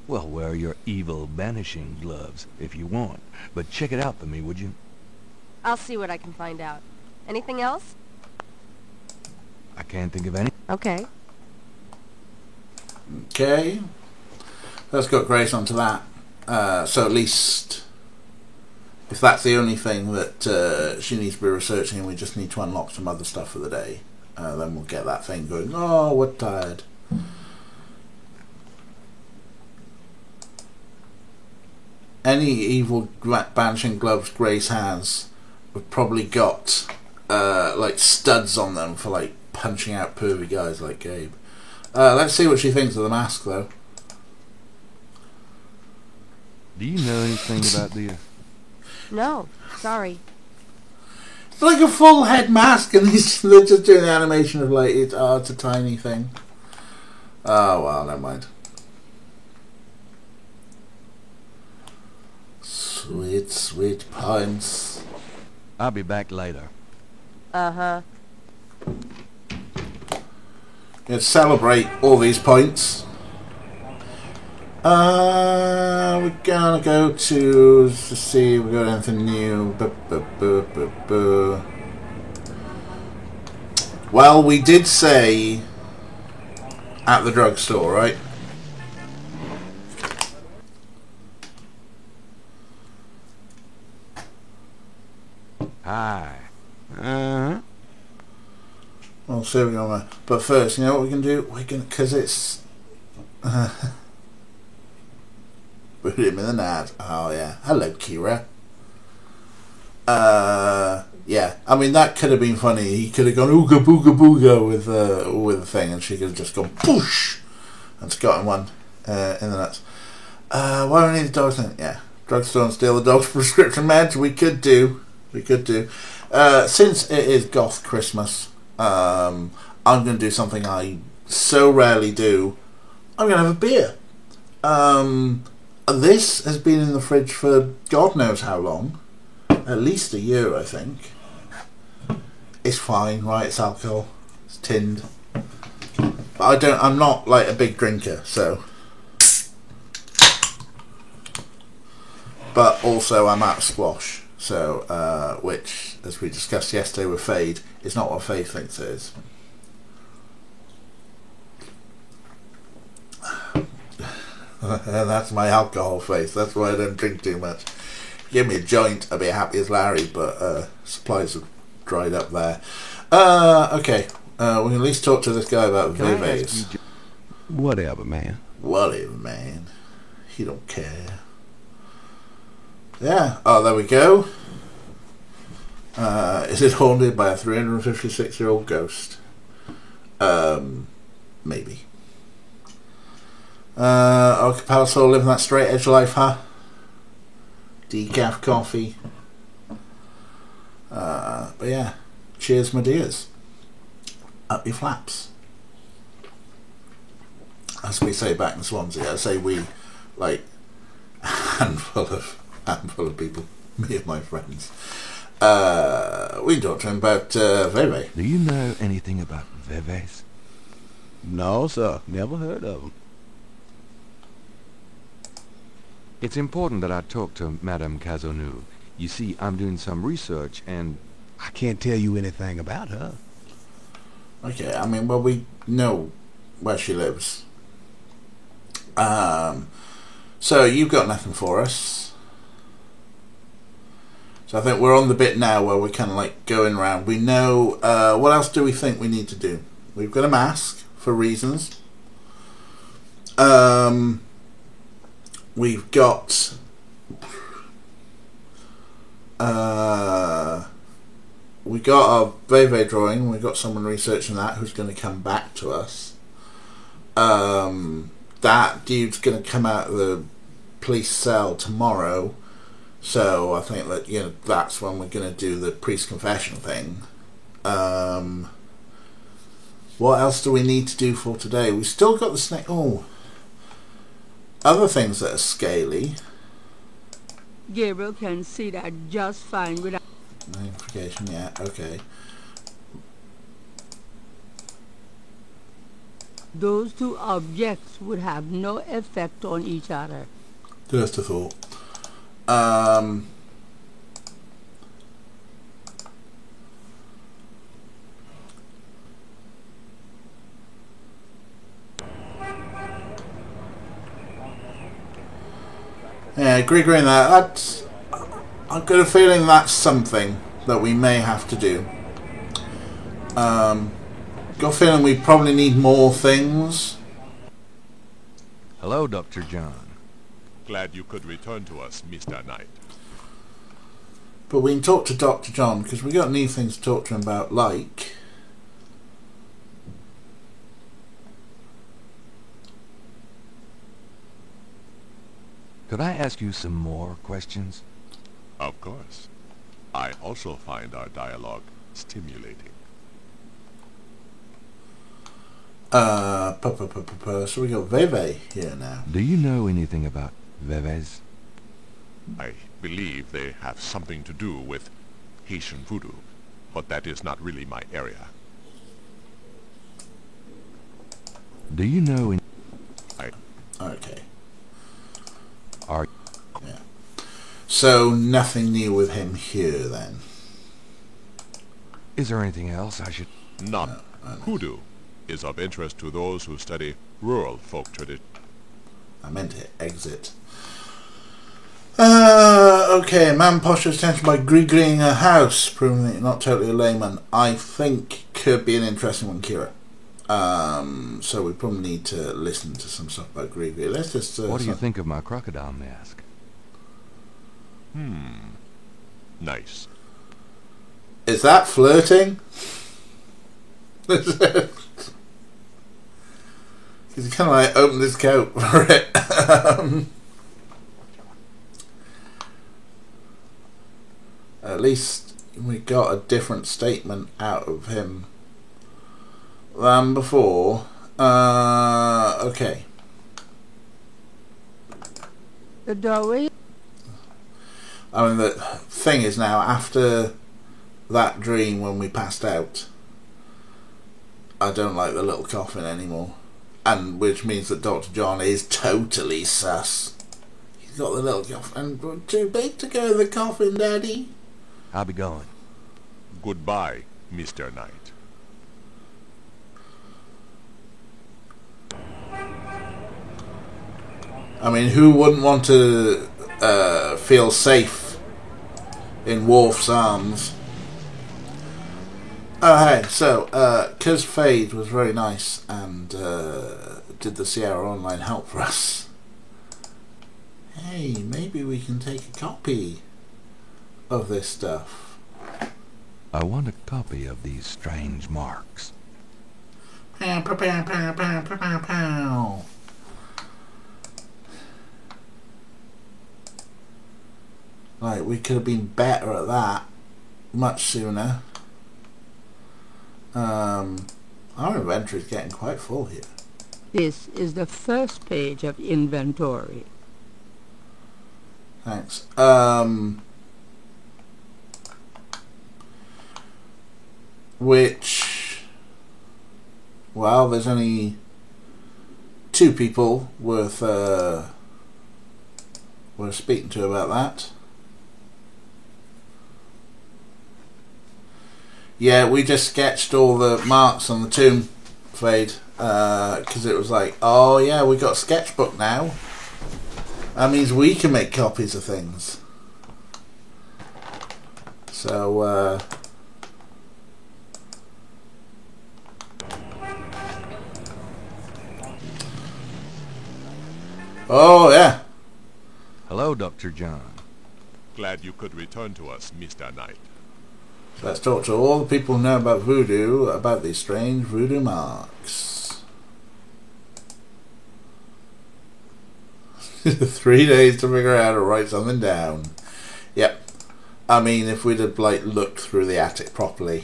Well, wear your evil banishing gloves if you want. But check it out for me, would you? I'll see what I can find out. Anything else? I can't think of any. Okay. Okay. Let's get Grace onto that. So at least, if that's the only thing that she needs to be researching and we just need to unlock some other stuff for the day, then we'll get that thing going. Oh, we're tired. Any evil banishing gloves Grace has have probably got like studs on them for like punching out pervy guys like Gabe. Let's see what she thinks of the mask though. Do you know anything about the... No, sorry. It's like a full head mask and they're just doing the animation of like, it's a tiny thing. Oh well, never mind. Sweet, sweet points. I'll be back later. Uh-huh. Let's celebrate all these points. We're gonna go to see if we got anything new. Well, we did say at the drugstore, right? Hi. Uh-huh. Well, see what we got. But first, you know what we can do? We can, because it's... Put him in the net. Oh yeah. Hello, Kira. Yeah. I mean, that could have been funny. He could have gone ooga booga booga with the thing, and she could have just gone poosh and gotten one in the nuts. Why do we need a dog's thing? Yeah. Drugstore and steal the dog's prescription meds. We could do. Since it is Goth Christmas, I'm going to do something I so rarely do. I'm going to have a beer. This has been in the fridge for God knows how long. At least a year, I think. It's fine, right? It's alcohol. It's tinned. But I'm not like a big drinker, so. But also I'm out of squash, so which, as we discussed yesterday with Fade, is not what Fade thinks it is. That's my alcohol face. That's why I don't drink too much. Give me a joint, I'd be happy as Larry, but supplies have dried up there. Okay, we can at least talk to this guy about Vives. Whatever, man. Whatever, man. He don't care. Yeah. Oh, there we go. Is it haunted by a 356-year-old ghost? Maybe. Capella Soul living that straight edge life, huh? Decaf coffee. But yeah, cheers, my dears. Up your flaps. As we say back in Swansea, I say we, like a handful of people, me and my friends. We talked to him about Veve. Do you know anything about Veves? No, sir. Never heard of them. It's important that I talk to Madame Cazonou. You see, I'm doing some research and... I can't tell you anything about her. Okay, I mean, well, we know where she lives. So you've got nothing for us. So I think we're on the bit now where we're kind of like going around. We know, what else do we think we need to do? We've got a mask for reasons. We've got we got our Veve drawing. We've got someone researching that who's going to come back to us. That dude's going to come out of the police cell tomorrow, so I think that, you know, that's when we're going to do the priest confession thing. What else do we need to do for today? We've still got the snake. Oh, other things that are scaly. Gabriel can see that just fine without... Magnification, yeah, okay. Those two objects would have no effect on each other. Just a thought. Yeah, Grigor in there. That's... I've got a feeling that's something that we may have to do. Got a feeling we probably need more things. Hello, Dr. John. Glad you could return to us, Mr. Knight. But we can talk to Dr. John, because we got new things to talk to him about, like... Could I ask you some more questions? Of course. I also find our dialogue stimulating. So we got Veve here now. Do you know anything about Veves? I believe they have something to do with Haitian voodoo, but that is not really my area. Do you know Okay. Yeah. So nothing new with him here then. Is there anything else I should... None. Hoodoo is of interest to those who study rural folk tradition. I meant to exit. Okay, man postures attention by Grigring a house, proving that you're not totally a layman. I think could be an interesting one, Kira. So we probably need to listen to some stuff about Grigri. Let's just... what do you think of my crocodile mask? Nice. Is that flirting? He's kind of like opened his coat for it. At least we got a different statement out of him than before. Okay. The doorway? I mean, the thing is now, after that dream when we passed out, I don't like the little coffin anymore. And which means that Dr. John is totally sus. He's got the little coffin. We're too big to go in the coffin, Daddy. I'll be going. Goodbye, Mr. Knight. I mean, who wouldn't want to feel safe in Worf's arms? Oh, hey, so, Cuz Fade was very nice and did the Sierra Online help for us. Hey, maybe we can take a copy of this stuff. I want a copy of these strange marks. Pow, pow, pow, pow, pow, pow, pow. Like, we could have been better at that much sooner. Our inventory's getting quite full here. This is the first page of inventory. Thanks. Which, well, there's only 2 people worth speaking to about that. Yeah, we just sketched all the marks on the tomb, Fade, because it was like, oh yeah, we got a sketchbook now. That means we can make copies of things. So, oh yeah. Hello, Dr. John. Glad you could return to us, Mr. Knight. So let's talk to all the people who know about voodoo, about these strange voodoo marks. 3 days to figure out how to write something down. Yep. I mean, if we'd have like looked through the attic properly,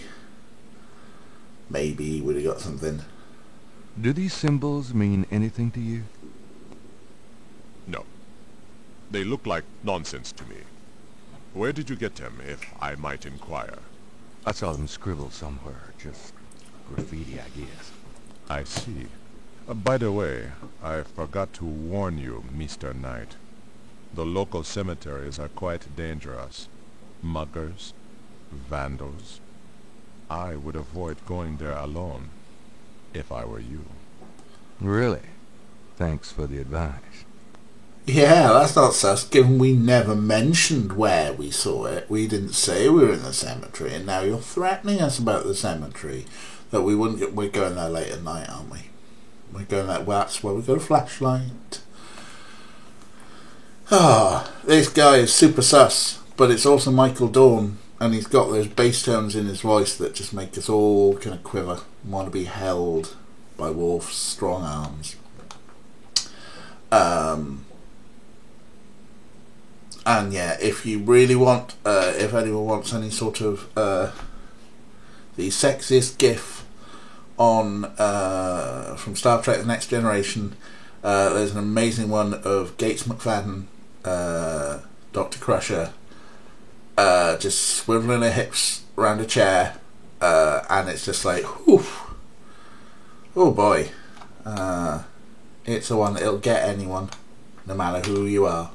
maybe we'd have got something. Do these symbols mean anything to you? No. They look like nonsense to me. Where did you get them, if I might inquire? I saw them scribbled somewhere. Just graffiti, I guess. I see. By the way, I forgot to warn you, Mr. Knight. The local cemeteries are quite dangerous. Muggers, vandals. I would avoid going there alone, if I were you. Really? Thanks for the advice. Yeah, that's not sus, given we never mentioned where we saw it. We didn't say we were in the cemetery, and now you're threatening us about the cemetery. That we wouldn't get... We're going there late at night, aren't we? We're going there... Well, that's where we got a flashlight. Ah, this guy is super sus, but it's also Michael Dorn, and he's got those bass tones in his voice that just make us all kind of quiver and want to be held by Worf's strong arms. And yeah, if you really want, if anyone wants any sort of the sexiest gif on from Star Trek: The Next Generation, there's an amazing one of Gates McFadden, Dr. Crusher, just swiveling her hips around a chair, and it's just like, whew, oh boy, it's the one that'll get anyone, no matter who you are.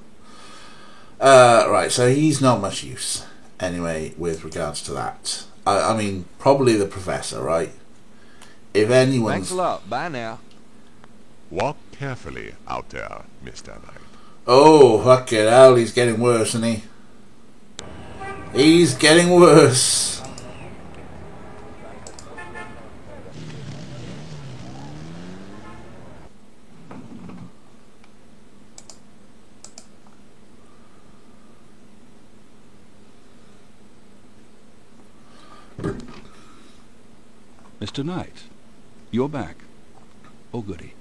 Right, so he's not much use, anyway, with regards to that. I mean, probably the professor, right? If anyone's... Thanks a lot. Bye now. Walk carefully out there, Mr. Knight. Oh, fuck it, hell, he's getting worse, isn't he? He's getting worse. Mr. Knight, you're back. Oh, goody.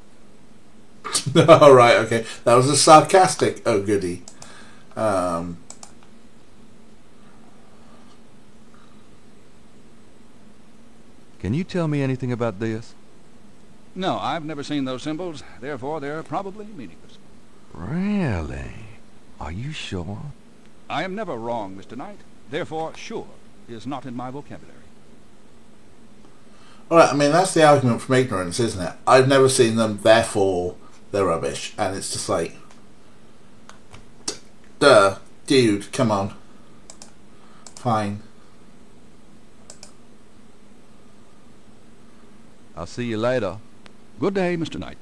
All right, okay. That was a sarcastic oh, goody. Can you tell me anything about this? No, I've never seen those symbols. Therefore, they're probably meaningless. Really? Are you sure? I am never wrong, Mr. Knight. Therefore, sure is not in my vocabulary. Alright, I mean, that's the argument from ignorance, isn't it? I've never seen them, therefore they're rubbish. And it's just like, duh, dude, come on. Fine. I'll see you later. Good day, Mr. Knight.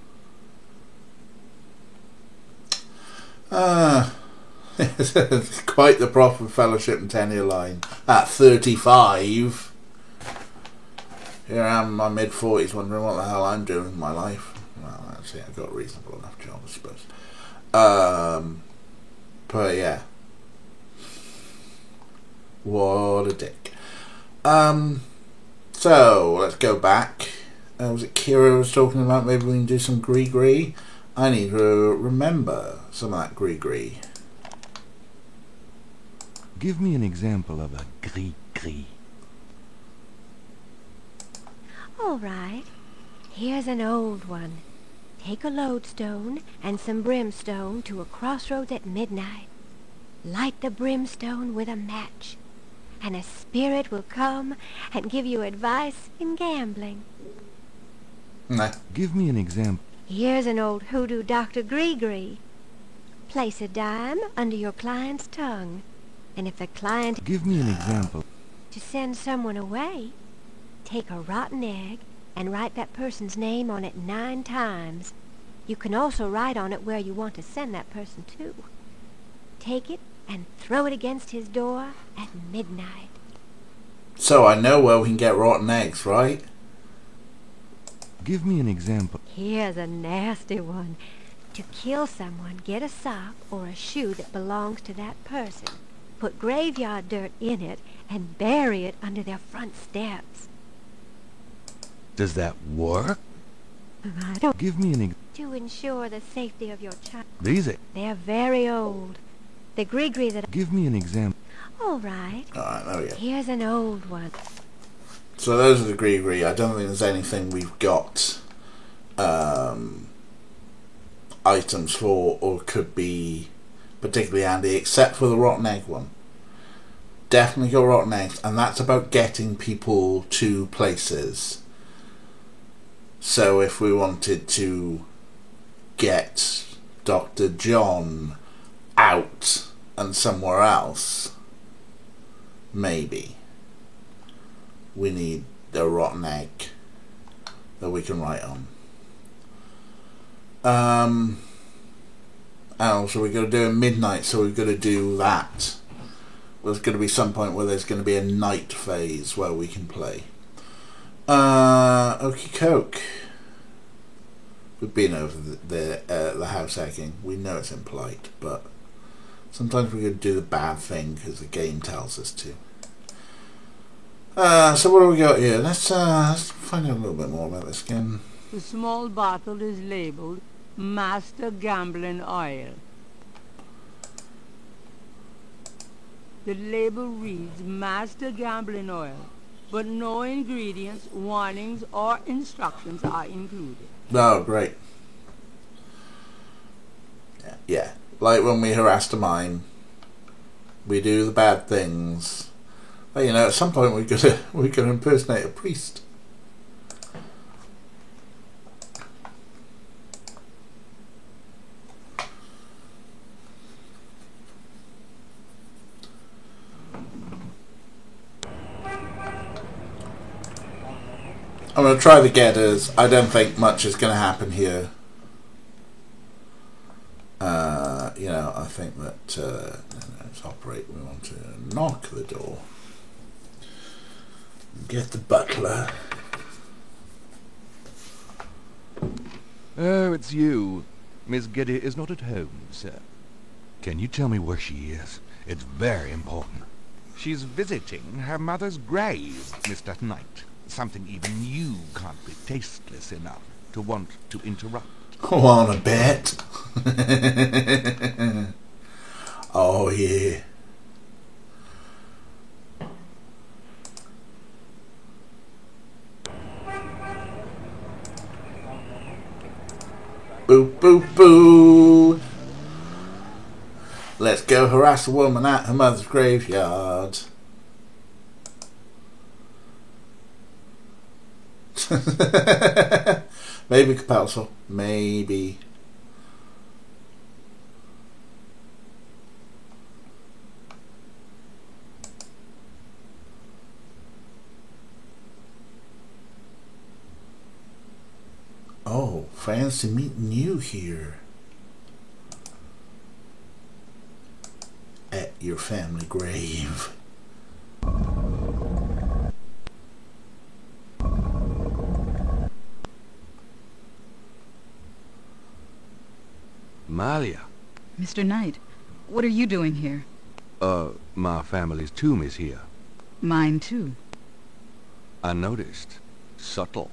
It's quite the proper fellowship and tenure line. At 35, here I am in my mid-40s wondering what the hell I'm doing with my life. Well, actually, I've got a reasonable enough job, I suppose. But yeah. What a dick. So, let's go back. Was it Kira was talking about maybe we can do some gree-gree? I need to remember some of that gree-gree. Give me an example of a gris-gris. All right. Here's an old one. Take a lodestone and some brimstone to a crossroads at midnight. Light the brimstone with a match, and a spirit will come and give you advice in gambling. Nah. Give me an example. Here's an old hoodoo Dr. Gree-Gree. Place a dime under your client's tongue, and if the client... Give me an example. To send someone away, take a rotten egg and write that person's name on it 9 times. You can also write on it where you want to send that person to. Take it and throw it against his door at midnight. So I know where we can get rotten eggs, right? Give me an example. Here's a nasty one. To kill someone, get a sock or a shoe that belongs to that person. Put graveyard dirt in it and bury it under their front steps. Does that work? I don't... Give me an To ensure the safety of your child. These are... They're very old. The Gree-Gree that... Give me an example. All right. Alright, there we go. Here's an old one. So those are the Gree-Gree. I don't think there's anything we've got items for or could be particularly handy except for the rotten egg one. Definitely got rotten eggs, and that's about getting people to places. So if we wanted to get Dr. John out and somewhere else, maybe we need a rotten egg that we can write on. And also we're going to do a midnight, so we're going to do that. There's going to be some point where there's going to be a night phase where we can play. Okie coke. We've been over the house egging. We know it's impolite, but sometimes we're going to do the bad thing because the game tells us to. So what do we got here? Let's find out a little bit more about this again. The small bottle is labeled Master Gambling Oil. The label reads Master Gambling Oil, but no ingredients, warnings, or instructions are included. Oh, great. Yeah. Like when we harassed a mine, we do the bad things. But you know, at some point we could impersonate a priest. I'm going to try the getters. I don't think much is going to happen here. You know, I think that let's operate. We want to knock the door. Get the butler. Oh, it's you. Miss Getty is not at home, sir. Can you tell me where she is? It's very important. She's visiting her mother's grave, Mr. Knight. Something even you can't be tasteless enough to want to interrupt. Want a bet? Oh, yeah. Boo, boo, boo. Let's go harass a woman at her mother's graveyard. Maybe Capalso. Maybe. Oh, fancy meeting you here. At your family grave. Malia. Mr. Knight, what are you doing here? My family's tomb is here. Mine too. I noticed. Subtle.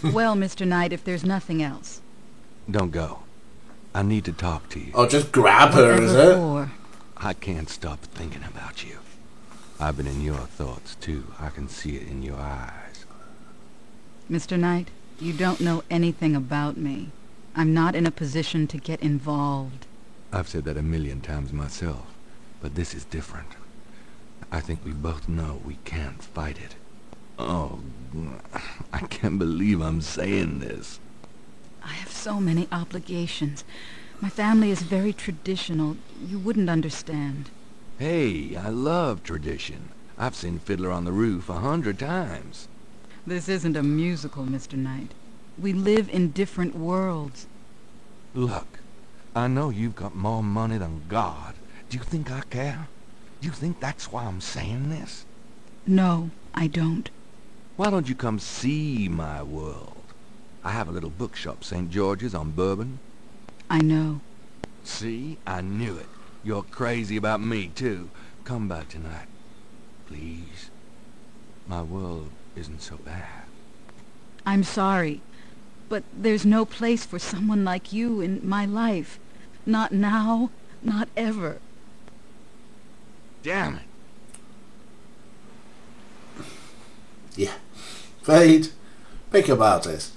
Well, Mr. Knight, if there's nothing else. Don't go. I need to talk to you. Oh, just grab her, is it? For. I can't stop thinking about you. I've been in your thoughts, too. I can see it in your eyes. Mr. Knight, you don't know anything about me. I'm not in a position to get involved. I've said that 1,000,000 times myself, but this is different. I think we both know we can't fight it. Oh, I can't believe I'm saying this. I have so many obligations. My family is very traditional. You wouldn't understand. Hey, I love tradition. I've seen Fiddler on the Roof 100 times. This isn't a musical, Mr. Knight. We live in different worlds. Look, I know you've got more money than God. Do you think I care? Do you think that's why I'm saying this? No, I don't. Why don't you come see my world? I have a little bookshop, St. George's on Bourbon. I know. See? I knew it. You're crazy about me, too. Come back tonight. Please. My world isn't so bad. I'm sorry, but there's no place for someone like you in my life. Not now, not ever. Damn it. Yeah. Fade. Think about this.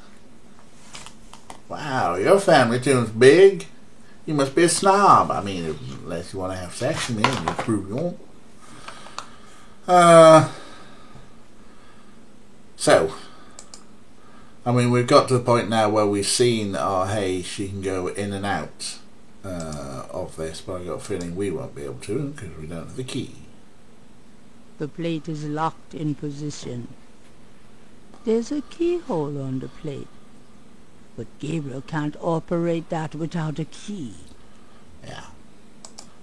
Wow, your family tune's big. You must be a snob. I mean, unless you want to have sex with me and you prove you won't. So, I mean, we've got to the point now where we've seen, oh, hey, she can go in and out of this, but I've got a feeling we won't be able to because we don't have the key. The plate is locked in position. There's a keyhole on the plate, but Gabriel can't operate that without a key. Yeah.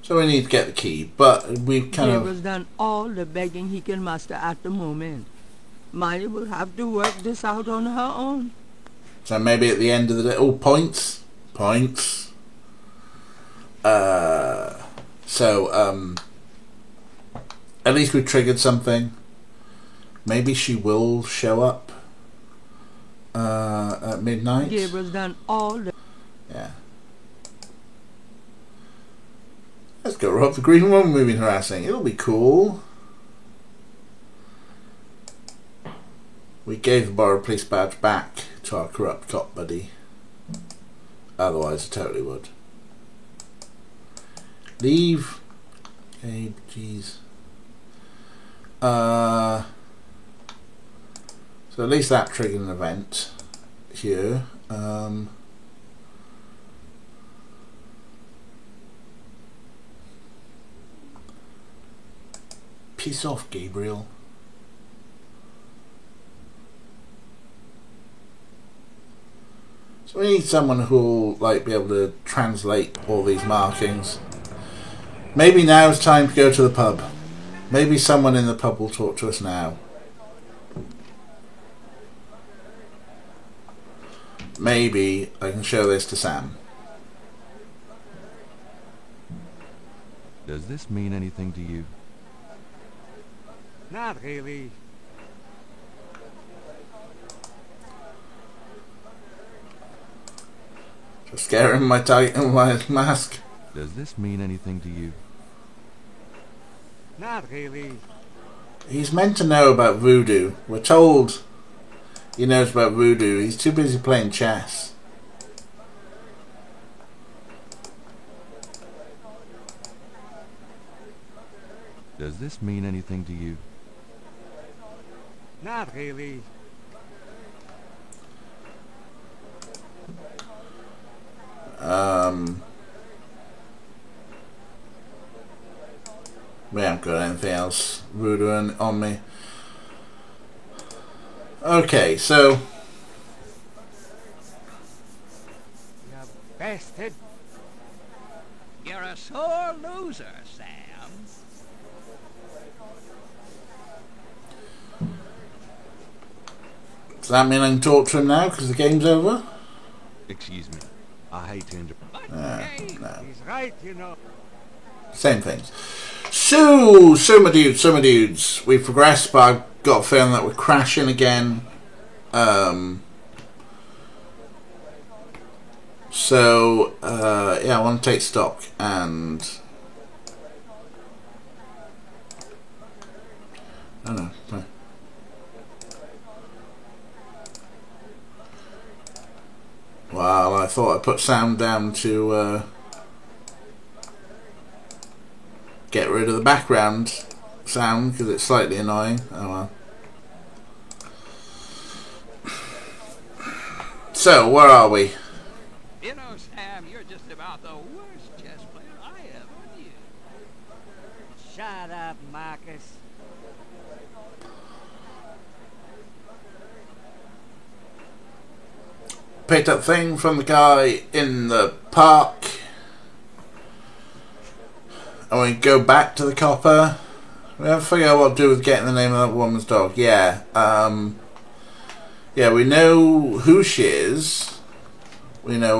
So we need to get the key, but we've kind Gabriel's done all the begging he can muster at the moment. Miley will have to work this out on her own. So maybe at the end of the day... Oh, points. Points. At least we triggered something. Maybe she will show up at midnight. Gabriel's done all the... Yeah. Let's go rob the Green Woman moving harassing. It'll be cool. We gave the borrowed police badge back to our corrupt cop buddy. Otherwise, I totally would. Leave. Okay, jeez. So at least that triggered an event here. Piss off, Gabriel. So we need someone who'll be able to translate all these markings. Maybe now it's time to go to the pub. Maybe someone in the pub will talk to us now. Maybe I can show this to Sam. Does this mean anything to you? Not really. Just scare him with my mask. Does this mean anything to you? Not really. He's meant to know about voodoo. We're told he knows about voodoo. He's too busy playing chess. Does this mean anything to you? Not really. We haven't got anything else voodoo on me. Okay, so You bastard. You're a sore loser, Sam. does that mean I can talk to him now because the game's over? Excuse me. I hate to interrupt. No. He's right, you know. Same things. So my dudes, we've progressed, but I've got a feeling that we're crashing again. Yeah, I want to take stock and Well, I thought I'd put sound down to get rid of the background sound because it's slightly annoying. Oh well. So, where are we? You know, Sam, you're just about the worst chess player I ever knew. Shut up, Marcus. Picked up thing from the guy in the park. And we go back to the copper. We have to figure out what to do with getting the name of that woman's dog. Yeah, yeah, we know who she is. We know,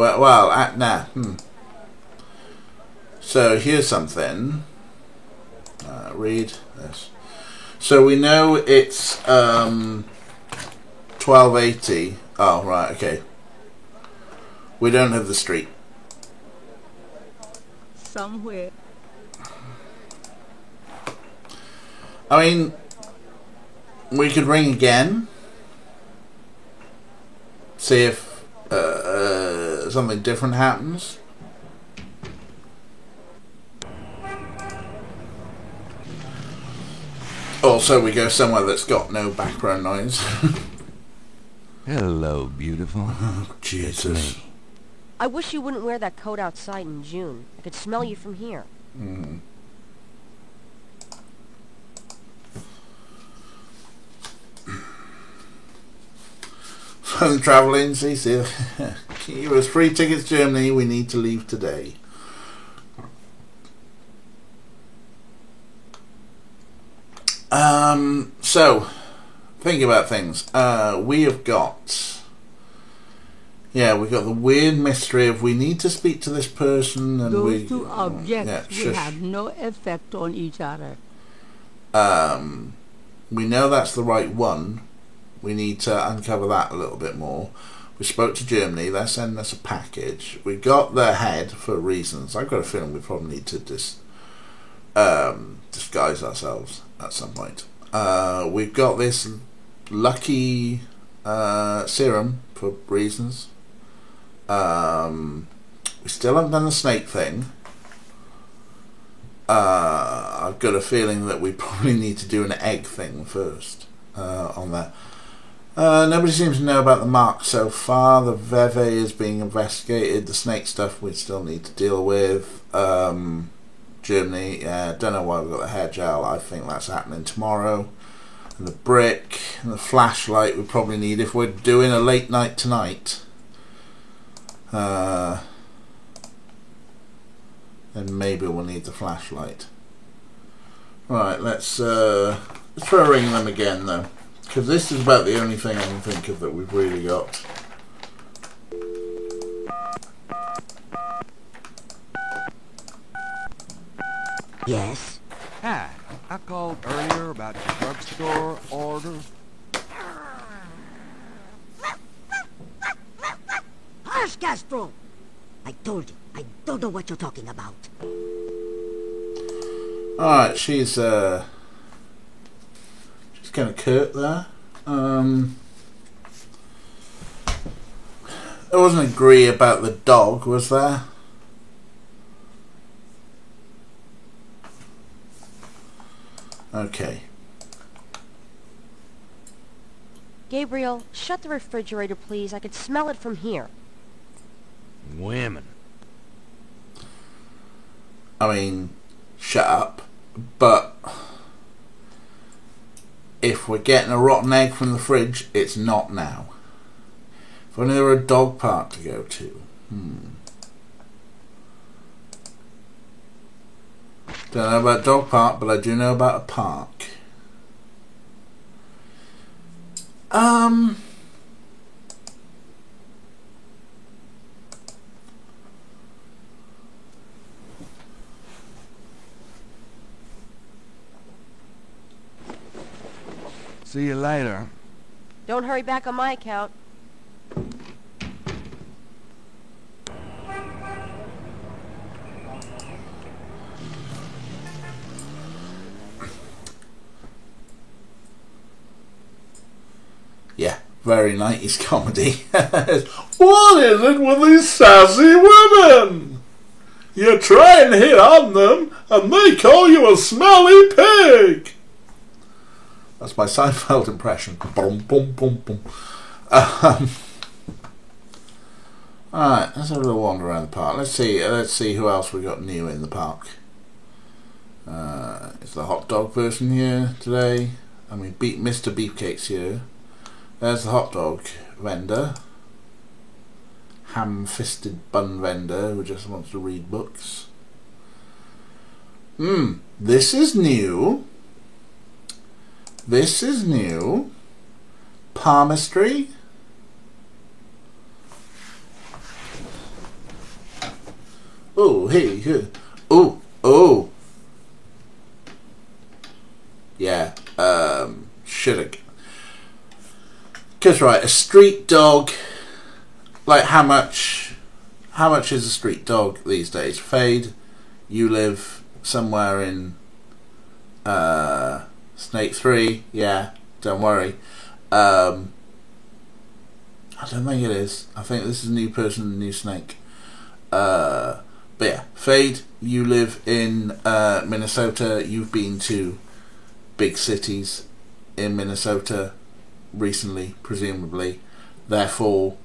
So here's something. Read this. So we know it's 1280. Oh, right, okay. We don't have the street. Somewhere. I mean, we could ring again. See if something different happens. Also, we go somewhere that's got no background noise. Hello, beautiful. Oh, Jesus. I wish you wouldn't wear that coat outside in June. I could smell you from here. Mm. Fun travelling, CC. Give us free tickets to Germany. We need to leave today. So, thinking about things. We have got... Yeah, we've got the weird mystery of we need to speak to this person and Those two objects will have no effect on each other. We know that's the right one. We need to uncover that a little bit more. We spoke to Germany. They're sending us a package. We got their head for reasons. I've got a feeling we probably need to disguise ourselves at some point. We've got this lucky serum for reasons. We still haven't done the snake thing. I've got a feeling that we probably need to do an egg thing first on that. Nobody seems to know about the mark so far. The Veve is being investigated. The snake stuff we still need to deal with. Germany, don't know why we've got the hair gel. I think that's happening tomorrow. And the brick and the flashlight we probably need if we're doing a late night tonight. Then maybe we'll need the flashlight. Right, let's try ringing them again though, because this is about the only thing I can think of that we've really got. Yes? Hi, I called earlier about your drugstore order. Hush, Castro! I told you, I don't know what you're talking about. Alright, she's kind of curt there. There wasn't agree about the dog, was there? Okay. Gabriel, shut the refrigerator, please. I could smell it from here. Women. I mean, shut up. But if we're getting a rotten egg from the fridge, it's not now. If only there were a dog park to go to. Don't know about dog park, but I do know about a park. See you later. Don't hurry back on my account. Yeah, very 90s comedy. What is it with these sassy women? You try and hit on them, and they call you a smelly pig. That's my Seinfeld impression. Boom, boom, boom, boom. Alright, let's have a little wander around the park. Let's see who else we got new in the park. Is the hot dog person here today? I mean, Mr. Beefcake's here. There's the hot dog vendor. Ham-fisted bun vendor who just wants to read books. This is new. This is new. Palmistry. Oh, hey, hey. Oh, oh. Yeah, should've. Cause right, a street dog. Like how much is a street dog these days? Fade, you live somewhere in Snake 3. Yeah, don't worry. I don't think it is. I think this is a new person, a new snake. But yeah, Fade, you live in Minnesota. You've been to big cities in Minnesota recently, presumably. Therefore,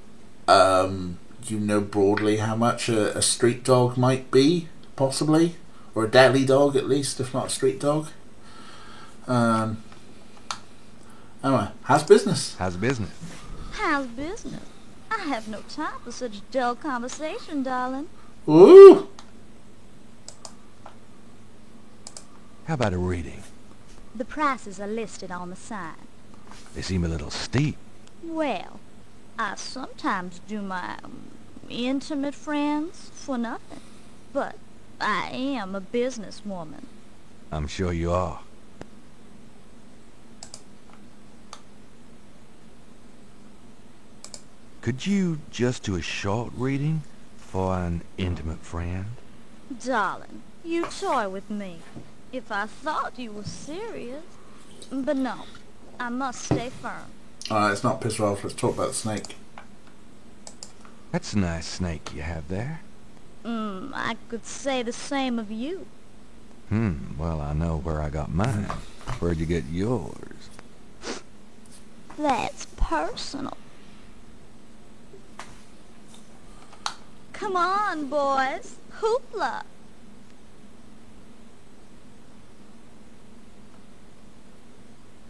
you know broadly how much a street dog might be, possibly, or a deli dog at least, if not a street dog. Anyway, how's business? How's business? How's business? I have no time for such dull conversation, darling. Ooh! How about a reading? The prices are listed on the sign. They seem a little steep. Well, I sometimes do my intimate friends for nothing. But I am a businesswoman. I'm sure you are. Could you just do a short reading for an intimate friend? Darling, you toy with me. If I thought you were serious. But no, I must stay firm. Alright, let's not piss her off. Let's talk about the snake. That's a nice snake you have there. I could say the same of you. Well, I know where I got mine. Where'd you get yours? That's personal. Come on, boys. Hoopla.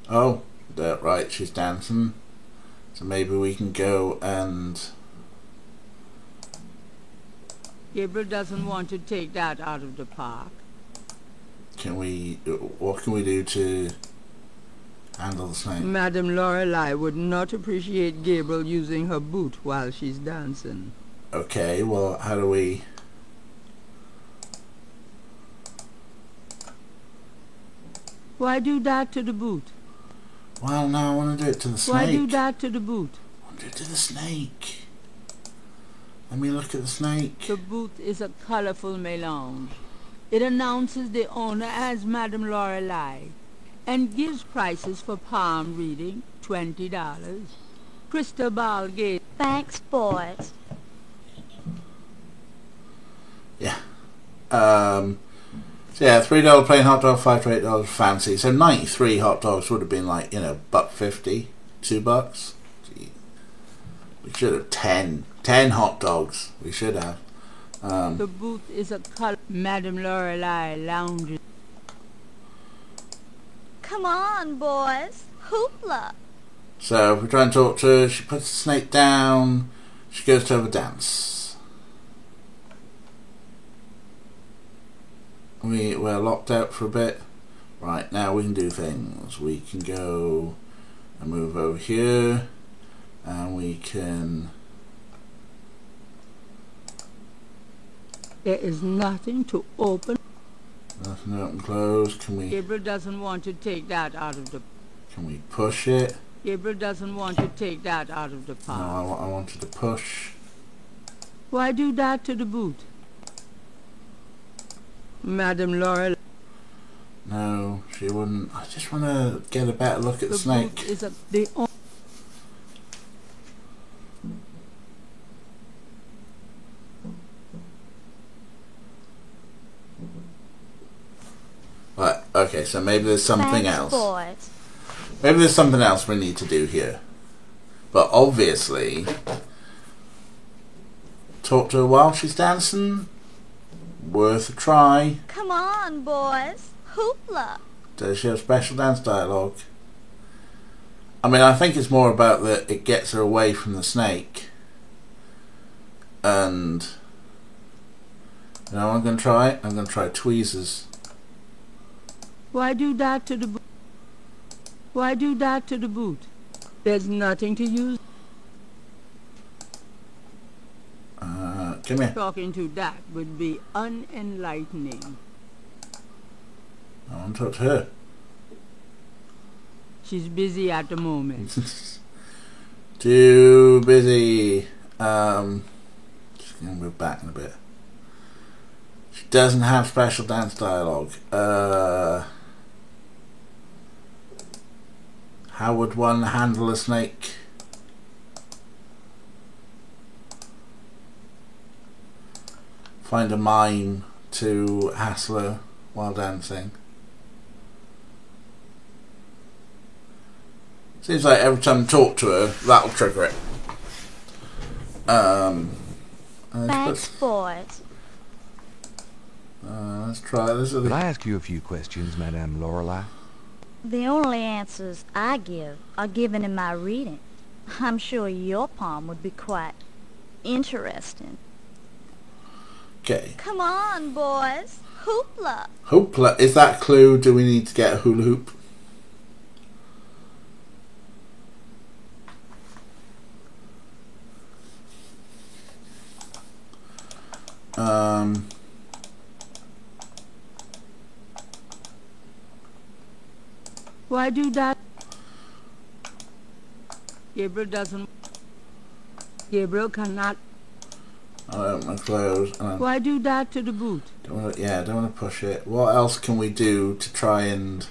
Oh, right, she's dancing. So maybe we can go and... Gabriel doesn't want to take that out of the park. What can we do to handle the snake? Madame Lorelei would not appreciate Gabriel using her boot while she's dancing. Okay, well, how do we... Why do that to the boot? Well, no, I want to do it to the snake. Why do that to the boot? I want to do it to the snake. Let me look at the snake. The boot is a colorful melange. It announces the owner as Madame Lorelei and gives prices for palm reading, $20. Cristobal Gate. Thanks, boys. Yeah. So yeah, $3 plain hot dog, $5 to $8 fancy. So 93 hot dogs would have been like, $1.50, $2. Gee. We should have 10 hot dogs. We should have. The booth is a color. Madame Lorelei lounges. Come on, boys. Hoopla. So if we try and talk to her, she puts the snake down. She goes to have a dance. We're locked out for a bit. Right, now we can do things. We can go and move over here, and we can... There is nothing to open. Nothing to open, close. Can we... Gabriel doesn't want to take that out of the... Can we push it? Gabriel doesn't want to take that out of the park. No, I wanted to push. Why do that to the boot? Madame Laurel. No, she wouldn't. I just want to get a better look at the snake. Boot is Okay, so maybe there's something Thanks, else. boys. Maybe there's something else we need to do here. But obviously, talk to her while she's dancing. Worth a try. Come on, boys. Hoopla. Does she have special dance dialogue? I mean, I think it's more about that it gets her away from the snake. And you know what I'm going to try? I'm going to try tweezers. Why do that to the boot? Why do that to the boot? There's nothing to use. Come here. Talking to that would be unenlightening. I want to talk to her. She's busy at the moment. Too busy. Just going to move back in a bit. She doesn't have special dance dialogue. How would one handle a snake? Find a mime to hassle her while dancing. Seems like every time I talk to her, that'll trigger it. Thanks, boys. Let's try this. Could I ask you a few questions, Madame Lorelei? The only answers I give are given in my reading. I'm sure your poem would be quite interesting. Okay. Come on, boys. Hoopla. Hoopla. Is that a clue? Do we need to get a hula hoop? Why do that? Gabriel doesn't. Gabriel cannot. I don't want to close. Why do that to the boot? Don't want to push it. What else can we do to try and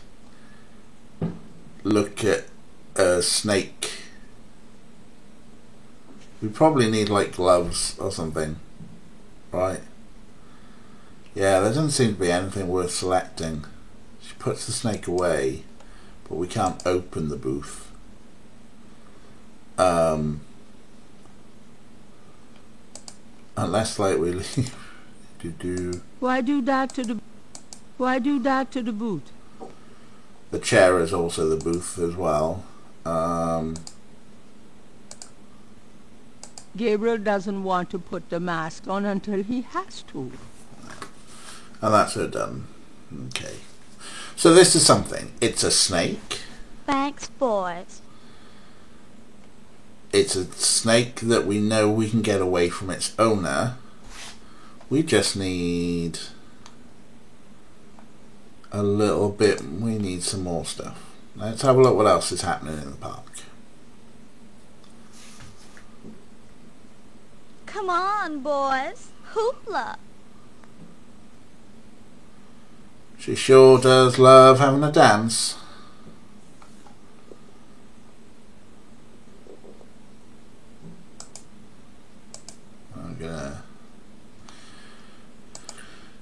look at a snake? We probably need like gloves or something, right? Yeah, there doesn't seem to be anything worth selecting. She puts the snake away, but we can't open the booth. Unless like we leave. Why do that to the? Why do that to the boot? The chair is also the booth as well. Gabriel doesn't want to put the mask on until he has to. And that's her done. Okay. So this is something. It's a snake. Thanks, boys. It's a snake that we know we can get away from its owner. We just need a little bit. We need some more stuff. Let's have a look what else is happening in the park. Come on, boys. Hoopla. She sure does love having a dance.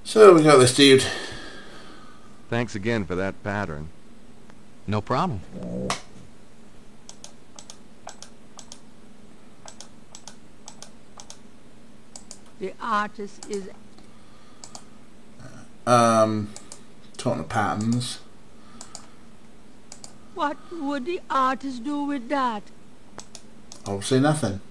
So we got this dude. Thanks again for that pattern. No problem. The artist is talking of patterns. What would the artist do with that? Obviously nothing.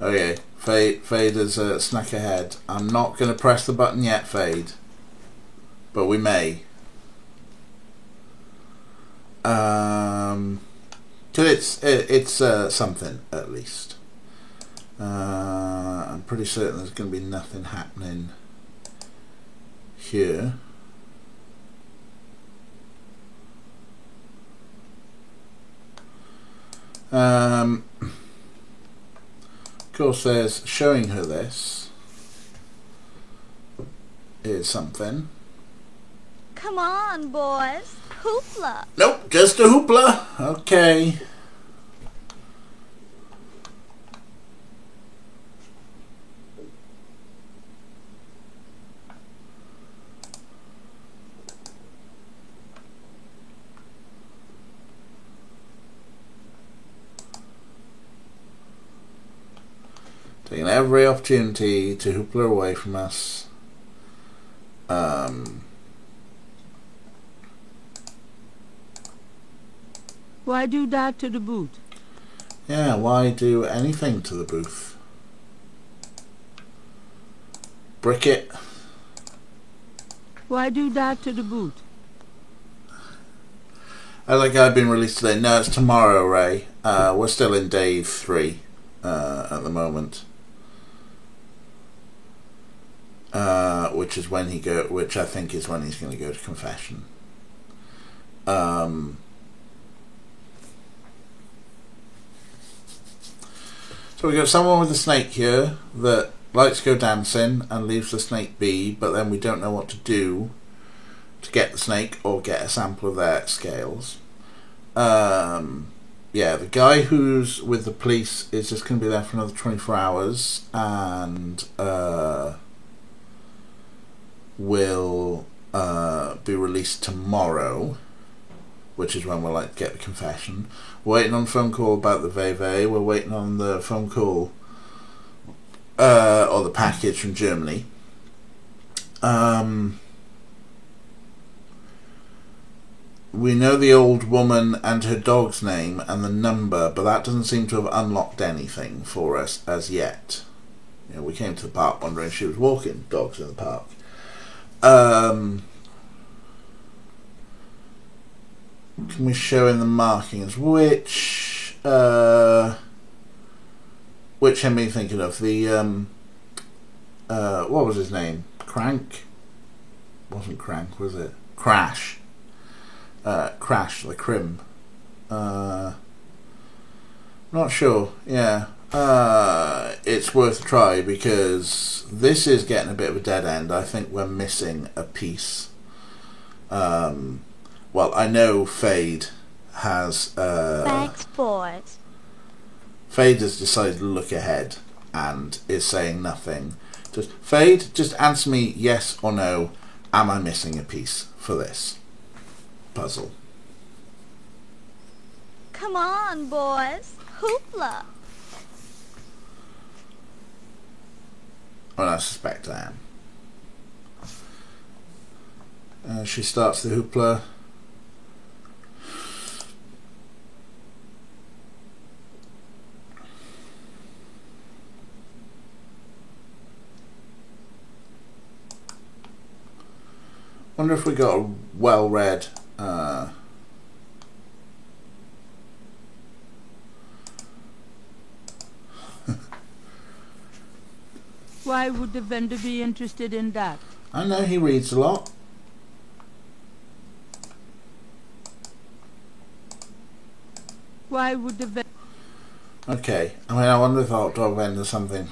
Okay, Fade has snuck ahead. I'm not going to press the button yet, Fade. But we may. Cause it's something at least. I'm pretty certain there's going to be nothing happening here. Of course, there's showing her this is something. Come on, boys. Hoopla. Nope, just a hoopla. Okay. Taking every opportunity to hoopla away from us. Why do that to the boot? Yeah, why do anything to the booth? Brick it. Why do that to the boot? I think I've been released today. No, it's tomorrow, Ray. We're still in day 3 at the moment. Which is when which I think is when he's going to go to confession. So we got someone with a snake here that likes to go dancing and leaves the snake be, but then we don't know what to do to get the snake or get a sample of their scales. Yeah, the guy who's with the police is just going to be there for another 24 hours and will be released tomorrow, which is when we'll like get the confession. We're waiting on a phone call about the Veve. We're waiting on the phone call or the package from Germany. We know the old woman and her dog's name and the number, but that doesn't seem to have unlocked anything for us as yet. You know, we came to the park wondering if she was walking dogs in the park. Can we show in the markings which him are you thinking of? The what was his name? Crank? Wasn't Crank, was it? Crash. Crash, the Crim. Not sure. Yeah. It's worth a try because this is getting a bit of a dead end. I think we're missing a piece. Well, I know Fade has... Thanks, boys. Fade has decided to look ahead and is saying nothing. Fade, just answer me yes or no. Am I missing a piece for this puzzle? Come on, boys. Hoopla. Well, I suspect I am. She starts the hoopla. Wonder if we got a well-read Why would the vendor be interested in that? I know he reads a lot. Why would the vendor... Okay, I mean, I wonder if the hot dog vendor something.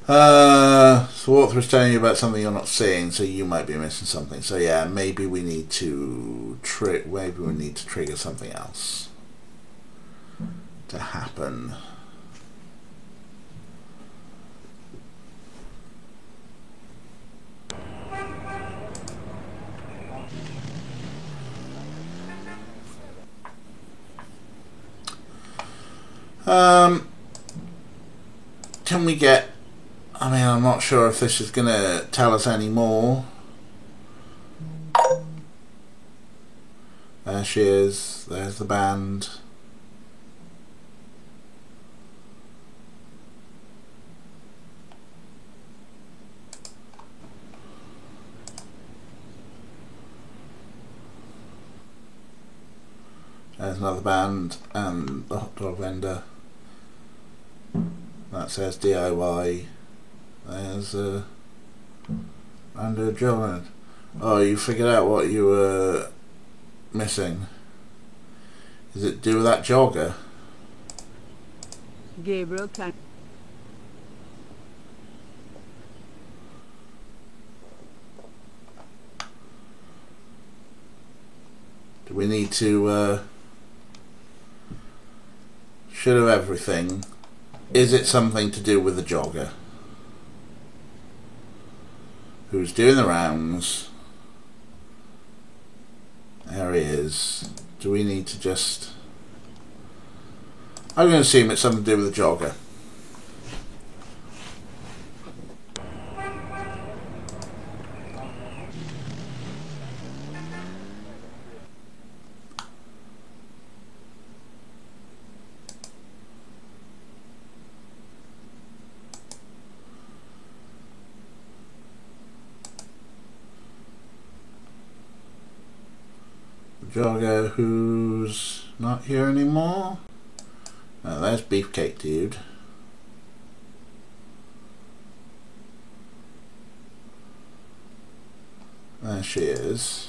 So Walter was telling you about something you're not seeing, so you might be missing something. So yeah, maybe we need to trigger something else to happen. Can we get... I mean, I'm not sure if this is going to tell us any more. There she is. There's the band. There's another band and the hot dog vendor. That says DIY. There's Andrew John. Oh, you figured out what you were missing. Is it to do with that jogger? Gabriel can... Do we need to should have everything? Is it something to do with the jogger who's doing the rounds? There he is. Do we need to just... I'm going to assume it's something to do with the jogger. jogger who's not here anymore. Oh, there's Beefcake Dude. There she is.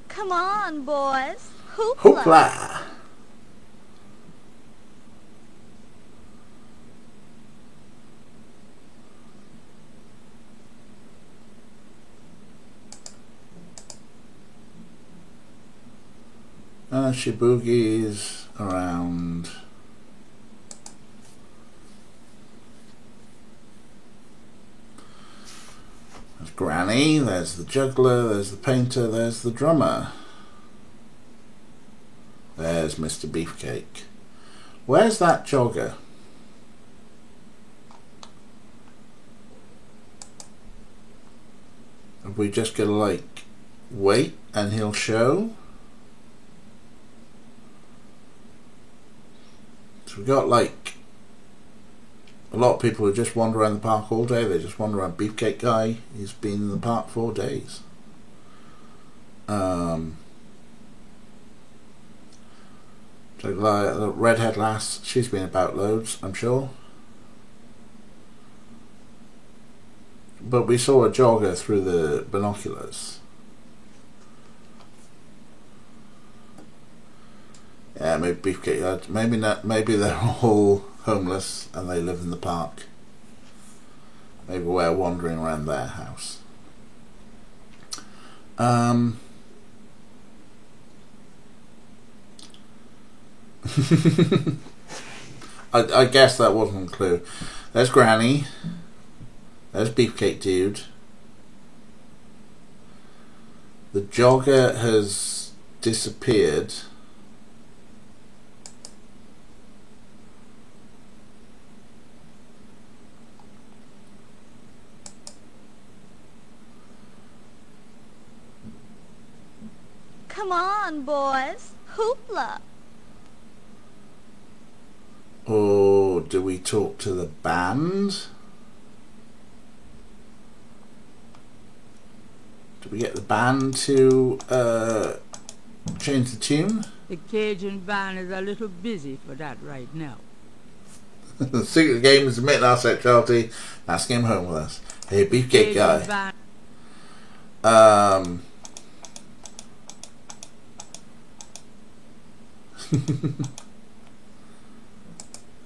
Come on, boys. Hoopla. Hoopla! She boogies around. There's Granny, there's the juggler, there's the painter, there's the drummer. There's Mr. Beefcake. Where's that jogger? Are we just gonna like wait and he'll show? So we got like a lot of people who just wander around the park all day. They just wander around. Beefcake Guy, he's been in the park 4 days. So like the redhead lass, she's been about loads, I'm sure. But we saw a jogger through the binoculars. Yeah, maybe Beefcake. Maybe not. Maybe they're all homeless and they live in the park. Maybe we're wandering around their house. I guess that wasn't a clue. There's Granny. There's Beefcake Dude. The jogger has disappeared. Come on, boys. Hoopla. Or do we talk to the band? Do we get the band to change the tune? The Cajun band is a little busy for that right now. The secret game is admitting our sexuality. Let's get him home with us. Hey, Beefcake Guy.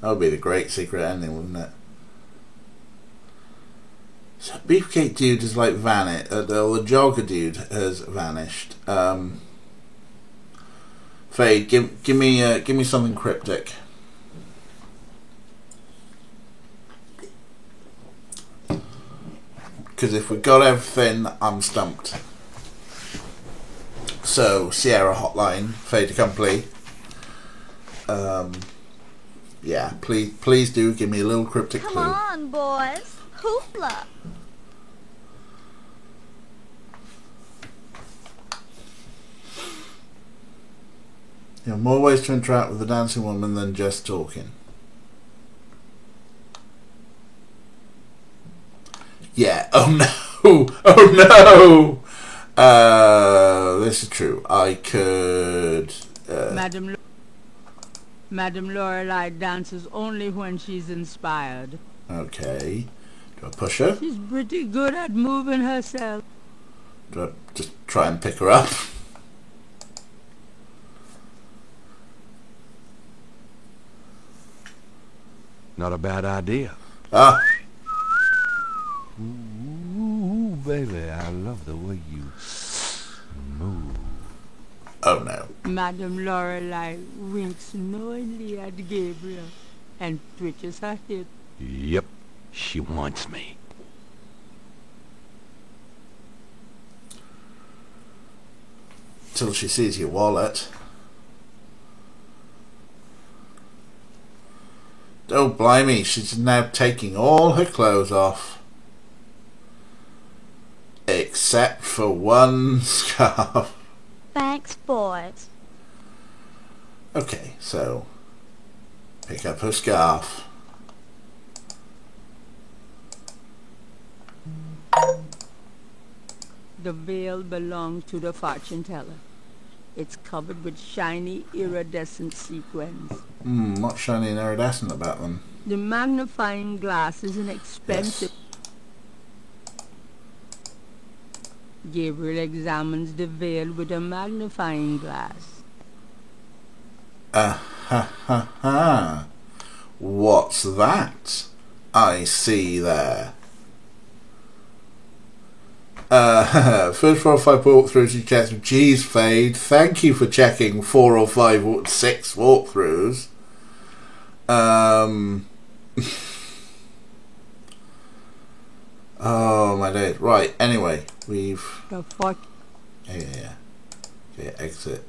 That would be the great secret ending, wouldn't it? So Beefcake Dude is like vanished. The jogger dude has vanished. Faye, give me something cryptic. Because if we got everything, I'm stumped. So Sierra Hotline, Faye to complete. Yeah, please do give me a little cryptic clue. Come on, boys. Hoopla. There are more ways to interact with the dancing woman than just talking. Yeah. Oh no. Oh no. This is true. I could. Madame Lorelei dances only when she's inspired. Okay. Do I push her? She's pretty good at moving herself. Do I just try and pick her up? Not a bad idea. Ah. Ooh, baby, I love the way you move. Oh no. Madame Lorelei winks knowingly at Gabriel and twitches her hip. Yep, she wants me. Till she sees your wallet. Oh blimey, she's now taking all her clothes off. Except for one scarf. Thanks, boys. Okay, so pick up her scarf. The veil belongs to the fortune teller. It's covered with shiny iridescent sequins. What's shiny and iridescent about them? The magnifying glass is an expensive... Gabriel examines the veil with a magnifying glass. Ha. What's that I see there? First 4 or 5 walkthroughs you checked. Geez, Fade, thank you for checking 4 or 5 or 6 walkthroughs. Oh my days. Right, anyway, we've... The fuck? Yeah. Okay, exit.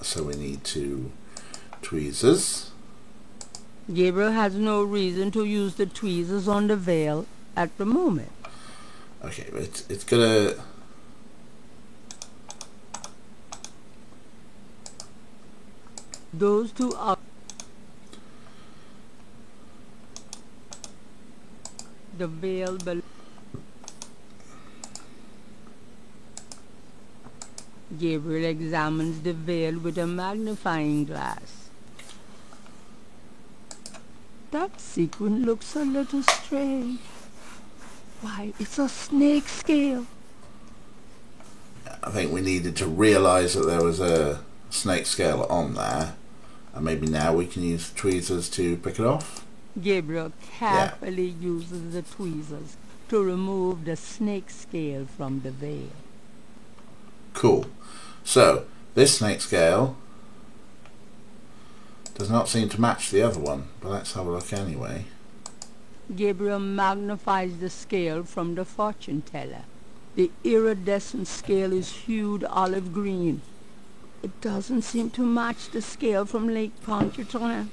So we need to... tweezers. Gabriel has no reason to use the tweezers on the veil at the moment. Okay, but it's gonna... Those two are... The veil Gabriel examines the veil with a magnifying glass. That sequin looks a little strange. Why, it's a snake scale. I think we needed to realise that there was a snake scale on there, and maybe now we can use tweezers to pick it off. Gabriel carefully uses the tweezers to remove the snake scale from the veil. Cool. So, this snake scale does not seem to match the other one, but let's have a look anyway. Gabriel magnifies the scale from the fortune teller. The iridescent scale is hued olive green. It doesn't seem to match the scale from Lake Pontchartrain.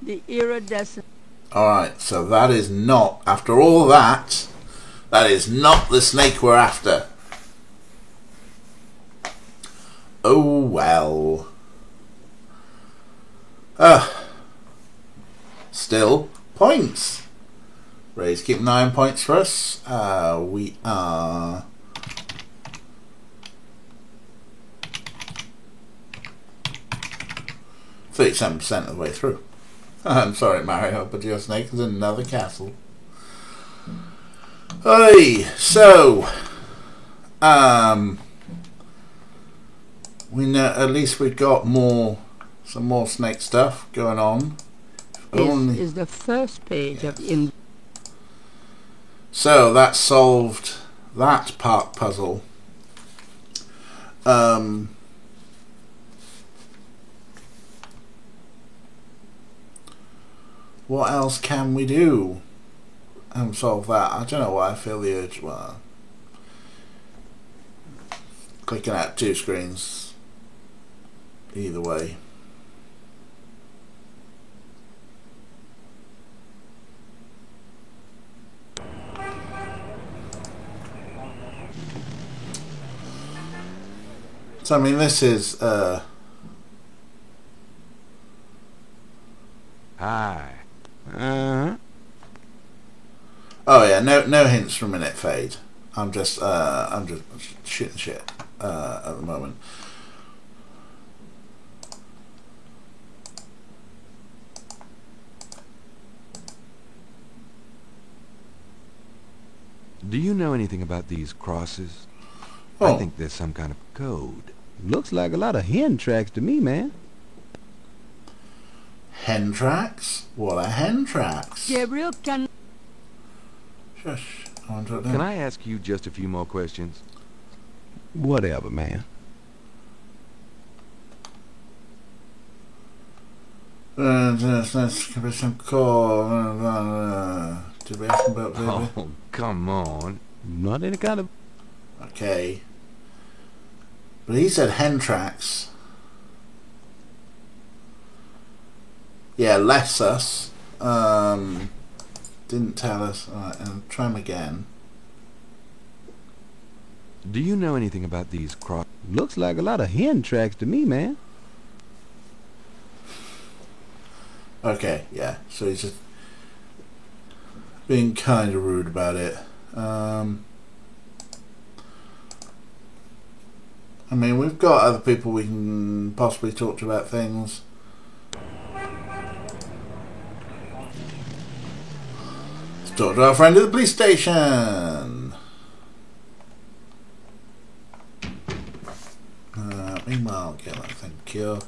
The iridescent... Alright, so that is not, after all that is not the snake we're after. Oh well. Still points. Ray's keep 9 points for us. We are 37% of the way through. I'm sorry, Mario, but your snake is in another castle. Hey, so we know at least we've got some more snake stuff going on. This is the first page of in. So that solved that part puzzle. What else can we do? Solve that. I don't know why I feel the urge. Well, clicking at 2 screens. Either way. So I mean, this is Hi. Oh yeah, no hints from Minute Fade. I'm just shooting shit at the moment. Do you know anything about these crosses? Oh. I think there's some kind of code. Looks like a lot of hen tracks to me, man. Hen tracks? What are hen tracks? Gabriel can... Shush. I want to know. Can I ask you just a few more questions? Whatever, man. Let's give it some call. Did we ask him about baby? Oh, come on. Not any kind of... Okay. But he said hen tracks. Yeah, less us. Didn't tell us. Alright, and try him again. Do you know anything about these crosses? Looks like a lot of hen tracks to me, man. Okay, yeah. So he's just being kind of rude about it. I mean, we've got other people we can possibly talk to about things. Let's talk to our friend at the police station. Meanwhile, get that thing cured.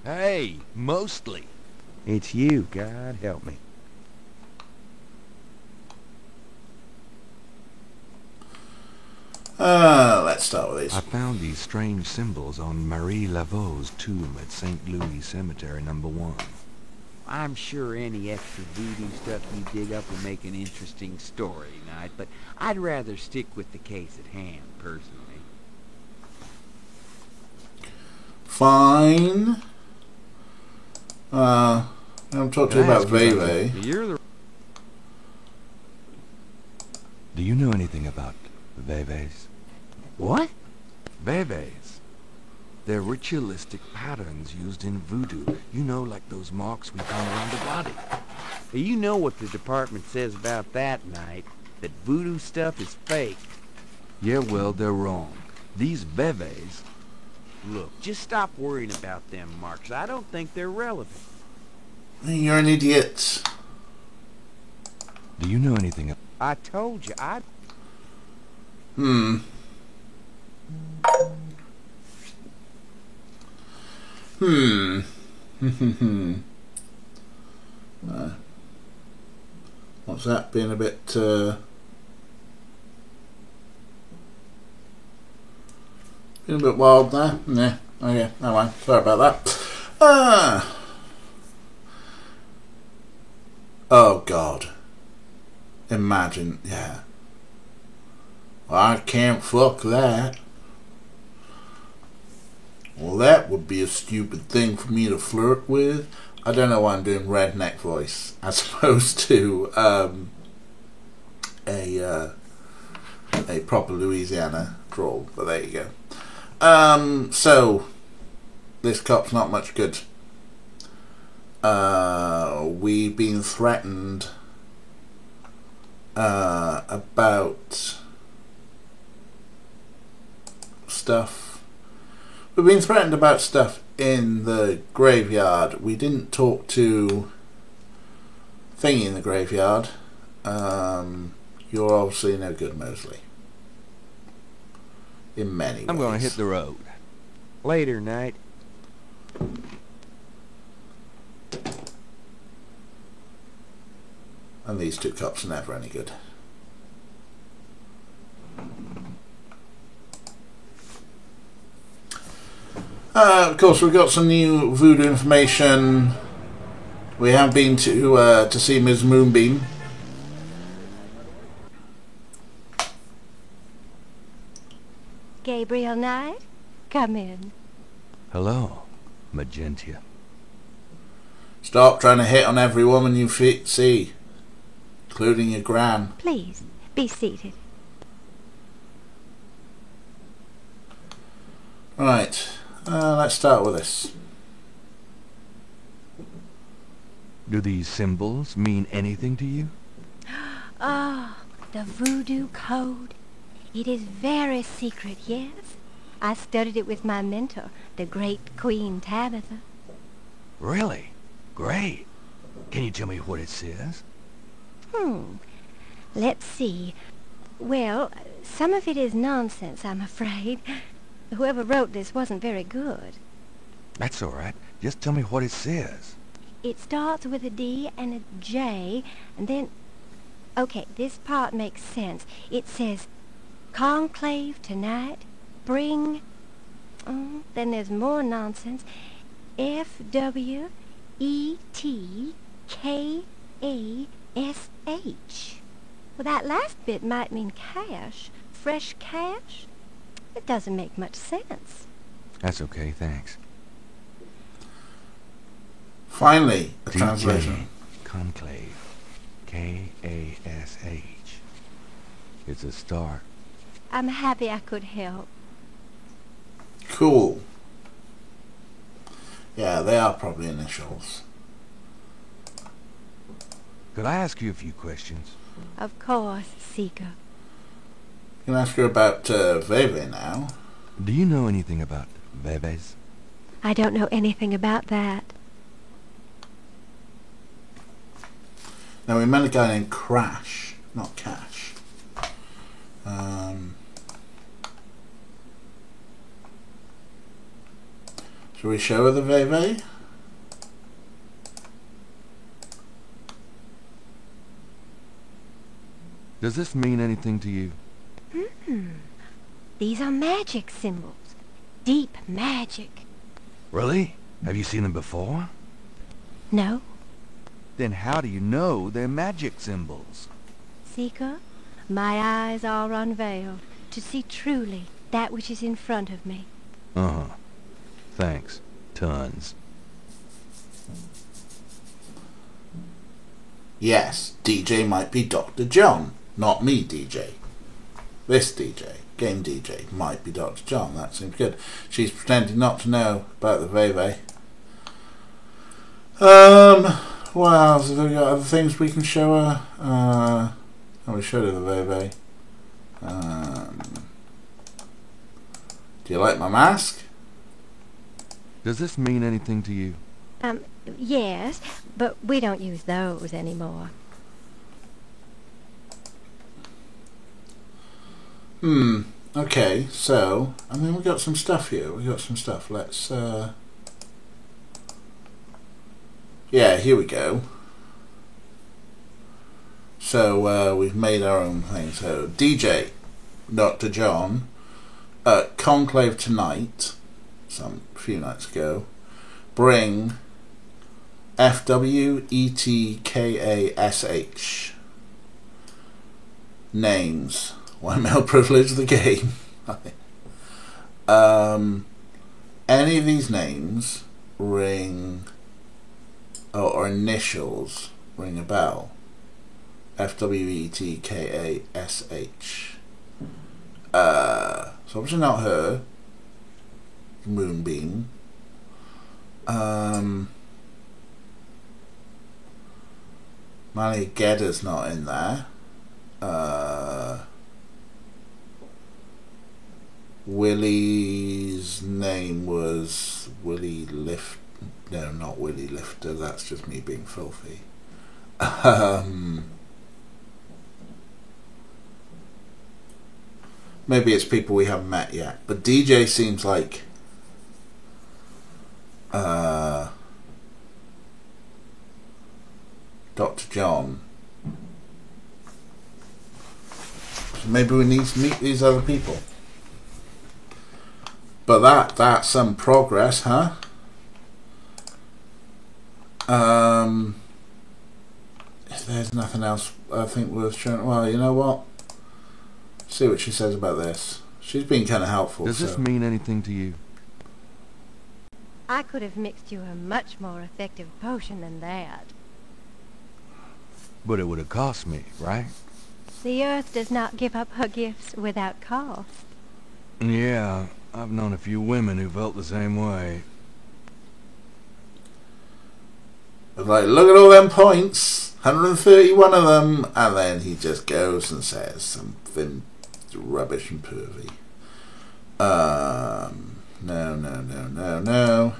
Hey, mostly. It's you, God help me. Let's start with these. I found these strange symbols on Marie Laveau's tomb at St. Louis Cemetery No. 1. I'm sure any extra voodoo stuff you dig up will make an interesting story, Knight, but I'd rather stick with the case at hand, personally. Fine. I'm talking to you about Veve. Do you know anything about Veves? What? Veves. They're ritualistic patterns used in voodoo. You know, like those marks we find around the body. You know what the department says about that, Knight. That voodoo stuff is fake. Yeah, well, they're wrong. These Veves... Look, just stop worrying about them marks. I don't think they're relevant. You're an idiot. Do you know anything? I told you, I... What's that? Being a bit, being a bit wild there? Yeah. Okay, no mind. Sorry about that. Oh, God. Imagine, yeah. Well, I can't fuck that. Well, that would be a stupid thing for me to flirt with. I don't know why I'm doing redneck voice as opposed to a proper Louisiana drawl, but there you go. So this cop's not much good. We've been threatened about stuff. We've been threatened about stuff in the graveyard. We didn't talk to Thingy in the graveyard. You're obviously no good, Mosley. In many ways. I'm gonna hit the road. Later, Knight. And these two cops are never any good. Of course, we've got some new voodoo information. We have been to see Ms. Moonbeam. Gabriel Knight, come in. Hello, Magentia. Stop trying to hit on every woman you see, including your gran. Please, be seated. Right, let's start with this. Do these symbols mean anything to you? Ah, the voodoo code. It is very secret, yes. I studied it with my mentor, the great Queen Tabitha. Really? Great. Can you tell me what it says? Let's see. Well, some of it is nonsense, I'm afraid. Whoever wrote this wasn't very good. That's all right. Just tell me what it says. It starts with a D and a J, and then... Okay, this part makes sense. It says, conclave tonight, bring... then there's more nonsense. F-W-E-T-K-A-S-H. Well, that last bit might mean cash. Fresh cash? It doesn't make much sense. That's okay, thanks. Finally, a translation. Conclave. K-A-S-H. It's a start. I'm happy I could help. Cool. Yeah, they are probably initials. Could I ask you a few questions? Of course, Seeker. You can ask her about Veve now. Do you know anything about Veves? I don't know anything about that. Now, we met a guy named Crash, not Cash. Shall we show her the Veve? Does this mean anything to you? These are magic symbols. Deep magic. Really? Have you seen them before? No, Then how do you know they're magic symbols? Seeker, my eyes are unveiled to see truly that which is in front of me. Uh-huh. Thanks. Tons. Yes, DJ might be Dr. John. Not me, DJ. This DJ, game DJ, might be Dr. John. That seems good. She's pretending not to know about the Veve. What else? Have we got other things we can show her? Oh, we showed her the Veve. Do you like my mask? Does this mean anything to you? Yes, but we don't use those anymore. Okay, so, I mean, we got some stuff here. We got some stuff. Let's, yeah, here we go. So, we've made our own thing. So, DJ, Dr. John, Conclave tonight, a few nights ago, bring FWETKASH. Names. One male privilege of the game. Any of these names ring, or initials ring a bell. FWETKASH. So obviously not her. Moonbeam. Mania Gedda's not in there. Willie's name was Willie Lift. No, not Willie Lifter. That's just me being filthy. Maybe it's people we haven't met yet. But DJ seems like Dr. John. So maybe we need to meet these other people. But that's some progress, huh? If there's nothing else I think worth showing, well, you know what? See what she says about this. She's been kind of helpful. Does this mean anything to you? I could have mixed you a much more effective potion than that. But it would have cost me, right? The earth does not give up her gifts without cost. Yeah, I've known a few women who felt the same way. Like, look at all them points, 131 of them, and then he just goes and says something rubbish and pervy. No.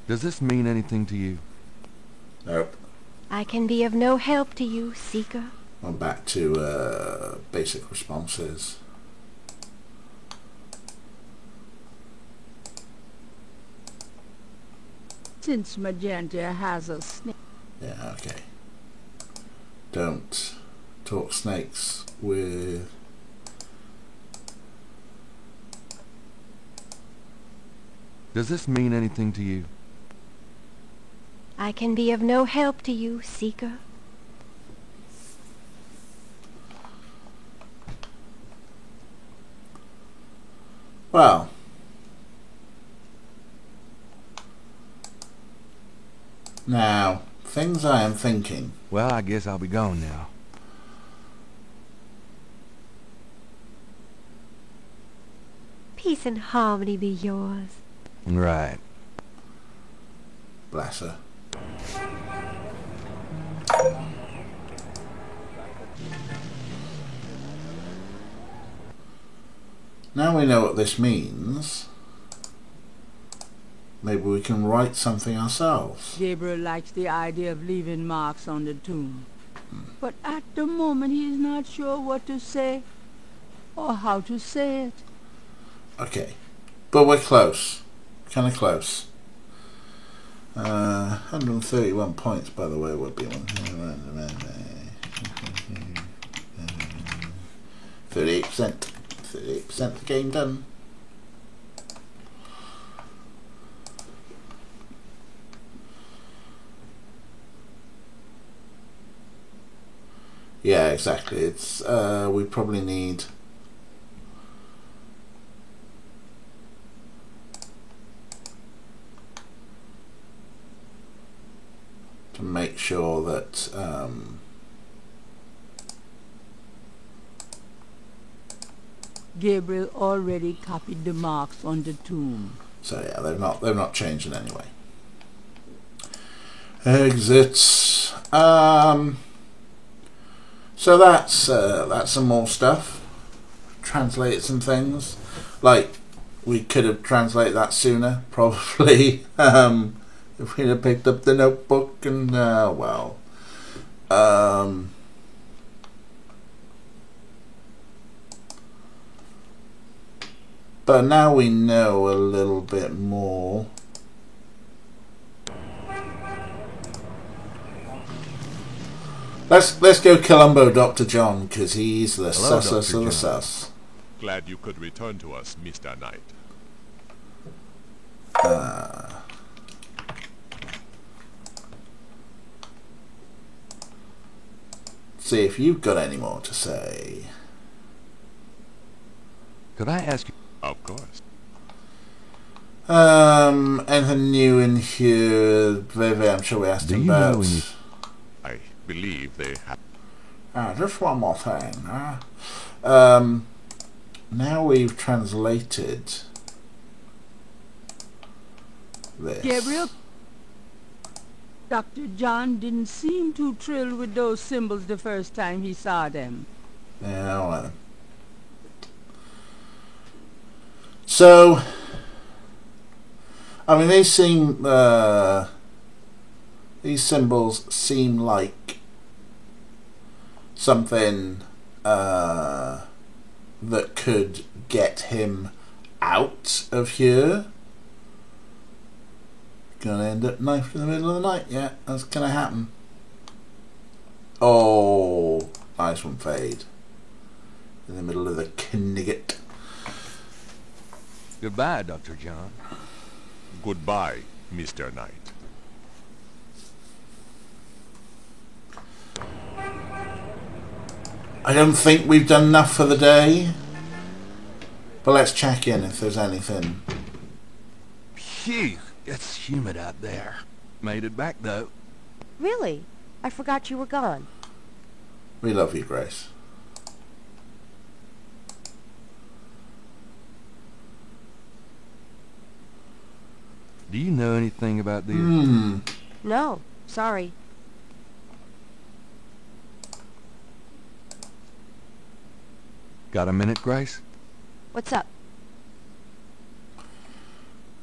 Does this mean anything to you? Nope. I can be of no help to you, Seeker. I'm back to basic responses. Since Magenta has a snake. Yeah, okay. Don't talk snakes with... Does this mean anything to you? I can be of no help to you, Seeker. Well, now, Things I am thinking. Well, I guess I'll be gone now. Peace and harmony be yours. Right. Bless her. Now we know what this means. Maybe we can write something ourselves. Gabriel likes the idea of leaving marks on the tomb. But at the moment he is not sure what to say or how to say it. Okay. But we're close. Kind of close. 131 points, by the way, would be one. 38%. 38% of the game done. Yeah, exactly. It's we probably need to make sure that Gabriel already copied the marks on the tomb. So yeah, they're not changing anyway. Exits. So that's some more stuff. Translated some things. Like, we could have translated that sooner, probably. If we'd have picked up the notebook and, well. But now we know a little bit more. Let's go Columbo Dr. John, because he's the sussest of the sus. Glad you could return to us, Mr. Knight. See if you've got any more to say. Could I ask you? Of course. Anything new in here? Vivi, I'm sure we asked him about. I believe they have. Just one more thing. Now we've translated this. Gabriel, Dr. John didn't seem too thrilled with those symbols the first time he saw them. Yeah, well. So, I mean, these symbols seem like something that could get him out of here. Gonna end up knifed in the middle of the night. Yeah, that's gonna happen. Oh, nice one, Fade. In the middle of the knigget. Goodbye, Dr. John. Goodbye, Mr. Knight. I don't think we've done enough for the day. But let's check in if there's anything. Phew, it's humid out there. Made it back, though. Really? I forgot you were gone. We love you, Grace. Do you know anything about these? No, sorry. Got a minute, Grace? What's up?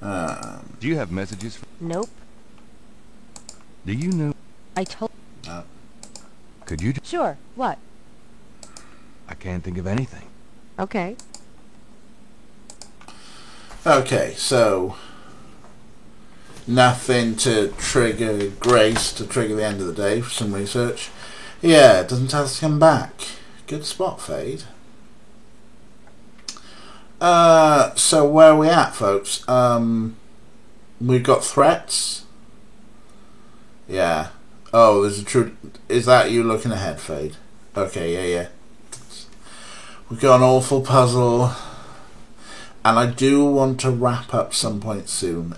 Do you have messages? Nope. Do you know? I told... Could you? Sure, what? I can't think of anything. Okay. Okay, so nothing to trigger Grace to trigger the end of the day for some research. Yeah, it doesn't tell us to come back. Good spot, Fade. So where are we at, folks? We've got threats. Yeah. Oh, there's a true... Is that you looking ahead, Fade? Okay, yeah. We've got an awful puzzle. And I do want to wrap up some point soon.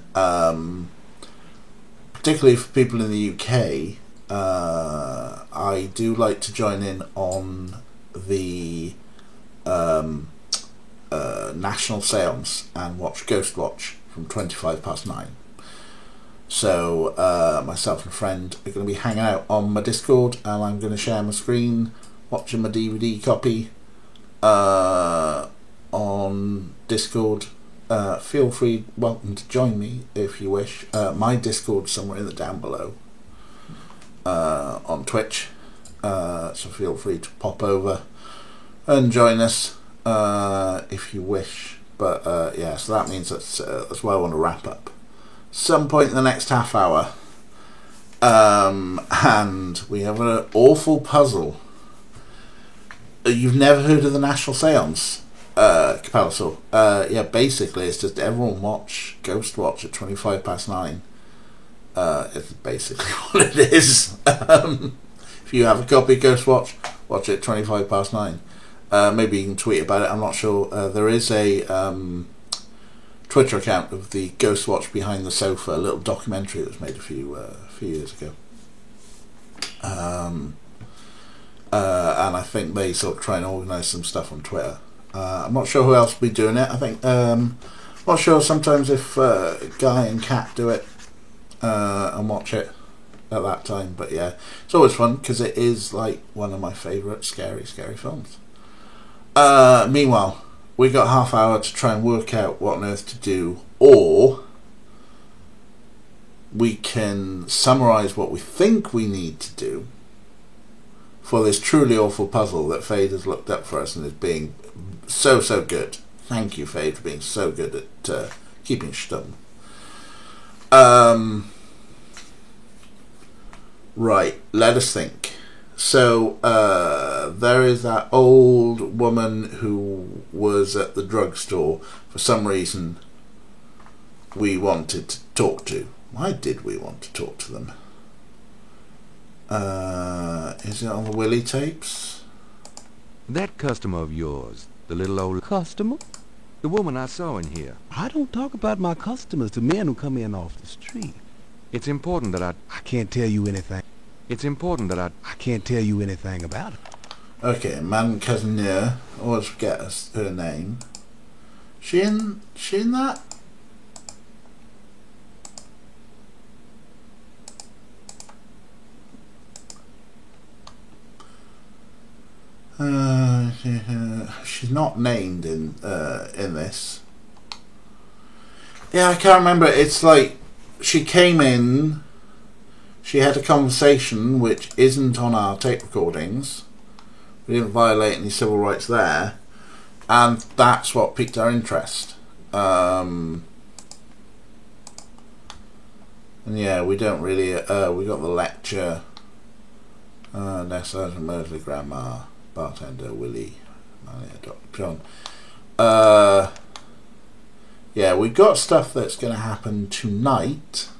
particularly for people in the UK, I do like to join in on the national seance and watch Ghost Watch from 9:25. So myself and a friend are going to be hanging out on my Discord, and I'm going to share my screen watching my DVD copy on Discord. Feel free, welcome to join me if you wish. My Discord's somewhere in the down below on Twitch, so feel free to pop over and join us if you wish. But yeah, so that means that's what I want to wrap up some point in the next half hour, and we have an awful puzzle. You've never heard of the National Seance, Capello? Yeah, basically it's just everyone watch Ghost Watch at 9:25. It's basically what it is. If you have a copy of Ghost Watch, watch it at 9:25. Maybe you can tweet about it, I'm not sure. There is a Twitter account of the Ghost Watch Behind the Sofa, a little documentary that was made a few years ago. And I think they sort of try and organise some stuff on Twitter. I'm not sure who else will be doing it. I think not sure sometimes if Guy and Kat do it and watch it at that time. But yeah, it's always fun because it is like one of my favourite scary films. Meanwhile, we got half hour to try and work out what on earth to do, or we can summarise what we think we need to do for this truly awful puzzle that Fade has looked up for us and is being so good. Thank you, Fade, for being so good at keeping stum. Right, let us think. So there is that old woman who was at the drugstore. For some reason we wanted to talk to. Why did we want to talk to them? Is it on the Willie tapes? That customer of yours, the little old... Customer? The woman I saw in here. I don't talk about my customers to men who come in off the street. It's important that I can't tell you anything. It's important that I can't tell you anything about it. Okay, Madame Casimir. Always forget her name. She in that? She's not named in this. Yeah, I can't remember. It's like she came in. She had a conversation which isn't on our tape recordings. We didn't violate any civil rights there, and that's what piqued our interest. And yeah, we don't really. We got the lecture. Sergeant Mosley, Grandma, Bartender Willie, Dr. John. Yeah, we got stuff that's going to happen tonight.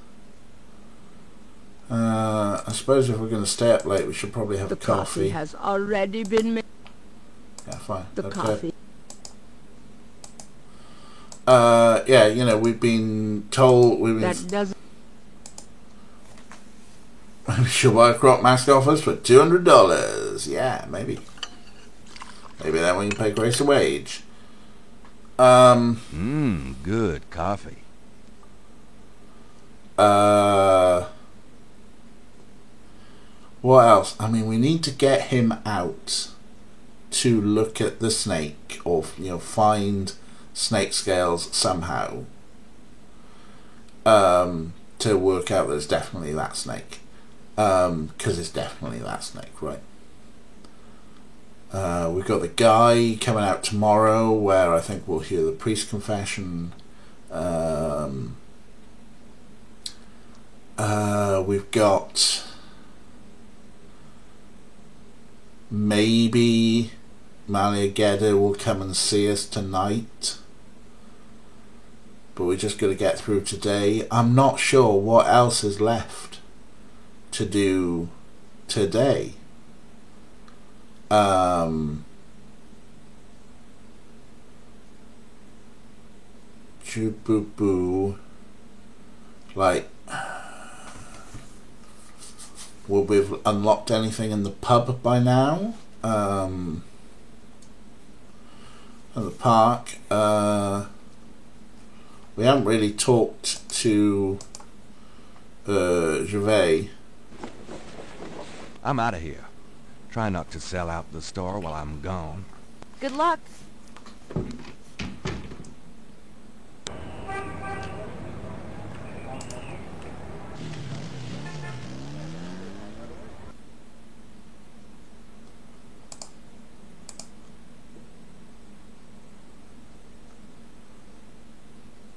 I suppose if we're going to stay up late, we should probably have a coffee. The coffee has already been made. Yeah, fine. The coffee. Yeah, you know, we've been told That doesn't. We should buy a crop mask off us for $200. Yeah, maybe. Maybe then we can pay Grace a wage. Good coffee. What else? I mean, we need to get him out to look at the snake, or find snake scales somehow. To work out that it's definitely that snake. Because it's definitely that snake, right? We've got the guy coming out tomorrow, where I think we'll hear the priest confession. We've got maybe Malia Gedda will come and see us tonight, but we just got to get through today. I'm not sure what else is left to do today. Boo, like, would we have unlocked anything in the pub by now? At the park. We haven't really talked to Gervais. I'm out of here. Try not to sell out the store while I'm gone. Good luck.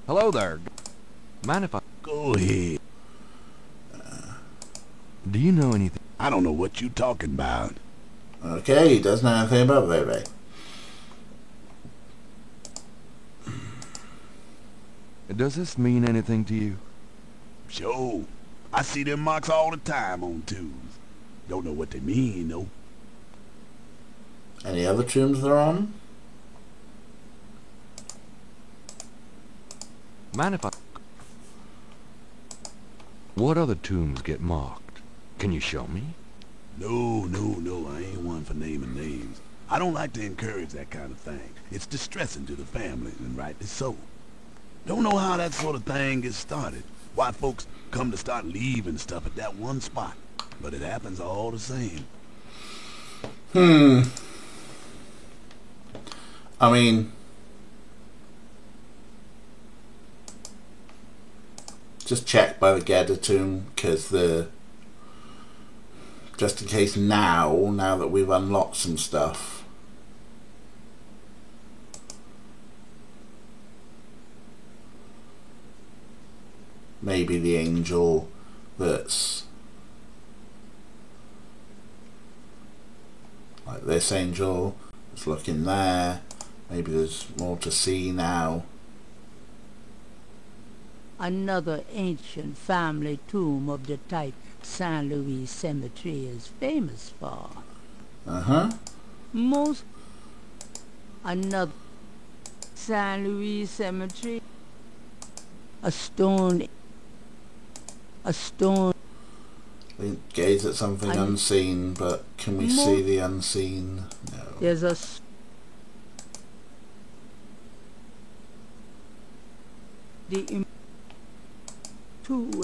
Hello there. Mind if I... Go ahead. Do you know anything? I don't know what you talking about. Okay, he doesn't know anything about Veve. Does this mean anything to you? Sure. I see them marks all the time on tombs. Don't know what they mean, though. Any other tombs they're on? Mind if I... What other tombs get marked? Can you show me? No, I ain't one for naming names. I don't like to encourage that kind of thing. It's distressing to the families, and rightly so. Don't know how that sort of thing gets started. Why folks come to start leaving stuff at that one spot. But it happens all the same. I mean... just check by the Gedda tomb, because just in case now that we've unlocked some stuff. Maybe the angel that's like this angel is looking there. Maybe there's more to see now. Another ancient family tomb of the type Saint Louis Cemetery is famous for. Another Saint Louis Cemetery. A stone. We gaze at something unseen, but can we see the unseen? No. There's a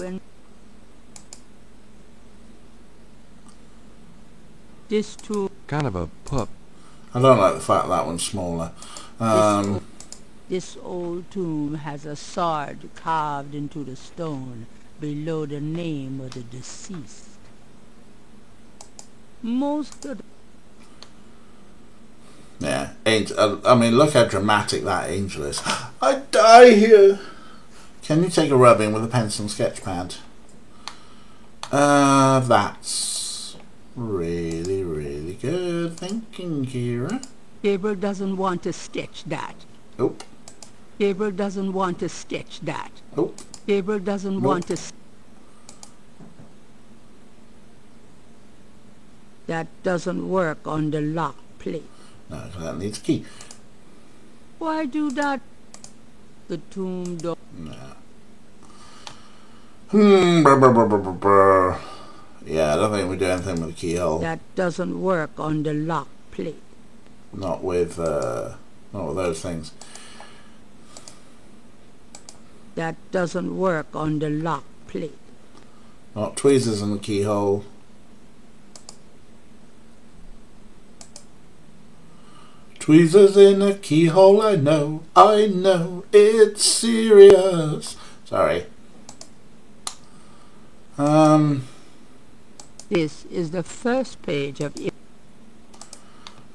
and this too. Kind of a pup. I don't like the fact that one's smaller. This old tomb has a sword carved into the stone below the name of the deceased. Most of the... Yeah, I mean, look how dramatic that angel is. I die here. Can you take a rubbing with a pencil and sketch pad? That's really, really good thinking, Kira. Gabriel doesn't want to sketch that. Nope. Gabriel doesn't want to sketch that. Nope. Gabriel doesn't want to... That doesn't work on the lock plate. No, that needs a key. Why do that? The tomb door. No. Yeah, I don't think we do anything with the keyhole. That doesn't work on the lock plate. Not with those things. That doesn't work on the lock plate. Not tweezers in the keyhole. Tweezers in a keyhole, I know, it's serious. Sorry. This is the first page of it.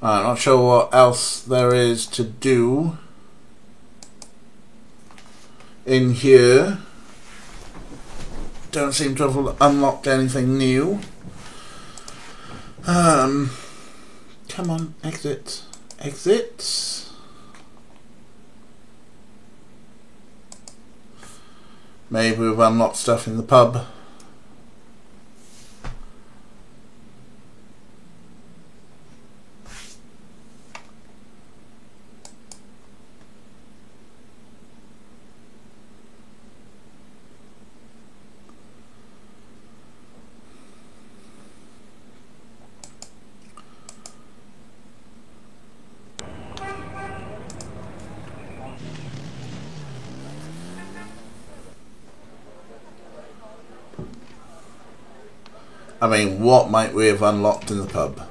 I'm not sure what else there is to do in here. Don't seem to have unlocked anything new. Come on, exit. Exit. Maybe we've unlocked stuff in the pub. I mean, what might we have unlocked in the pub?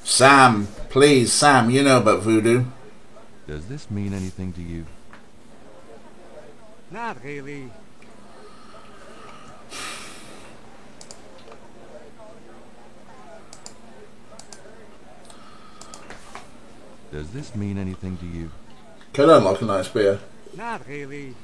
Sam, please, Sam, you know about voodoo. Does this mean anything to you? Not really. Does this mean anything to you? Could unlock a nice beer. Not really.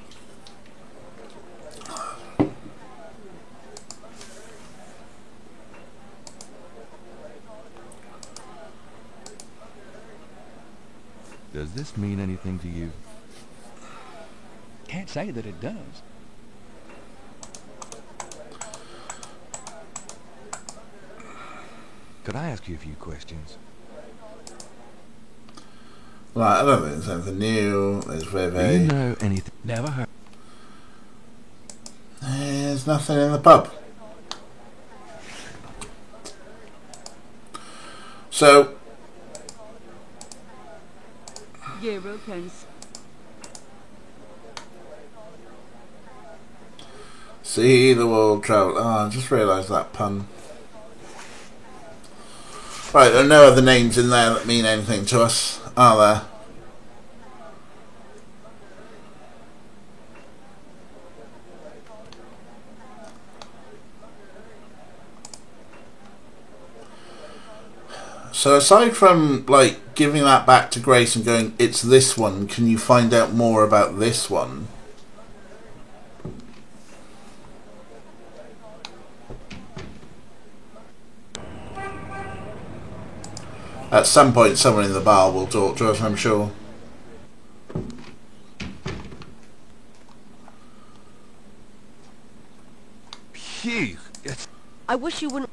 Does this mean anything to you? Can't say that it does. Could I ask you a few questions? Right, I don't think there's anything new. There's very, Do you know anything? Never heard. There's nothing in the pub. So, Gabriel can see the world travel. Oh, I just realised that pun. Right, there are no other names in there that mean anything to us, are there? So aside from, like, giving that back to Grace and going, it's this one, can you find out more about this one? At some point, someone in the bar will talk to us, I'm sure. Phew! I wish you wouldn't...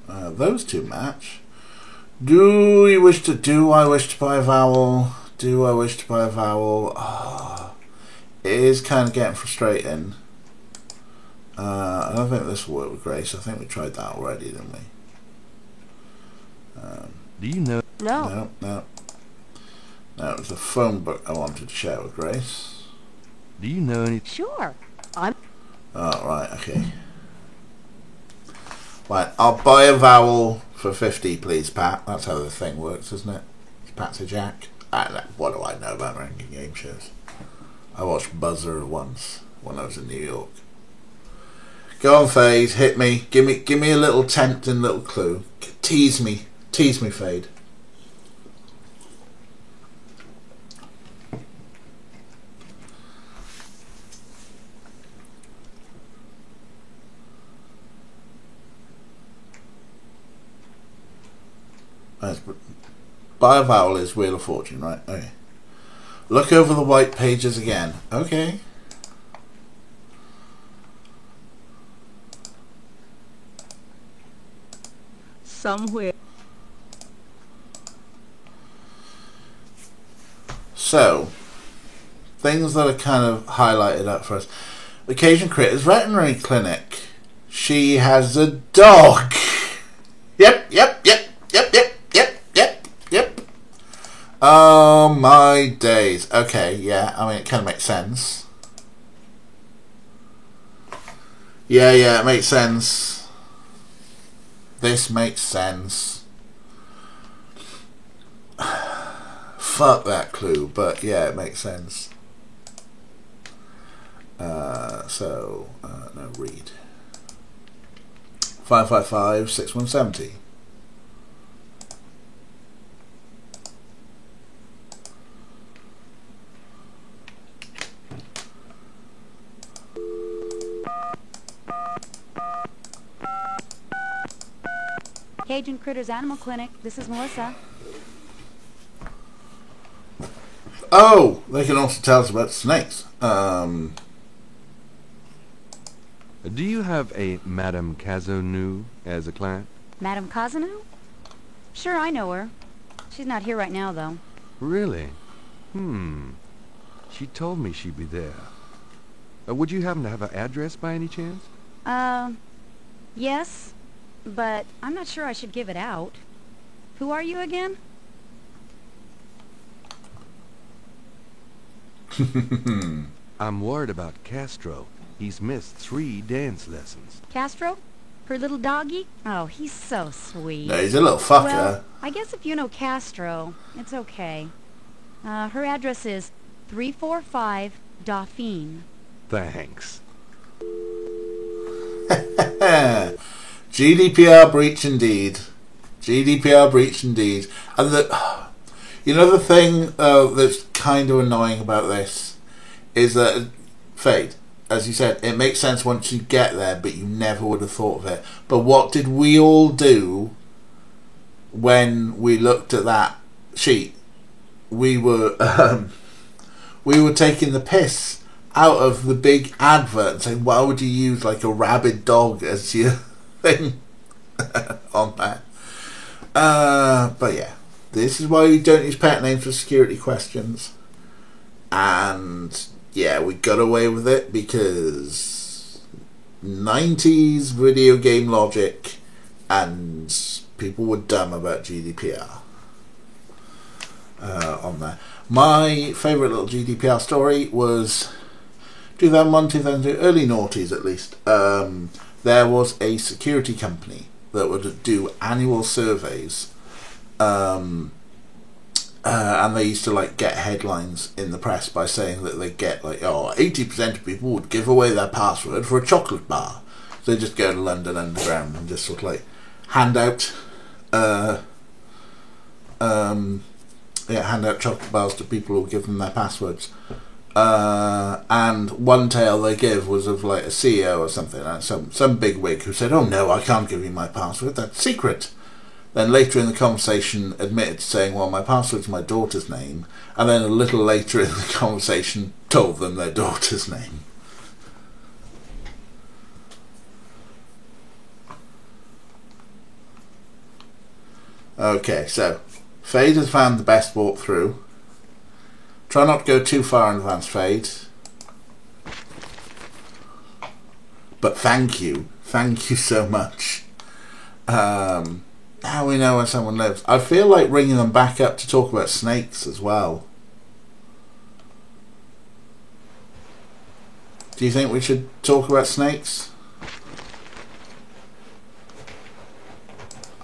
Those two match. Do you wish to... Do I wish to buy a vowel? Do I wish to buy a vowel? Oh, it is kind of getting frustrating. I don't think this will work with Grace. I think we tried that already, didn't we? Do you know? No. No. No, it was a phone book I wanted to share with Grace. Do you know any? Sure. I'm... Oh, right, okay. Right, I'll buy a vowel for 50, please, Pat. That's how the thing works, isn't it? Pat's a jack. What do I know about ranking game shows? I watched Buzzer once when I was in New York. Go on, Fade. Hit me. Give me a little tempting little clue. Tease me, Fade. Buy a vowel is Wheel of Fortune, right? Okay. Look over the white pages again. Okay. somewhere. So, things that are kind of highlighted up for us. Occasion Critters Veterinary Clinic. She has a dog. Yep. Oh my days. Okay, yeah, I mean, it kind of makes sense. Yeah, it makes sense. This makes sense. Fuck that clue, but yeah, it makes sense. No, read. 555-6170. Cajun Critters Animal Clinic. This is Melissa. Oh, they can also tell us about snakes. Do you have a Madame Cazenou as a client? Madame Cazenou? Sure, I know her. She's not here right now, though. Really? She told me she'd be there. Would you happen to have her address by any chance? Yes, but I'm not sure I should give it out. Who are you again? I'm worried about Castro. He's missed 3 dance lessons. Castro? Her little doggy? Oh, he's so sweet. No, he's a little fucker. Well, I guess if you know Castro, it's okay. Her address is 345 Dauphine. Thanks. GDPR breach indeed. GDPR breach indeed. And you know the thing that's kind of annoying about this is that Fade, as you said, it makes sense once you get there, but you never would have thought of it. But what did we all do when we looked at that sheet? We were taking the piss out of the big advert and saying, why would you use like a rabid dog as your thing on that? But yeah, this is why you don't use pet names for security questions. And yeah, we got away with it because 90s video game logic, and people were dumb about GDPR on there. My favourite little GDPR story was 2001, 2002, early noughties at least. There was a security company that would do annual surveys, and they used to like get headlines in the press by saying that they get like, 80% of people would give away their password for a chocolate bar. So they just go to London Underground and just sort of like hand out chocolate bars to people who give them their passwords. And one tale they give was of like a CEO or something, like some big wig who said, oh no, I can't give you my password, that's secret. Then later in the conversation admitted to saying, well, my password's my daughter's name, and then a little later in the conversation told them their daughter's name. Okay, so Fade has found the best walkthrough. Try not to go too far in advance, Fade. But thank you so much. Now we know where someone lives. I feel like ringing them back up to talk about snakes as well. Do you think we should talk about snakes?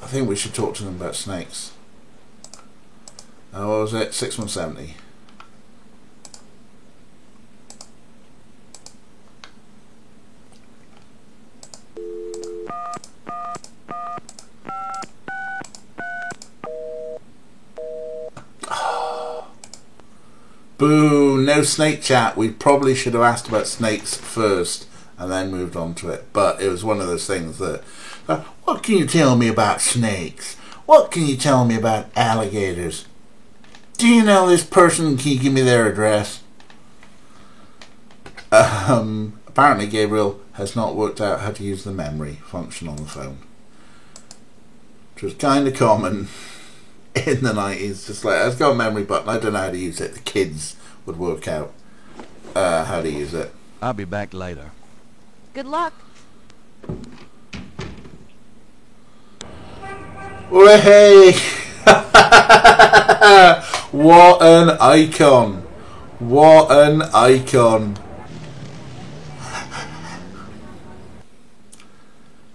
I think we should talk to them about snakes. What was it? 6170. Boo, no snake chat. We probably should have asked about snakes first and then moved on to it. But it was one of those things that, what can you tell me about snakes? What can you tell me about alligators? Do you know this person? Can you give me their address? Apparently Gabriel has not worked out how to use the memory function on the phone, which was kind of common in the 90s. Just like, I've got a memory button, I don't know how to use it. The kids would work out how to use it. I'll be back later. Good luck. Oh, hey! What an icon! What an icon!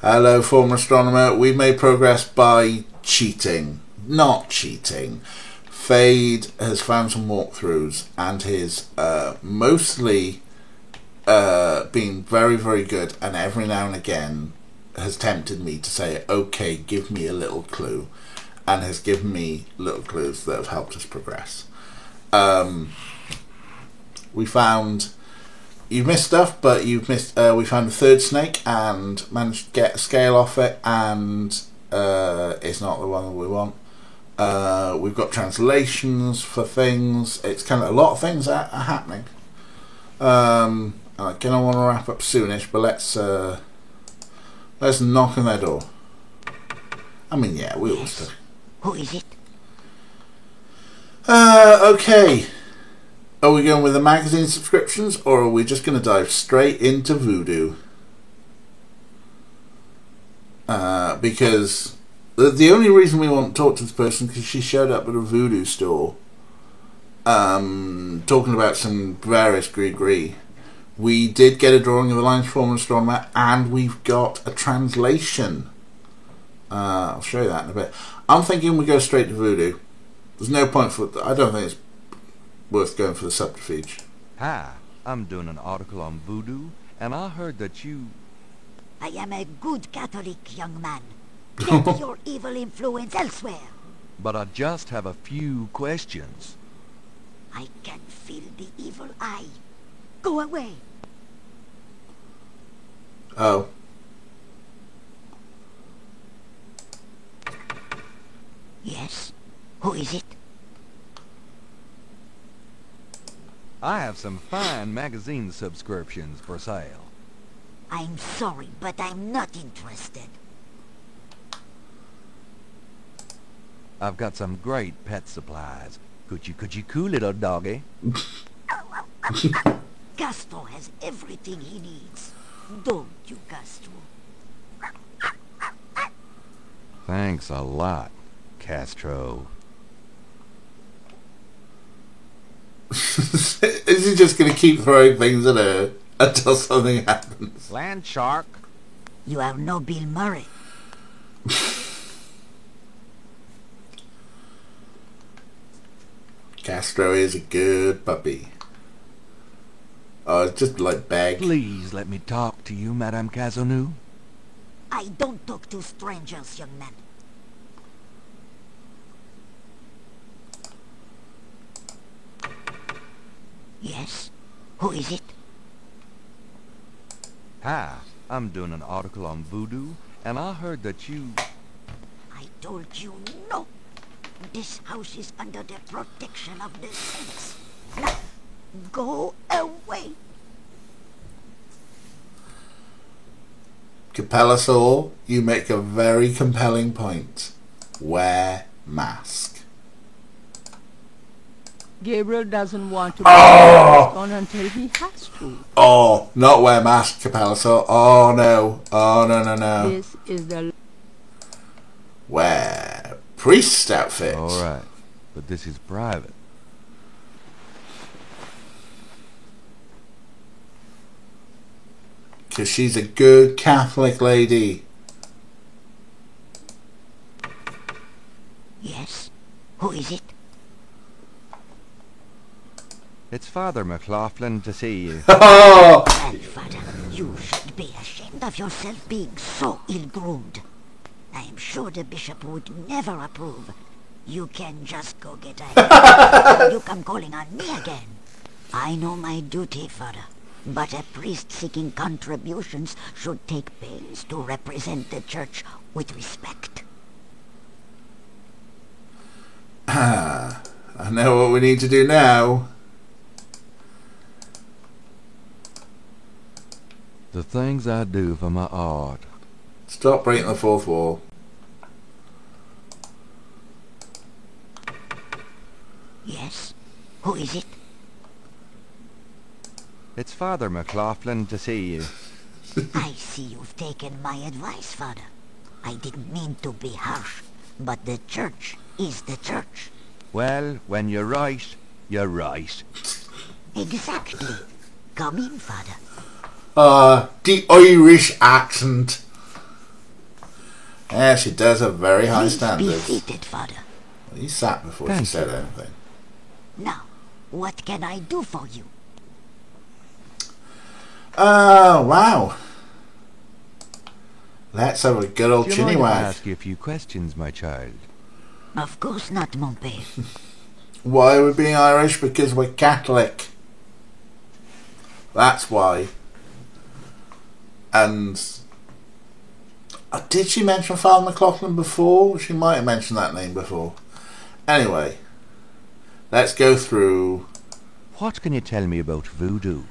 Hello, former astronomer. We've made progress by cheating. Not cheating. Fade has found some walkthroughs and his mostly been very, very good, and every now and again has tempted me to say, okay, give me a little clue, and has given me little clues that have helped us progress. We found, you've missed stuff, but you've missed, we found a third snake and managed to get a scale off it, and it's not the one that we want. We've got translations for things. It's kind of a lot of things are happening. I'm gonna want to wrap up soonish, but let's knock on their door. I mean, yeah, we all still. Who is it? Okay. Are we going with the magazine subscriptions, or are we just going to dive straight into Voodoo? Because the only reason we want to talk to this person because she showed up at a Voodoo store, talking about some various gree-gree, we did get a drawing of the Lines Form and Astronomer, and we've got a translation. I'll show you that in a bit. I'm thinking we go straight to Voodoo. There's no point for... I don't think it's worth going for the subterfuge. Hi, I'm doing an article on voodoo, and I heard that you... I am a good Catholic, young man. Get your evil influence elsewhere. But I just have a few questions. I can feel the evil eye. Go away. Oh. Yes? Who is it? I have some fine magazine subscriptions for sale. I'm sorry, but I'm not interested. I've got some great pet supplies. Coochie coo, little doggy. Castro has everything he needs. Don't you, Castro? Thanks a lot, Castro. Is he just going to keep throwing things at her until something happens? Land shark. You are no Bill Murray. Castro is a good puppy. Oh, it's just like bag. Please let me talk to you, Madame Cazanou. I don't talk to strangers, young man. Yes? Who is it? Hi, I'm doing an article on voodoo, and I heard that you... I told you no. This house is under the protection of the saints. Now, go away. Capella Saul, you make a very compelling point. Wear mask. Gabriel doesn't want to put mask on until he has to. Oh, not wear mask, Capella Saul. Oh no. Oh no. This is the... Wear priest outfit. Alright, but this is private. Because she's a good Catholic lady. Yes? Who is it? It's Father McLaughlin to see you. Well, Father, you should be ashamed of yourself being so ill-groomed. I am sure the bishop would never approve. You can just go get out. You come calling on me again. I know my duty, Father. But a priest seeking contributions should take pains to represent the church with respect. I know what we need to do now. The things I do for my art. Stop breaking the fourth wall. Yes? Who is it? It's Father McLaughlin to see you. I see you've taken my advice, Father. I didn't mean to be harsh, but the church is the church. Well, when you're right, you're right. Exactly. Come in, Father. The Irish accent. Yeah, she does have very high standards. Be seated, Father. Well, he sat before she said anything. Now, what can I do for you? Wow. Let's have a good old Do you chinny mind if I wag. ask you a few questions, my child? Of course not, mon père. Why are we being Irish? Because we're Catholic. That's why. And did she mention Father McLaughlin before? She might have mentioned that name before. Anyway, let's go through. What can you tell me about voodoo?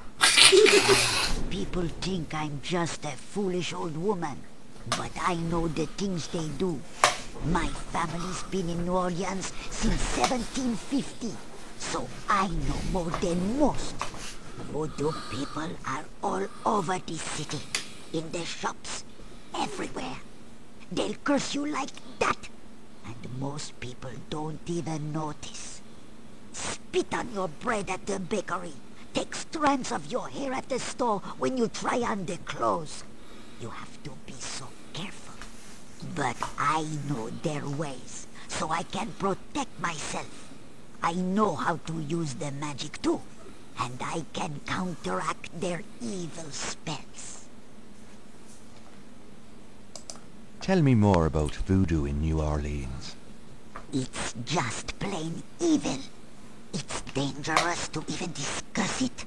People think I'm just a foolish old woman, but I know the things they do. My family's been in New Orleans since 1750, so I know more than most. Voodoo people are all over this city, in the shops, everywhere. They'll curse you like that, and most people don't even notice. Spit on your bread at the bakery, take strands of your hair at the store when you try on the clothes. You have to be so careful. But I know their ways, so I can protect myself. I know how to use the magic too, and I can counteract their evil spells. Tell me more about voodoo in New Orleans. It's just plain evil. It's dangerous to even discuss it.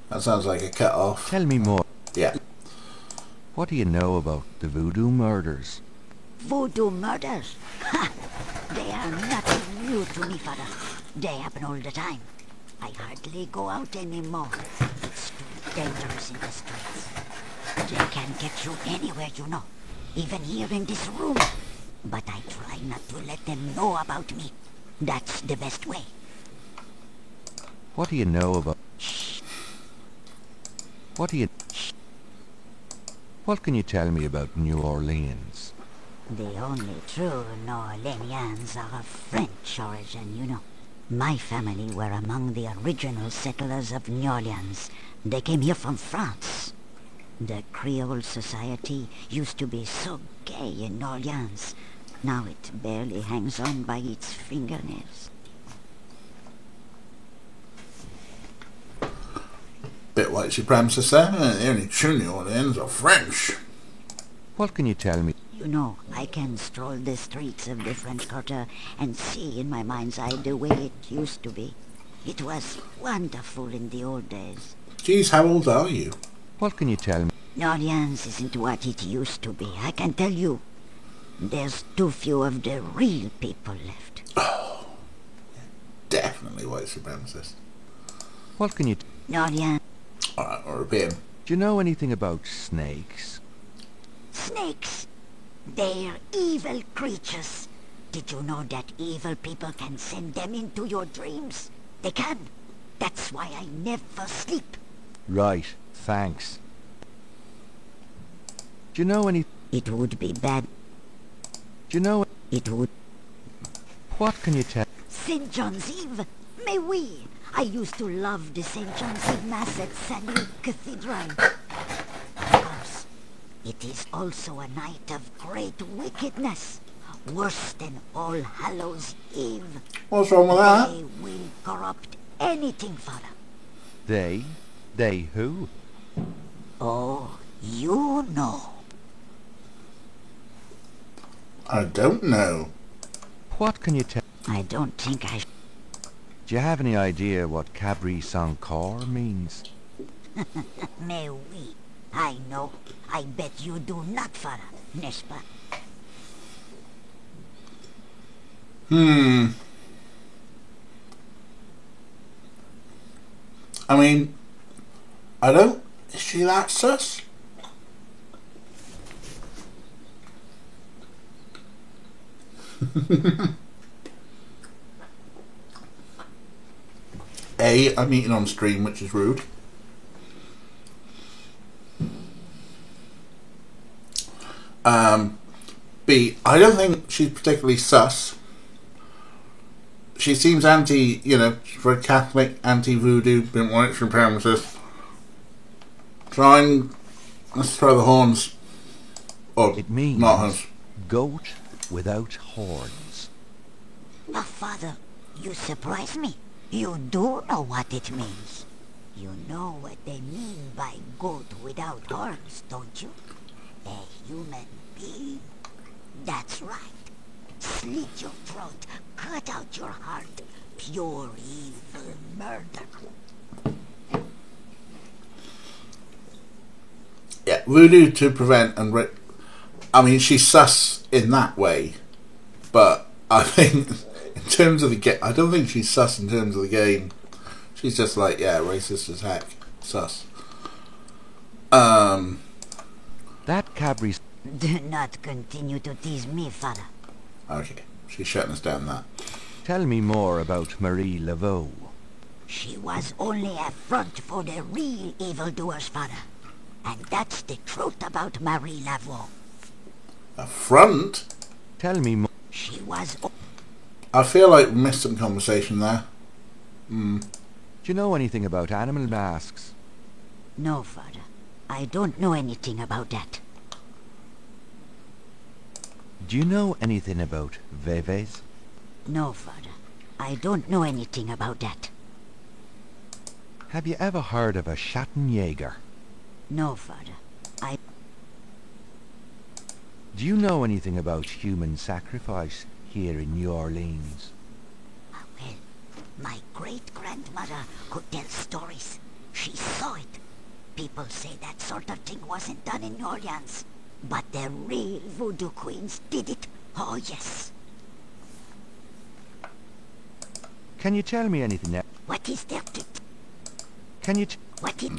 That sounds like a cut-off. Tell me more. Yeah. What do you know about the voodoo murders? Voodoo murders? Ha! They are nothing new to me, Father. They happen all the time. I hardly go out anymore. It's too dangerous in the streets. They can get you anywhere, you know. Even here in this room. But I try not to let them know about me. That's the best way. What do you know about... What can you tell me about New Orleans? The only true New Orleanians are of French origin, you know. My family were among the original settlers of New Orleans. They came here from France. The Creole society used to be so gay in New Orleans. Now it barely hangs on by its fingernails. Bit white supremacist there. The only true New Orleans are French. What can you tell me? You know, I can stroll the streets of the French Quarter and see in my mind's eye the way it used to be. It was wonderful in the old days. Geez, how old are you? What can you tell me? New Orleans isn't what it used to be, I can tell you. There's too few of the real people left. Oh, definitely white supremacist. What can you... New Orleans. Alright, I'll repeat him. Do you know anything about snakes? Snakes? They're evil creatures. Did you know that evil people can send them into your dreams? They can. That's why I never sleep. Right, thanks. Do you know any... It would be bad. Do you know... It would... What can you tell... St. John's Eve? Mais oui. I used to love the St. John's Eve Mass at St. Luke Cathedral. Of course, it is also a night of great wickedness. Worse than All Hallows Eve. What's wrong with that? They will corrupt anything, Father. They? They who? Oh, you know. I don't know. What can you tell... I don't think I... Do you have any idea what Cabri Sans Corps means? Mais oui, I know. I bet you do not, Father, n'est-ce pas? I mean, I don't... Is she that sus? A, I'm eating on stream, which is rude. B, I don't think she's particularly sus. She seems anti, you know, for a Catholic, anti-voodoo, been white supremacist. Let's throw the horns. Or, it means not horns. Goat without horns. Oh, Father, you surprise me. You do know what it means. You know what they mean by goat without horns, don't you? A human being. That's right. Slit your throat, cut out your heart. Pure evil murder. Yeah, voodoo to prevent and... I mean, she's sus in that way. But I think... In terms of the game, I don't think she's sus in terms of the game. She's just like, yeah, racist as heck. Sus. That Cabri's... Do not continue to tease me, Father. Okay, she's shutting us down that. Tell me more about Marie Laveau. She was only a front for the real evildoers, Father. And that's the truth about Marie Laveau. A front? Tell me more. She was... I feel like we missed some conversation there. Do you know anything about animal masks? No, Father. I don't know anything about that. Do you know anything about Veves? No, Father. I don't know anything about that. Have you ever heard of a Schattenjäger? No, Father. Do you know anything about human sacrifice here in New Orleans? Well, my great-grandmother could tell stories. She saw it. People say that sort of thing wasn't done in New Orleans. But the real voodoo queens did it. Oh, yes. Can you tell me anything else? What is there to... Can you What it...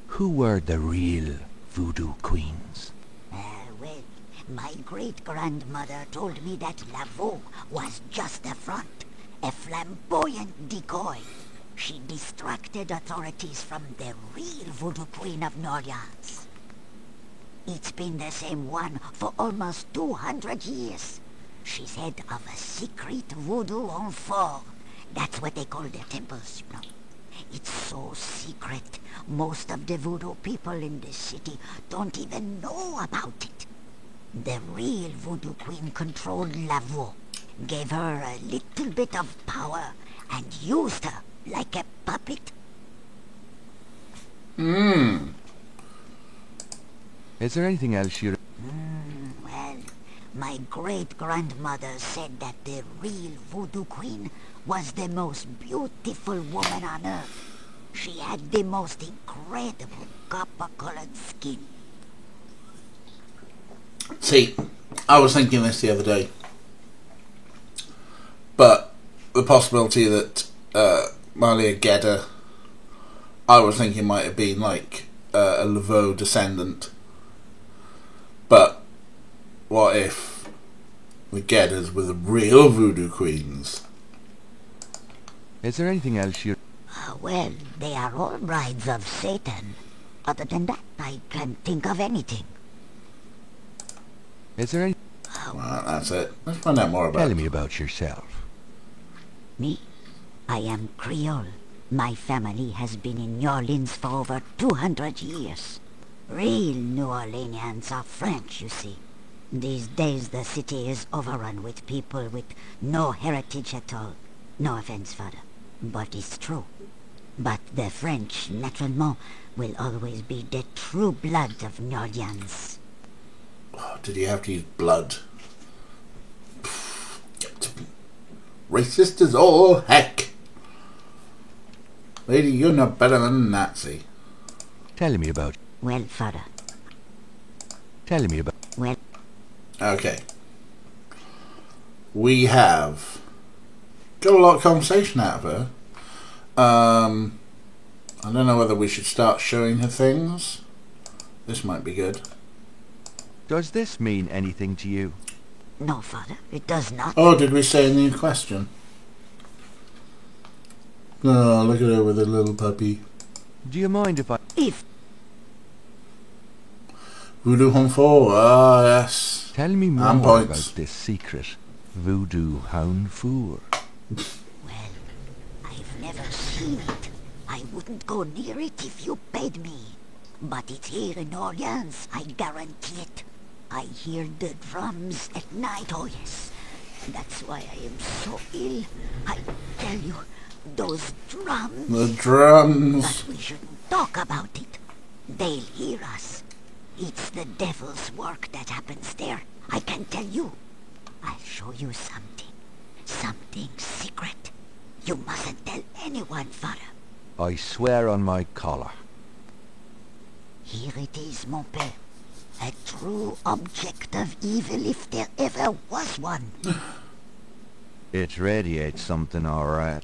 Who were the real voodoo queens? Well, my great-grandmother told me that Laveau was just a front, a flamboyant decoy. She distracted authorities from the real voodoo queen of New Orleans. It's been the same one for almost 200 years. She's head of a secret voodoo enfort. That's what they call their temples, you know. It's so secret, most of the voodoo people in this city don't even know about it. The real voodoo queen controlled Laveau, gave her a little bit of power, and used her like a puppet. Is there anything else you... Well, my great-grandmother said that the real voodoo queen was the most beautiful woman on earth. She had the most incredible copper-colored skin. See, I was thinking this the other day. But the possibility that Malia Gedda, I was thinking might have been like a Laveau descendant. But what if the Geddas were the real voodoo queens? Is there anything else you... Well, they are all brides of Satan. Other than that, I can't think of anything. Is there any... Well, that's it. Let's find out more about it. Tell me about yourself. Me? I am Creole. My family has been in New Orleans for over 200 years. Real New Orleanians are French, you see. These days the city is overrun with people with no heritage at all. No offense, Father, but it's true. But the French, naturellement, will always be the true blood of New Orleans. Oh, did you have to use blood? Racist as all heck. Lady, you're no better than a Nazi. Tell me about... Well, Father. Tell me about... Well... Okay. We have got a lot of conversation out of her. I don't know whether we should start showing her things. This might be good. Does this mean anything to you? No, Father, it does not. Oh, did we say in the question? Oh, look at her with a little puppy. Do you mind if I... If... Voodoo Honfort, ah, yes. Tell me more And about points. this secret voodoo hound four. Well, I've never seen it. I wouldn't go near it if you paid me. But it's here in Orleans, I guarantee it. I hear the drums at night, oh yes. That's why I am so ill. I tell you, those drums... The drums. But we shouldn't talk about it. They'll hear us. It's the devil's work that happens there. I can tell you. I'll show you something. Something secret. You mustn't tell anyone, Father. I swear on my collar. Here it is, mon père. A true object of evil if there ever was one. It radiates something, all right.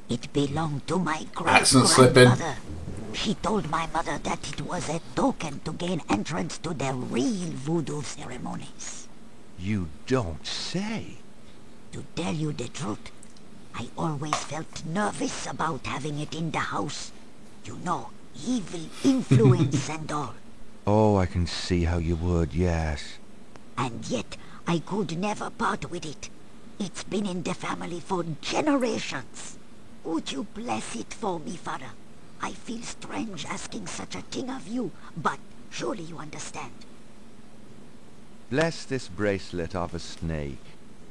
It belonged to my Accent slipping. great-grandmother. She told my mother that it was a token to gain entrance to the real voodoo ceremonies. You don't say. To tell you the truth, I always felt nervous about having it in the house. You know, evil influence and all. Oh, I can see how you would, yes. And yet, I could never part with it. It's been in the family for generations. Would you bless it for me, Father? I feel strange asking such a thing of you, but surely you understand. Bless this bracelet of a snake,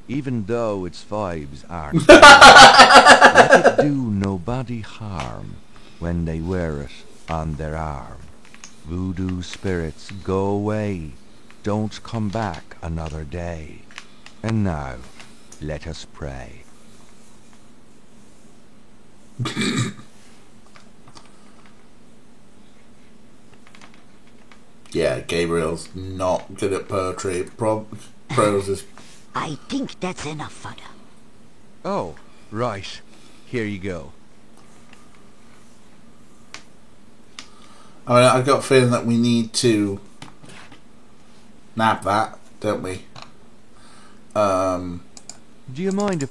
even though its vibes aren't. Let it do nobody harm when they wear it on their arm. Voodoo spirits, go away, don't come back another day. And now, let us pray. Yeah, Gabriel's not good at poetry. Prose is... I think that's enough, Father. Oh, right. Here you go. I mean, I've got a feeling that we need to nab that, don't we? Do you mind if...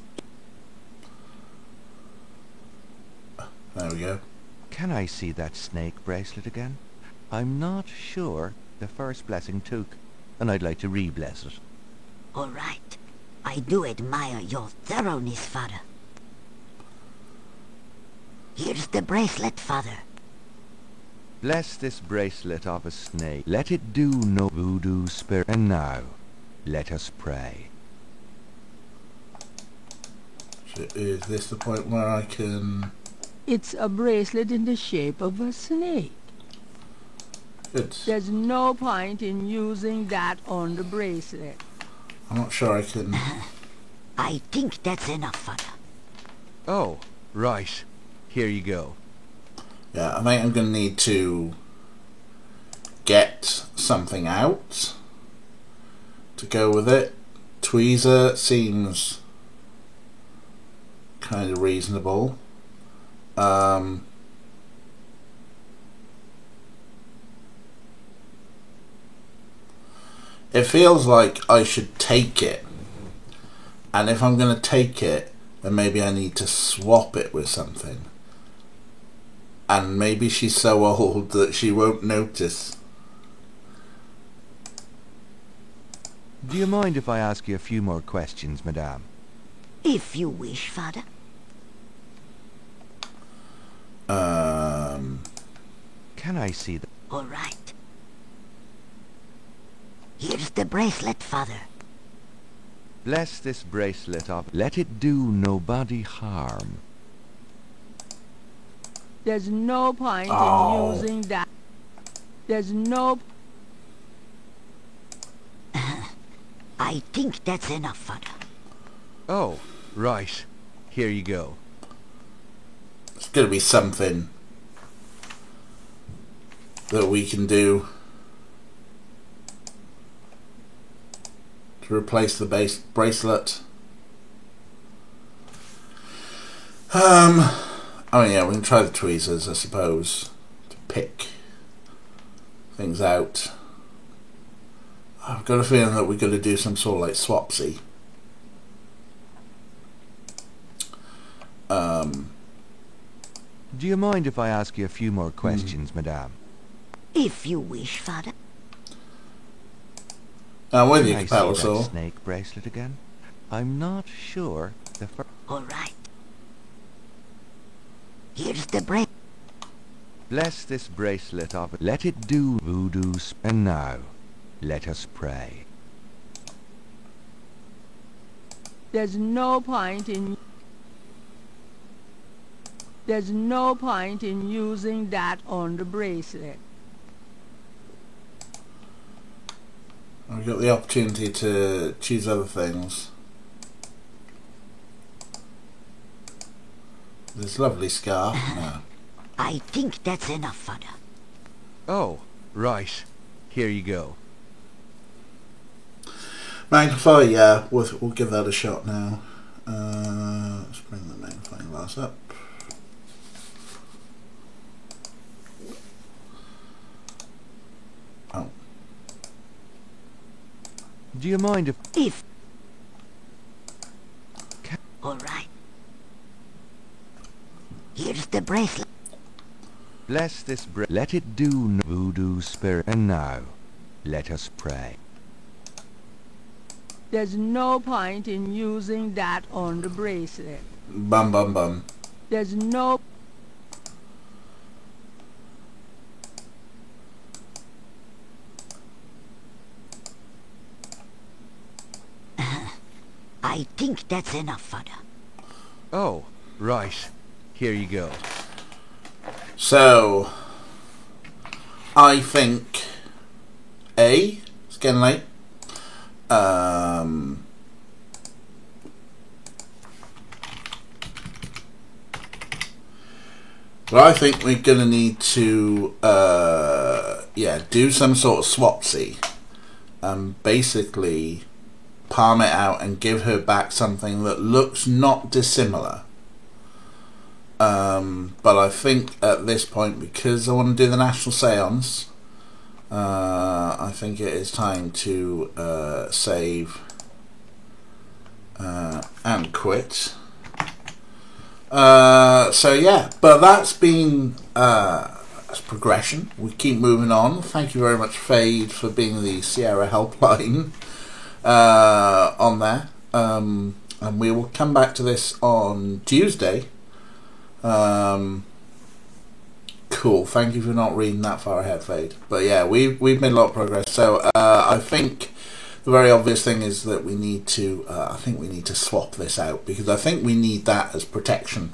There we go. Can I see that snake bracelet again? I'm not sure the first blessing took, and I'd like to re-bless it. All right. I do admire your thoroughness, Father. Here's the bracelet, Father. Bless this bracelet of a snake. Let it do no voodoo spirit. And now, let us pray. So is this the point where I can... It's a bracelet in the shape of a snake. It's... There's no point in using that on the bracelet. I'm not sure I can... I think that's enough, Father. Oh, right. Here you go. Yeah, I think I'm going to need to get something out to go with it. Tweezer seems kind of reasonable. It feels like I should take it, and if I'm going to take it, then maybe I need to swap it with something. And maybe she's so old that she won't notice. Do you mind if I ask you a few more questions, Madame? If you wish, Father. Can I see the... All right. Here's the bracelet, Father. Bless this bracelet of... Let it do nobody harm. There's no point in using that. There's no... I think that's enough, Father. Oh, right. Here you go. It's going to be something that we can do to replace the base bracelet. I mean, yeah, we can try the tweezers, I suppose, to pick things out. I've got a feeling that we're going to do some sort of like swapsy. Do you mind if I ask you a few more questions, Madame? If you wish, Father. I'm with you, Can I see Capello. that snake bracelet again? I'm not sure the first... All right. Here's the bracelet. Bless this bracelet of... Let it do voodoo... And now, let us pray. There's no point in... There's no point in using that on the bracelet. I've got the opportunity to choose other things. This lovely scarf. No. I think that's enough, Father. Oh, right. Here you go. Magnify, yeah, we'll give that a shot now. Let's bring the magnifying glass up. Oh. Do you mind if... All right. Here's the bracelet. Bless this let it do no voodoo spirit. And now, let us pray. There's no point in using that on the bracelet. Bum bum bum. There's no... I think that's enough, Father. Oh, right. Here you go. So, I think A, it's getting late. But I think we're going to need to, do some sort of swapsy. Basically palm it out and give her back something that looks not dissimilar. But I think at this point, because I want to do the National Seance, I think it is time to save and quit. So yeah, but that's been progression. We keep moving on. Thank you very much, Fade, for being the Sierra helpline on there. And we will come back to this on Tuesday. Cool. Thank you for not reading that far ahead, Fade. But yeah, we've made a lot of progress. So I think the very obvious thing is that we need to. I think we need to swap this out, because I think we need that as protection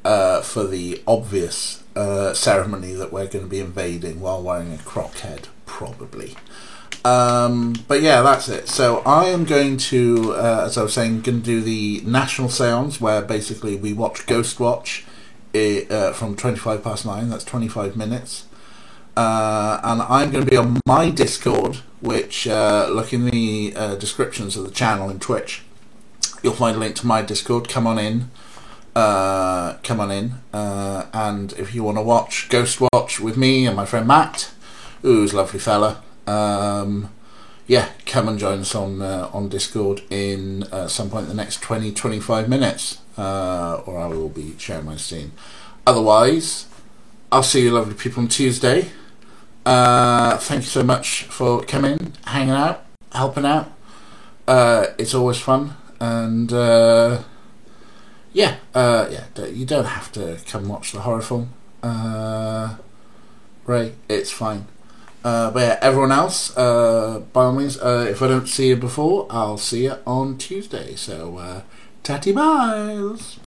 for the obvious ceremony that we're going to be invading while wearing a croc head, probably. But yeah, that's it. So I am going to, as I was saying, going to do the National Seance, where basically we watch Ghost Watch from 9:25. That's 25 minutes. And I'm going to be on my Discord, which, look in the descriptions of the channel in Twitch. You'll find a link to my Discord. Come on in. And if you want to watch Ghost Watch with me and my friend Matt, who's a lovely fella, come and join us on Discord in some point in the next 20-25 minutes, or I will be sharing my scene. Otherwise, I'll see you lovely people on Tuesday. Thank you so much for coming, hanging out, helping out. It's always fun, and you don't have to come watch the horror film. Ray, it's fine. But yeah, everyone else, by all means, if I don't see you before, I'll see you on Tuesday. So, tatty miles.